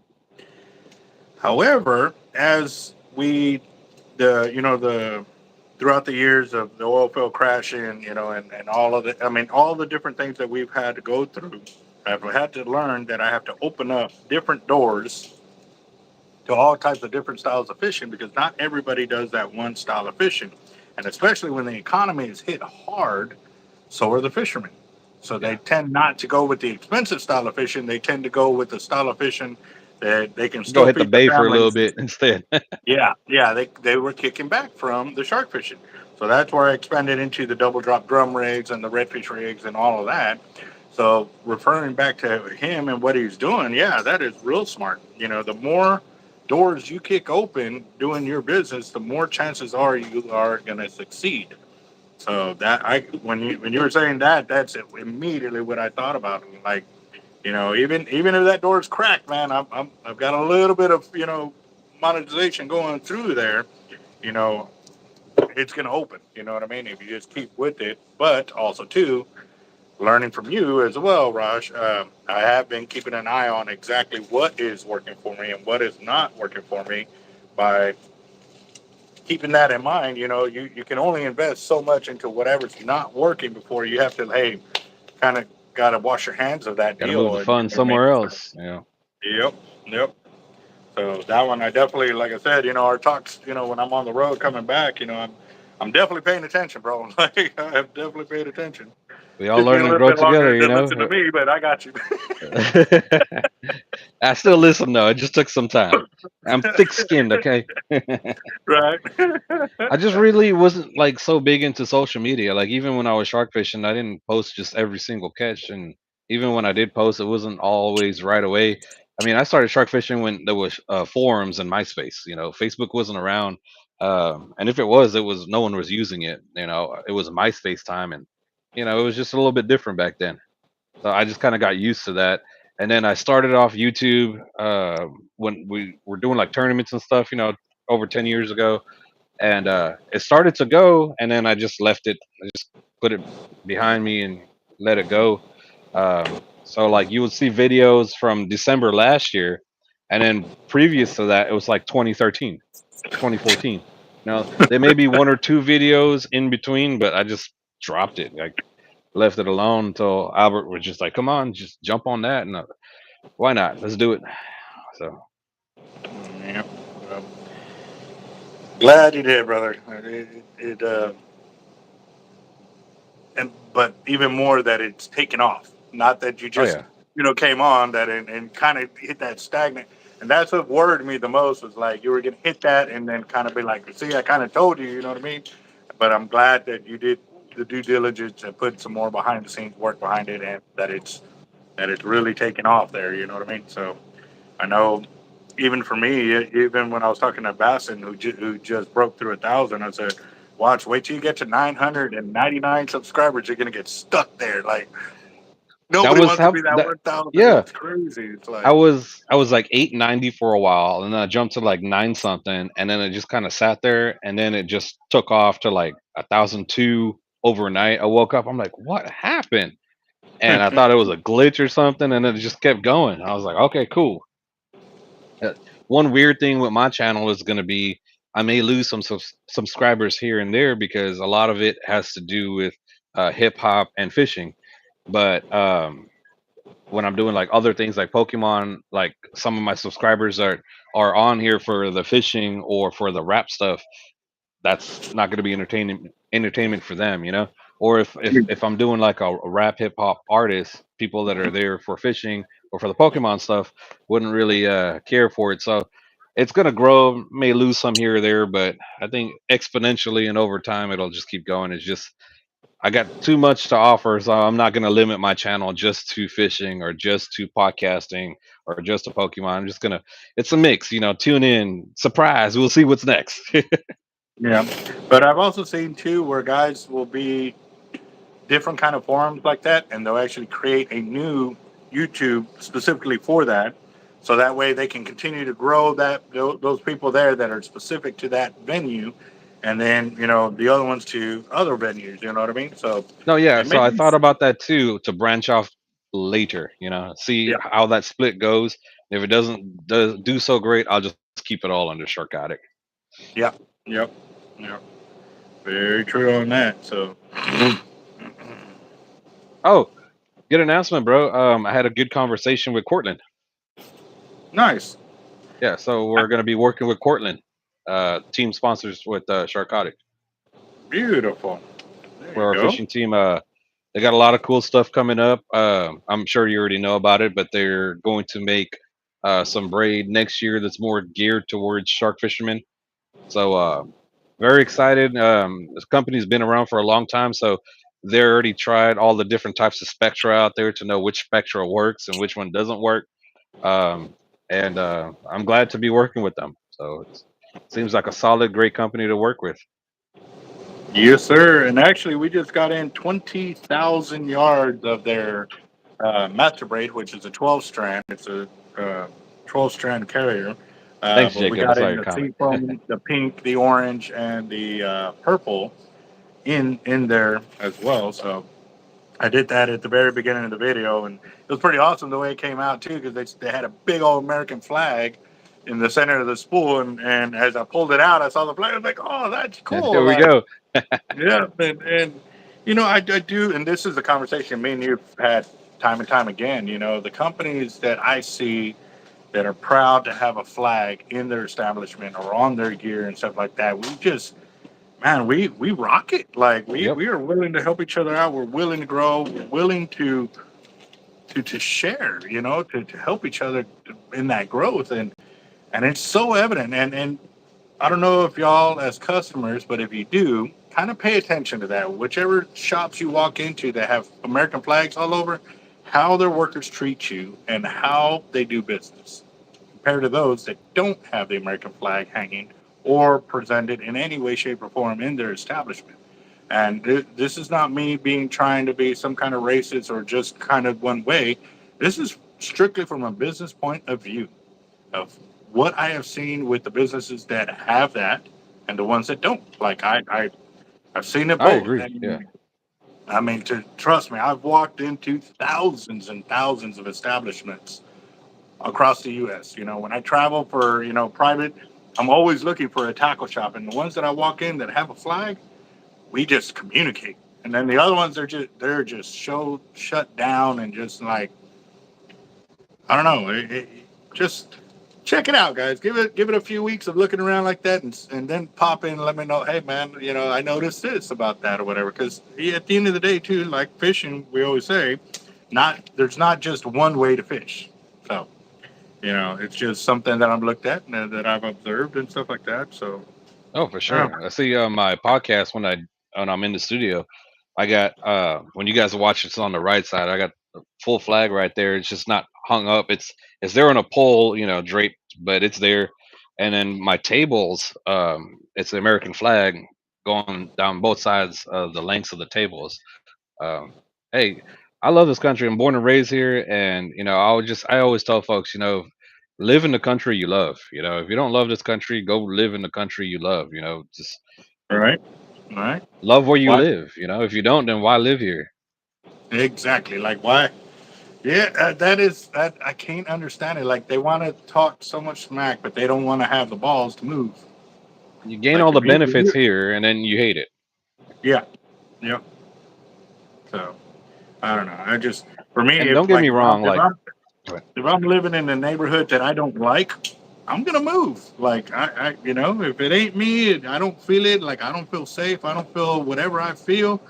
However, as the throughout the years of the oil field crashing, and all of all the different things that we've had to go through, I've had to learn that I have to open up different doors to all types of different styles of fishing because not everybody does that one style of fishing. And especially when the economy is hit hard, so are the fishermen. So they tend not to go with the expensive style of fishing. They tend to go with the style of fishing that they can Go still hit the feed bay their for a little families. bit instead. Yeah, they were kicking back from the shark fishing. So that's where I expanded into the double drop drum rigs and the redfish rigs and all of that. So referring back to him and what he's doing, yeah, that is real smart. The more doors you kick open doing your business, the more chances are you are going to succeed. So when you were saying that, that's immediately what I thought about. Like, even if that door's cracked, man, I've got a little bit of monetization going through there. It's going to open. You know what I mean? If you just keep with it, but also too, learning from you as well, Raj. I have been keeping an eye on exactly what is working for me and what is not working for me by keeping that in mind. You can only invest so much into whatever's not working before you have to, hey, kind of got to wash your hands of that Got to deal. move the funds somewhere else. Yep. So that one, I definitely, like I said, our talks, when I'm on the road coming back, I'm definitely paying attention, bro. Like I've definitely paid attention. We all Took me a learn and little grow bit longer together, you to know. listen to me, but I got you. I still listen though. It just took some time. I'm thick-skinned, okay. Right. I just really wasn't like so big into social media. Like even when I was shark fishing, I didn't post just every single catch, and even when I did post, it wasn't always right away. I mean, I started shark fishing when there was forums and MySpace. You know, Facebook wasn't around, and if it was no one was using it. You know, it was MySpace time, and you know, it was just a little bit different back then. So I just kind of got used to that. And then I started off YouTube when we were doing like tournaments and stuff. You know, over 10 years ago, and it started to go, and then I just left it. I just put it behind me and let it go. So like you would see videos from December last year, and then previous to that, it was like 2013, 2014. Now there may be one or two videos in between, but I just dropped it. Like left it alone until Albert was just like, "Come on, just jump on that." And why not? Let's do it. So Yeah. Well, glad you did, brother. And but even more that it's taken off. Not that you oh just yeah, came on that and kind of hit that stagnant. And that's what worried me the most was like you were gonna hit that and then kind of be like, see, I kind of told you, you know what I mean? But I'm glad that you did the due diligence and put some more behind the scenes work behind it, and that it's really taken off there. You know what I mean? So I know even for me, even when I was talking to Basson, who just broke through 1,000, I said, "Watch, wait till you get to 999 subscribers. You're gonna get stuck there. Like that nobody was wants to how be that that. 1,000. Yeah, It's crazy. It's I like, was I was like 890 for a while, and then I jumped to like nine something, and then it just kind of sat there, and then it just took off to like 1,002 overnight. I woke up, I'm like, what happened? And I thought it was a glitch or something, and then it just kept going. I was like, okay, cool. Uh, One weird thing with my channel is going to be I may lose some subscribers here and there because a lot of it has to do with hip hop and fishing. But when I'm doing like other things like Pokemon, like some of my subscribers are on here for the fishing or for the rap stuff. That's not going to be entertainment for them, you know. Or if I'm doing like a rap hip hop artist, people that are there for fishing or for the Pokemon stuff wouldn't really care for it. So it's going to grow, may lose some here or there, but I think exponentially and over time it'll just keep going. It's just I got too much to offer, so I'm not going to limit my channel just to fishing or just to podcasting or just to Pokemon. I'm just gonna. It's a mix, you know. Tune in, surprise. We'll see what's next. yeah. But I've also seen too where guys will be different kind of forums like that, and they'll actually create a new YouTube specifically for that. So that way they can continue to grow those people there that are specific to that venue, and then the other ones to other venues. You know what I mean? So No, yeah. it So may I be, thought about that too to branch off later. You know, see yeah, how that split goes. If it doesn't do so great, I'll just keep it all under Sharkotic. yeah, yep, yep. Very true on that. So Oh, good announcement, bro. I had a good conversation with Cortland. nice, Yeah, so we're gonna be working with Cortland, team sponsors with Sharkotic beautiful. There for you our go. fishing team. They got a lot of cool stuff coming up. I'm sure you already know about it, but they're going to make some braid next year that's more geared towards shark fishermen. So very excited. This company's been around for a long time, so they already tried all the different types of spectra out there to know which spectra works and which one doesn't work. Um, and I'm glad to be working with them. So it seems like a solid, great company to work with. Yes, sir. And actually, we just got in 20,000 yards of their master braid, which is a 12 strand. It's a uh, 12 strand carrier. Thanks, But we Jacob. I got saw in your the comment. seafoam, the pink, the orange, and the purple in there as well. So I did that at the very beginning of the video, and it was pretty awesome the way it came out too, because they had a big old American flag in the center of the spool, and as I pulled it out, I saw the flag. I was like, "Oh, that's cool!" There we Like, go. yeah, and I do, and this is a conversation me and you've had time and time again. The companies that I see that are proud to have a flag in their establishment or on their gear and stuff like that, we just, man, we rock it. Like we Yep. we are willing to help each other out. We're willing to grow. We're willing to share. To help each other in that growth, and it's so evident. And I don't know if y'all as customers, but if you do, kind of pay attention to that. Whichever shops you walk into that have American flags all over, how their workers treat you and how they do business compared to those that don't have the American flag hanging or presented in any way, shape, or form in their establishment. And this is not me being trying to be some kind of racist or just kind of one way. This is strictly from a business point of view of what I have seen with the businesses that have that and the ones that don't. Like I've seen it I both. agree. Yeah. And I mean, to trust me, I've walked into thousands and thousands of establishments across the U.S. You know, when I travel for private, I'm always looking for a tackle shop, and the ones that I walk in that have a flag, we just communicate. And then the other ones they're just shut down and just like I don't know. Just check it out, guys. Give it a few weeks of looking around like that, and then pop in and let me know. Hey, man, I noticed this about that or whatever. Because at the end of the day, too, like fishing, we always say, there's not just one way to fish. So it's just something that I've looked at and that I've observed and stuff like that. So Oh, for yeah, sure. I see on my podcast when I'm in the studio, I got when you guys watch it's on the right side, I got the full flag right there. It's just not hung up. It's there on a pole, draped, but it's there. And then my tables, it's the American flag going down both sides of the lengths of the tables. Um, hey, I love this country. I'm born and raised here, and I always tell folks, live in the country you love. If you don't love this country, go live in the country you love. Just all right, all right. love where you Why live. If you don't, then why live here? exactly? Like why? Yeah, that is that I can't understand it. Like they want to talk so much smack, but they don't want to have the balls to move. You gain Like all the if benefits you here, and then you hate it. yeah, yeah. So I don't know. I just for me, And don't if get like me wrong, like, if I'm living in a neighborhood that I don't like, I'm gonna move. Like if it ain't me, I don't feel it. Like I don't feel safe. I don't feel whatever I feel.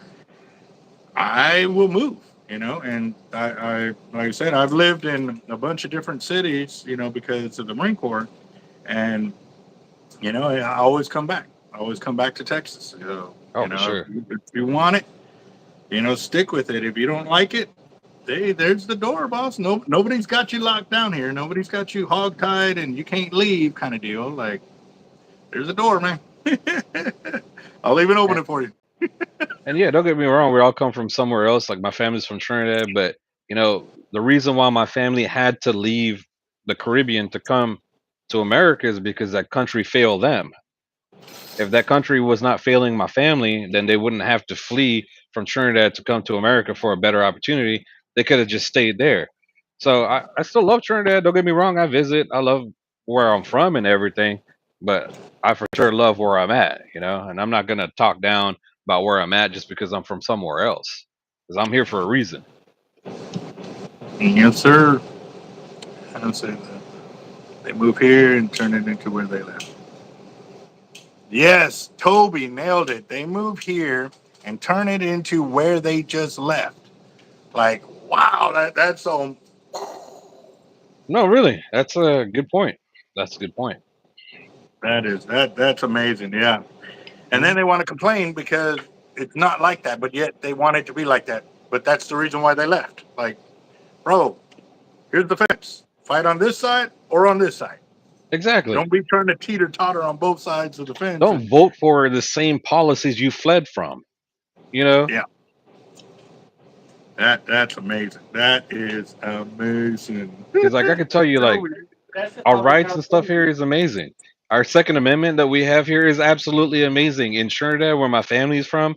I will move. And I like I said, I've lived in a bunch of different cities. Because of the Marine Corps, and I always come back. I always come back to Texas. oh, for sure. If you want it, stick with it. If you don't like it, there's the door, boss. No, nobody's got you locked down here. Nobody's got you hogtied and you can't leave, kind of deal. Like, there's a door, man. I'll even open And, it for you. and yeah, don't get me wrong. We all come from somewhere else. Like my family's from Trinidad, but the reason why my family had to leave the Caribbean to come to America is because that country failed them. If that country was not failing my family, then they wouldn't have to flee from Trinidad to come to America for a better opportunity. They could have just stayed there. So I still love Trinidad. Don't get me wrong. I visit. I love where I'm from and everything, but I for sure love where I'm at. And I'm not going to talk down about where I'm at just because I'm from somewhere else, because I'm here for a reason. Yes, sir. I'd say that. They move here and turn it into where they live. Yes, Toby nailed it. They move here and turn it into where they just left. Like, wow, that's so. No, really. That's a good point. That's a good point. That's amazing. Yeah. And Mhm. then they want to complain because it's not like that, but yet they want it to be like that. But that's the reason why they left. Like, bro, here's the fence. Fight on this side or on this side. Exactly. Don't be trying to teeter totter on both sides of the fence. Don't vote for the same policies you fled from. You know, Yeah, that's amazing. That is amazing. because like I could tell you, like That's the our public rights and health stuff thing. here is amazing. Our Second Amendment that we have here is absolutely amazing. In Trinidad, where my family's from,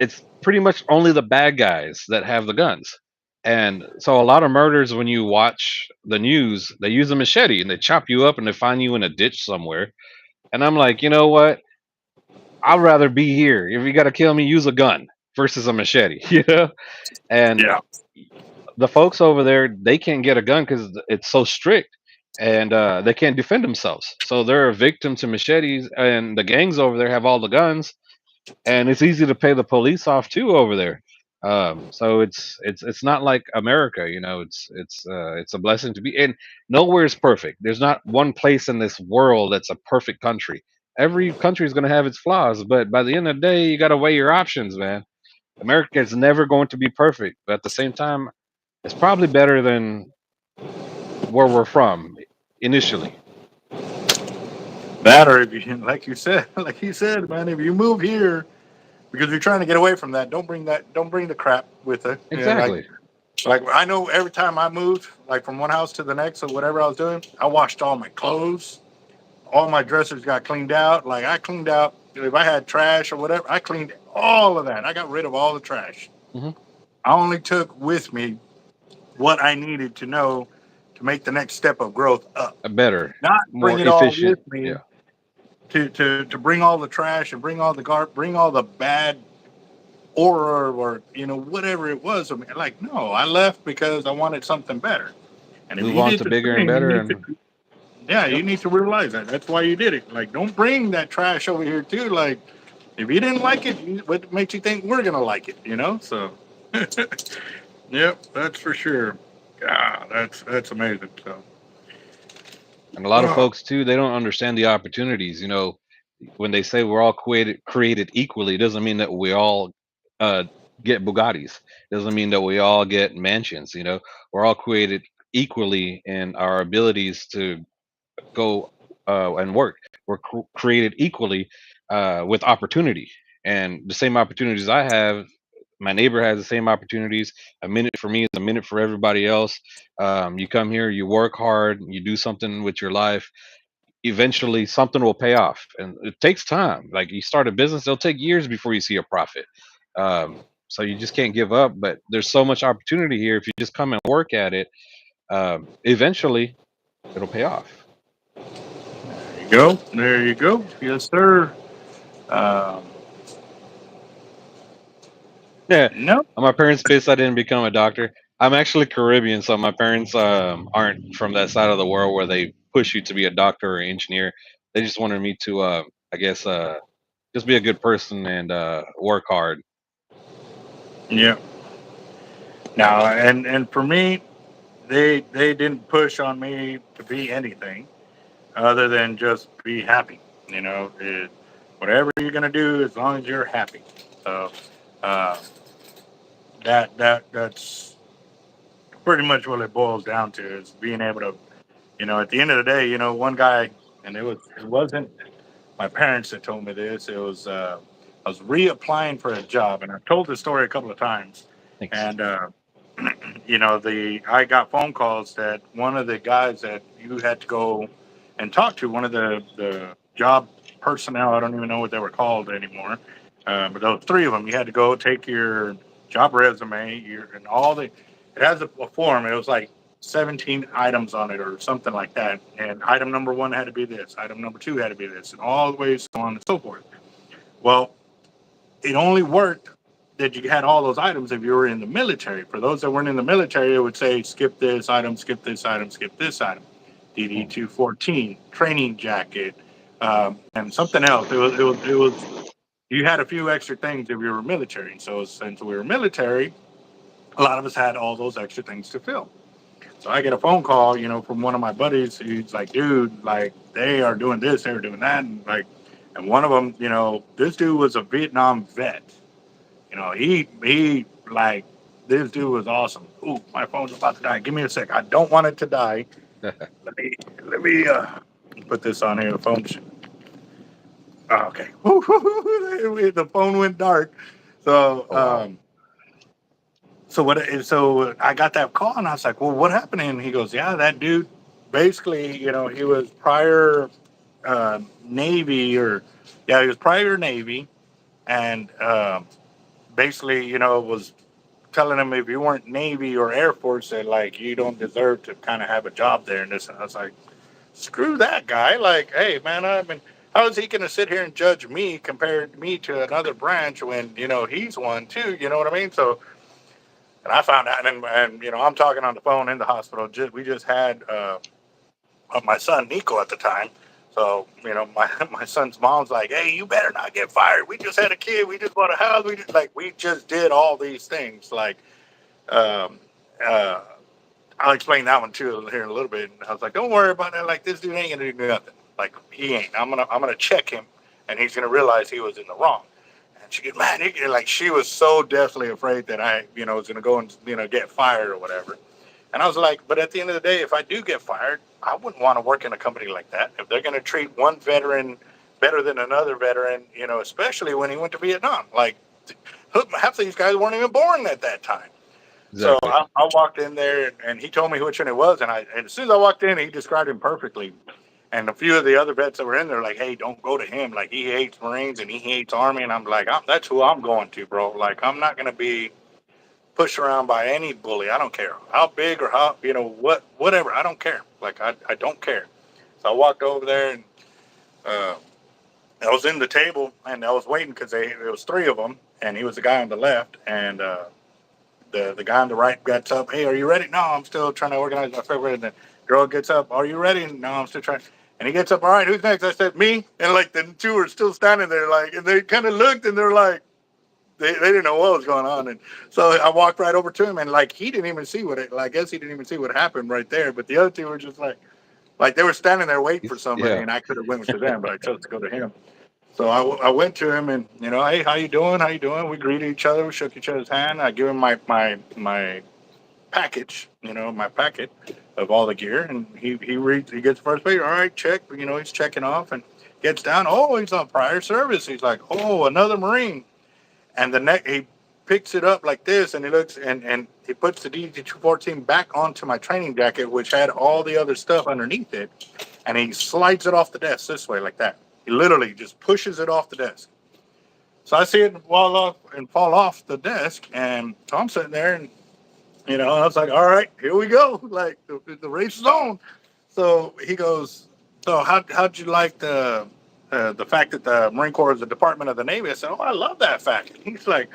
it's pretty much only the bad guys that have the guns. And so a lot of murders, when you watch the news, they use a machete and they chop you up and they find you in a ditch somewhere. And I'm like, you know what? I'd rather be here. If you got to kill me, use a gun versus a machete. And Yeah. the folks over there, they can't get a gun because it's so strict, and they can't defend themselves. So they're a victim to machetes, and the gangs over there have all the guns, and it's easy to pay the police off too over there. So it's not like America. It's a blessing to be in. Nowhere is perfect. There's not one place in this world that's a perfect country. Every country is going to have its flaws, but by the end of the day, you got to weigh your options, man. America is never going to be perfect, but at the same time, it's probably better than where we're from initially. That, or if you, like you said, man, if you move here because you're trying to get away from that, don't bring the crap with it. Yeah, Exactly. like I know every time I moved, like from one house to the next or whatever I was doing, I washed all my clothes, all my dressers got cleaned out. Like I cleaned out if I had trash or whatever, I cleaned all of that. I got rid of all the trash. Hmm. I only took with me what I needed to know to make the next step of growth up. A better, Not bring more it all efficient. with me Yeah. to bring all the trash and bring all the bring all the bad aura or whatever it was. I mean, like no, I left because I wanted something better. And if Move you on did to the bigger and same, you better. need to And yeah, you yep. need to realize that. That's why you did it. Like don't bring that trash over here too. Like if you didn't like it, what makes you think we're gonna like it? So. Yep, that's for sure. God, that's amazing. So, And a lot of oh, folks too, they don't understand the opportunities. When they say we're all created equally, it doesn't mean that we all uh, get Bugattis. Doesn't mean that we all get mansions. We're all created equally in our abilities to go and work. We're created equally with opportunity, and the same opportunities I have. My neighbor has the same opportunities. A minute for me is a minute for everybody else. You come here, you work hard, you do something with your life. Eventually, something will pay off, and it takes time. Like you start a business, it'll take years before you see a profit. So you just can't give up. But there's so much opportunity here if you just come and work at it. Eventually, it'll pay off. there you go. There you go. Yes, sir. Um, Yeah. no. On my parents' face, I didn't become a doctor. I'm actually Caribbean, so my parents aren't from that side of the world where they push you to be a doctor or engineer. They just wanted me to, I guess, just be a good person and work hard. Yeah. Now, and for me, they didn't push on me to be anything other than just be happy. Whatever you're gonna do, as long as you're happy. So uh, that's pretty much what it boils down to is being able to. At the end of the day, one guy, and it wasn't my parents that told me this. It was I was reapplying for a job, and I've told this story a couple of times. Thanks. And the I got phone calls that one of the guys that you had to go and talk to, one of the job personnel, I don't even know what they were called anymore, but those three of them, you had to go take your job resume, and all the it has a form. It was like 17 items on it or something like that. And item number one had to be this, item number two had to be this, and all the way so on and so forth. Well, it only worked that you had all those items if you were in the military. For those that weren't in the military, it would say skip this item, skip this item, skip this item. DD Mm. 214, training jacket, and something else. You had a few extra things if you were military. So since we were military, a lot of us had all those extra things to fill. So I get a phone call, from one of my buddies. He's like, dude, like they are doing this, they're doing that, and one of them, this dude was a Vietnam vet. He like this dude was awesome. Ooh, my phone's about to die. Give me a sec. I don't want it to die. Let me put this on here. The phone. Oh, okay. The phone went dark. So Oh wow. so what? So I got that call and I was like, well, what happened? And he goes, yeah, that dude. Basically, he was prior Navy or yeah, he was prior Navy, and basically, was telling him if you weren't Navy or Air Force that like you don't deserve to kind of have a job there and this. And I was like, screw that guy. Like, hey man, I mean, how is he going to sit here and judge me, compared me to another branch when he's one too? You know what I mean? So, and I found out, and I'm talking on the phone in the hospital. We just had my son Nico at the time. So, my son's mom's like, hey, you better not get fired. We just had a kid. We just bought a house. We just did all these things. Like, um, uh, I'll explain that one too here in a little bit. And I was like, don't worry about that. Like, this dude ain't gonna do nothing. Like, he ain't. I'm gonna check him, and he's gonna realize he was in the wrong. She goes, man, like she was so deathly afraid that I, was going to go and, get fired or whatever. And I was like, but at the end of the day, if I do get fired, I wouldn't want to work in a company like that. If they're going to treat one veteran better than another veteran, especially when he went to Vietnam, like half of these guys weren't even born at that time. So Exactly. I walked in there and he told me which one it was. And as soon as I walked in, he described him perfectly. And a few of the other vets that were in there, like, hey, don't go to him. Like, he hates Marines and he hates Army. And I'm like, that's who I'm going to, bro. Like, I'm not going to be pushed around by any bully. I don't care how big or how, whatever. I don't care. Like, I don't care. So I walked over there and I was in the table and I was waiting because there was three of them. And he was the guy on the left. And the guy on the right gets up. Hey, are you ready? No, I'm still trying to organize my favorite. And the girl gets up. Are you ready? No, I'm still trying. And he gets up. All right, who's next? I said, me. And like the two were still standing there, like, and they kind of looked and they're like, they didn't know what was going on. And so I walked right over to him and like, he didn't even see I guess he didn't even see what happened right there. But the other two were just like they were standing there waiting for somebody Yeah. and I could have went to them, but I chose to go to him. So I went to him and, hey, how you doing? How you doing? We greeted each other. We shook each other's hand. I give him my package, my packet of all the gear. And he reads, he gets the first page. All right, check. He's checking off and gets down. Oh, he's on prior service. He's like, oh, another Marine. And he picks it up like this and he looks and he puts the DD-214 back onto my training jacket, which had all the other stuff underneath it. And he slides it off the desk this way like that. He literally just pushes it off the desk. So I see it fall off the desk. And so I'm sitting there and, I was like, all right, here we go. Like the race is on. So he goes, so how'd you like the fact that the Marine Corps is a department of the Navy? I said, oh, I love that fact. He's like,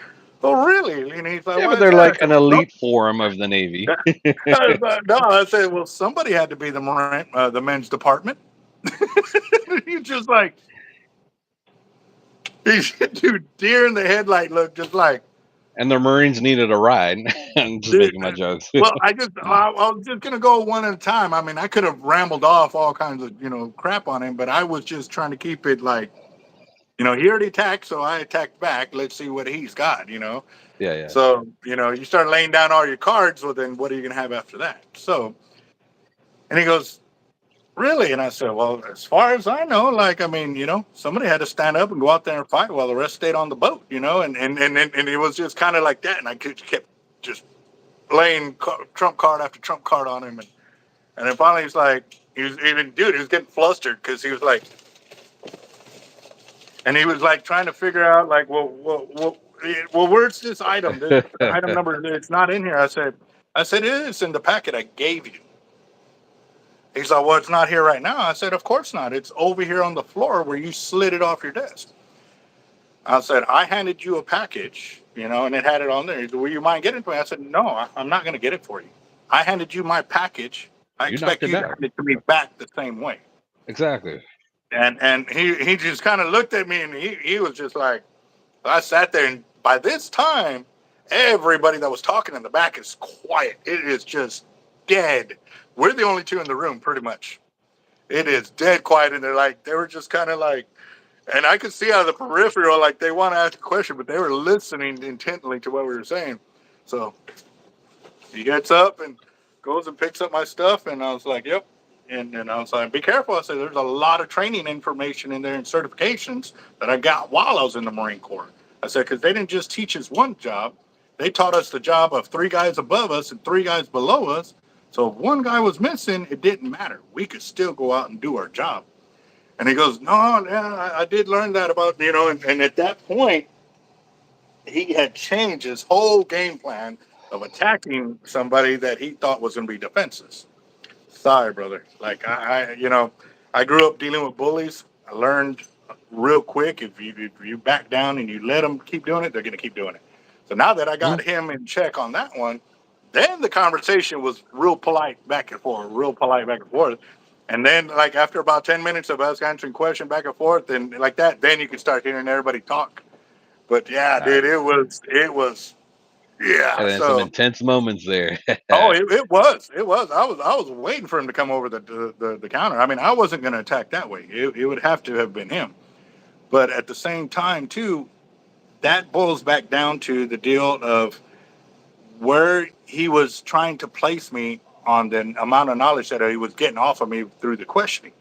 oh, really? And he's like, Yeah, why but is they're that? I like said, an elite forum of the Navy. no, I said, well, somebody had to be the men's department. He's just like, dude, deer in the headlight look just like, And the Marines needed a ride. I'm just dude. making my jokes. Well, I was just gonna go one at a time. I mean, I could have rambled off all kinds of crap on him, but I was just trying to keep it like, he already attacked, so I attacked back. Let's see what he's got, Yeah. So you start laying down all your cards. Well, then what are you gonna have after that? So, and he goes, really? And I said, well, as far as I know, like, I mean, somebody had to stand up and go out there and fight while the rest stayed on the boat, and it was just kind of like that, and I kept just laying trump card after trump card on him, and then finally he was getting flustered because he was like, and he was like trying to figure out like, well, where's this item? This item number, it's not in here. I said it is in the packet I gave you. He's like, well, it's not here right now. I said, of course not. It's over here on the floor where you slid it off your desk. I said, I handed you a package, and it had it on there. Will you mind getting it to me? I said, no, I'm not going to get it for you. I handed you my package. I You knocked expect it you to down. hand it to me back the same way. Exactly. And he just kind of looked at me and he was just like, I sat there and by this time, everybody that was talking in the back is quiet. It is just dead. We're the only two in the room, pretty much. It is dead quiet. And they were just kind of like, and I could see out of the peripheral, like they want to ask a question, but they were listening intently to what we were saying. So he gets up and goes and picks up my stuff. And I was like, yep. And I was like, be careful. I said, there's a lot of training information in there and certifications that I got while I was in the Marine Corps. I said, because they didn't just teach us one job. They taught us the job of 3 guys above us and 3 guys below us. So if one guy was missing, it didn't matter. We could still go out and do our job. And he goes, no, yeah, I did learn that about, and at that point, he had changed his whole game plan of attacking somebody that he thought was going to be defenseless. Sorry, brother. Like, I grew up dealing with bullies. I learned real quick, if you back down and you let them keep doing it, they're going to keep doing it. So now that I got him in check on that one, then the conversation was real polite back and forth. And then, like, after about 10 minutes of us answering question back and forth and like that, then you can start hearing everybody talk. But yeah, Nice. dude, it was, yeah. And then some intense moments there. Oh, it was. I was waiting for him to come over the counter. I mean, I wasn't going to attack that way. It would have to have been him. But at the same time, too, that boils back down to the deal of where he was trying to place me on the amount of knowledge that he was getting off of me through the questioning.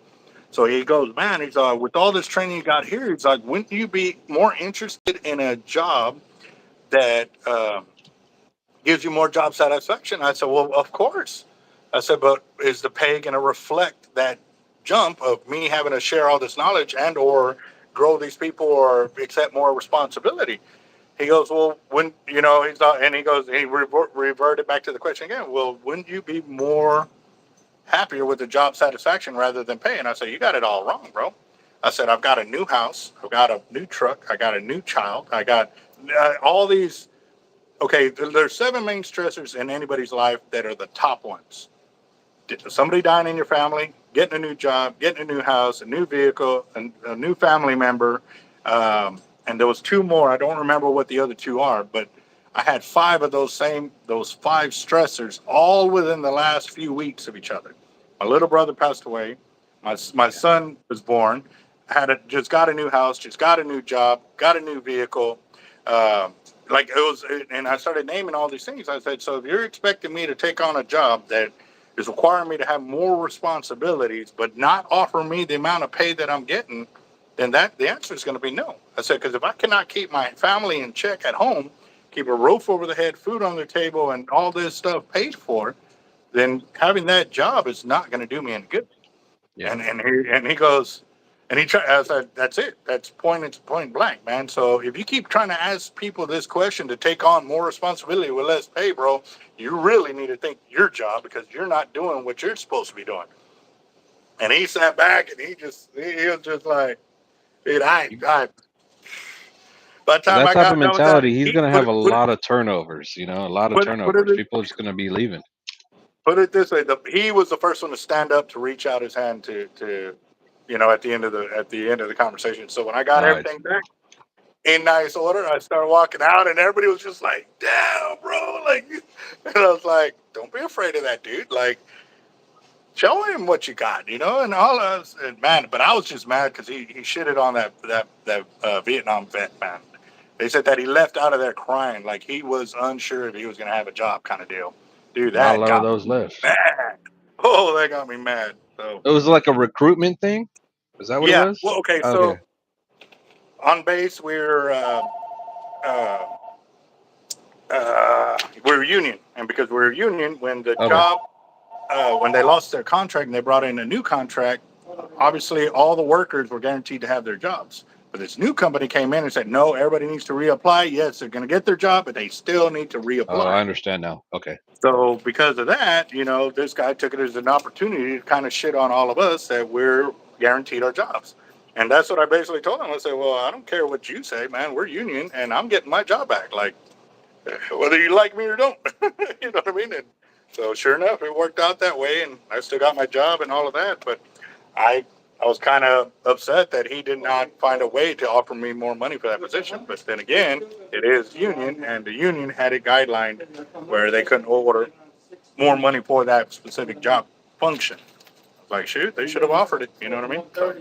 So he goes, man, he's with all this training you got here, he's like, wouldn't you be more interested in a job that gives you more job satisfaction? I said, well, of course. I said, but is the pay going to reflect that jump of me having to share all this knowledge and or grow these people or accept more responsibility? He goes, well, when, he's not, and he goes, he reverted back to the question again. Well, wouldn't you be more happier with the job satisfaction rather than pay? And I said, you got it all wrong, bro. I said, I've got a new house. I've got a new truck. I got a new child. I got all these. Okay, there's 7 main stressors in anybody's life that are the top ones. Somebody dying in your family, getting a new job, getting a new house, a new vehicle, a new family member. And there was 2 more. I don't remember what the other 2 are, but I had 5 of those 5 stressors all within the last few weeks of each other. My little brother passed away. My son was born. Just got a new house, just got a new job, got a new vehicle. Like it was, and I started naming all these things. I said, so if you're expecting me to take on a job that is requiring me to have more responsibilities, but not offer me the amount of pay that I'm getting, then the answer is going to be no. I said, because if I cannot keep my family in check at home, keep a roof over the head, food on the table, and all this stuff paid for, then having that job is not going to do me any good. Yeah. And he goes, and I said, that's it. That's point blank, man. So if you keep trying to ask people this question to take on more responsibility with less pay, bro, you really need to think your job because you're not doing what you're supposed to be doing. And he sat back and he was just like, dude, by the time That I type of got done with that, mentality, he's he gonna have a lot of turnovers. A lot of turnovers. People are just gonna be leaving. put it this way: he was the first one to stand up to reach out his hand to at the end of the conversation. So when I got Nice. everything back in nice order, I started walking out, and everybody was just like, "Damn, bro!" Like, and I was like, "Don't be afraid of that, dude. Like, show him what you got, And all of us, and man, but I was just mad because he shitted on that Vietnam vet, man. They said that he left out of there crying, like he was unsure if he was going to have a job, kind of deal. Dude, Not a that lot of got me those left. mad. Oh, that got me mad. So It was like a recruitment thing. Is that what it yeah, was? well, okay, Okay. so on base we're union, and because we're union, when the Okay. job when they lost their contract and they brought in a new contract, obviously all the workers were guaranteed to have their jobs. But this new company came in and said, no, everybody needs to reapply. Yes, they're going to get their job, but they still need to reapply. Oh, I understand now. Okay. So because of that, this guy took it as an opportunity to kind of shit on all of us that we're guaranteed our jobs. And that's what I basically told him. I said, well, I don't care what you say, man. We're union, and I'm getting my job back. Like, whether you like me or don't. You know what I mean? And so sure enough, it worked out that way, and I still got my job and all of that. But I was kind of upset that he did not find a way to offer me more money for that position. But then again, it is union, and the union had it guidelined where they couldn't order more money for that specific job function. I was like, shoot, they should have offered it. You know what I mean? So,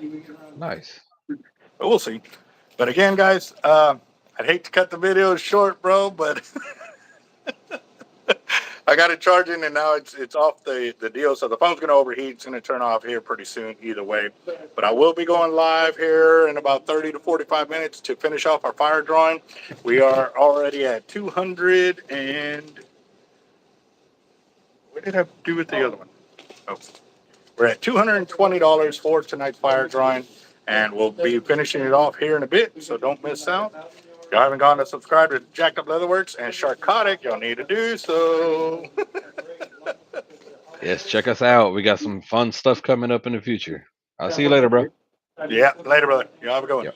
Nice. but we'll see. But again, guys, I'd hate to cut the video short, bro, but I got it charging, and now it's off the deal. So the phone's going to overheat. It's going to turn off here pretty soon either way. But I will be going live here in about 30 to 45 minutes to finish off our fire drawing. We are already at 200 and... What did I do with the other one? Oh, we're at $220 for tonight's fire drawing, and we'll be finishing it off here in a bit, so don't miss out. If y'all haven't gone to subscribe to Jacked Up Leatherworks and Sharkotic, y'all need to do so. Yes, check us out. We got some fun stuff coming up in the future. I'll see you later, bro. Yeah, later, brother. Y'all have a good one. Yep.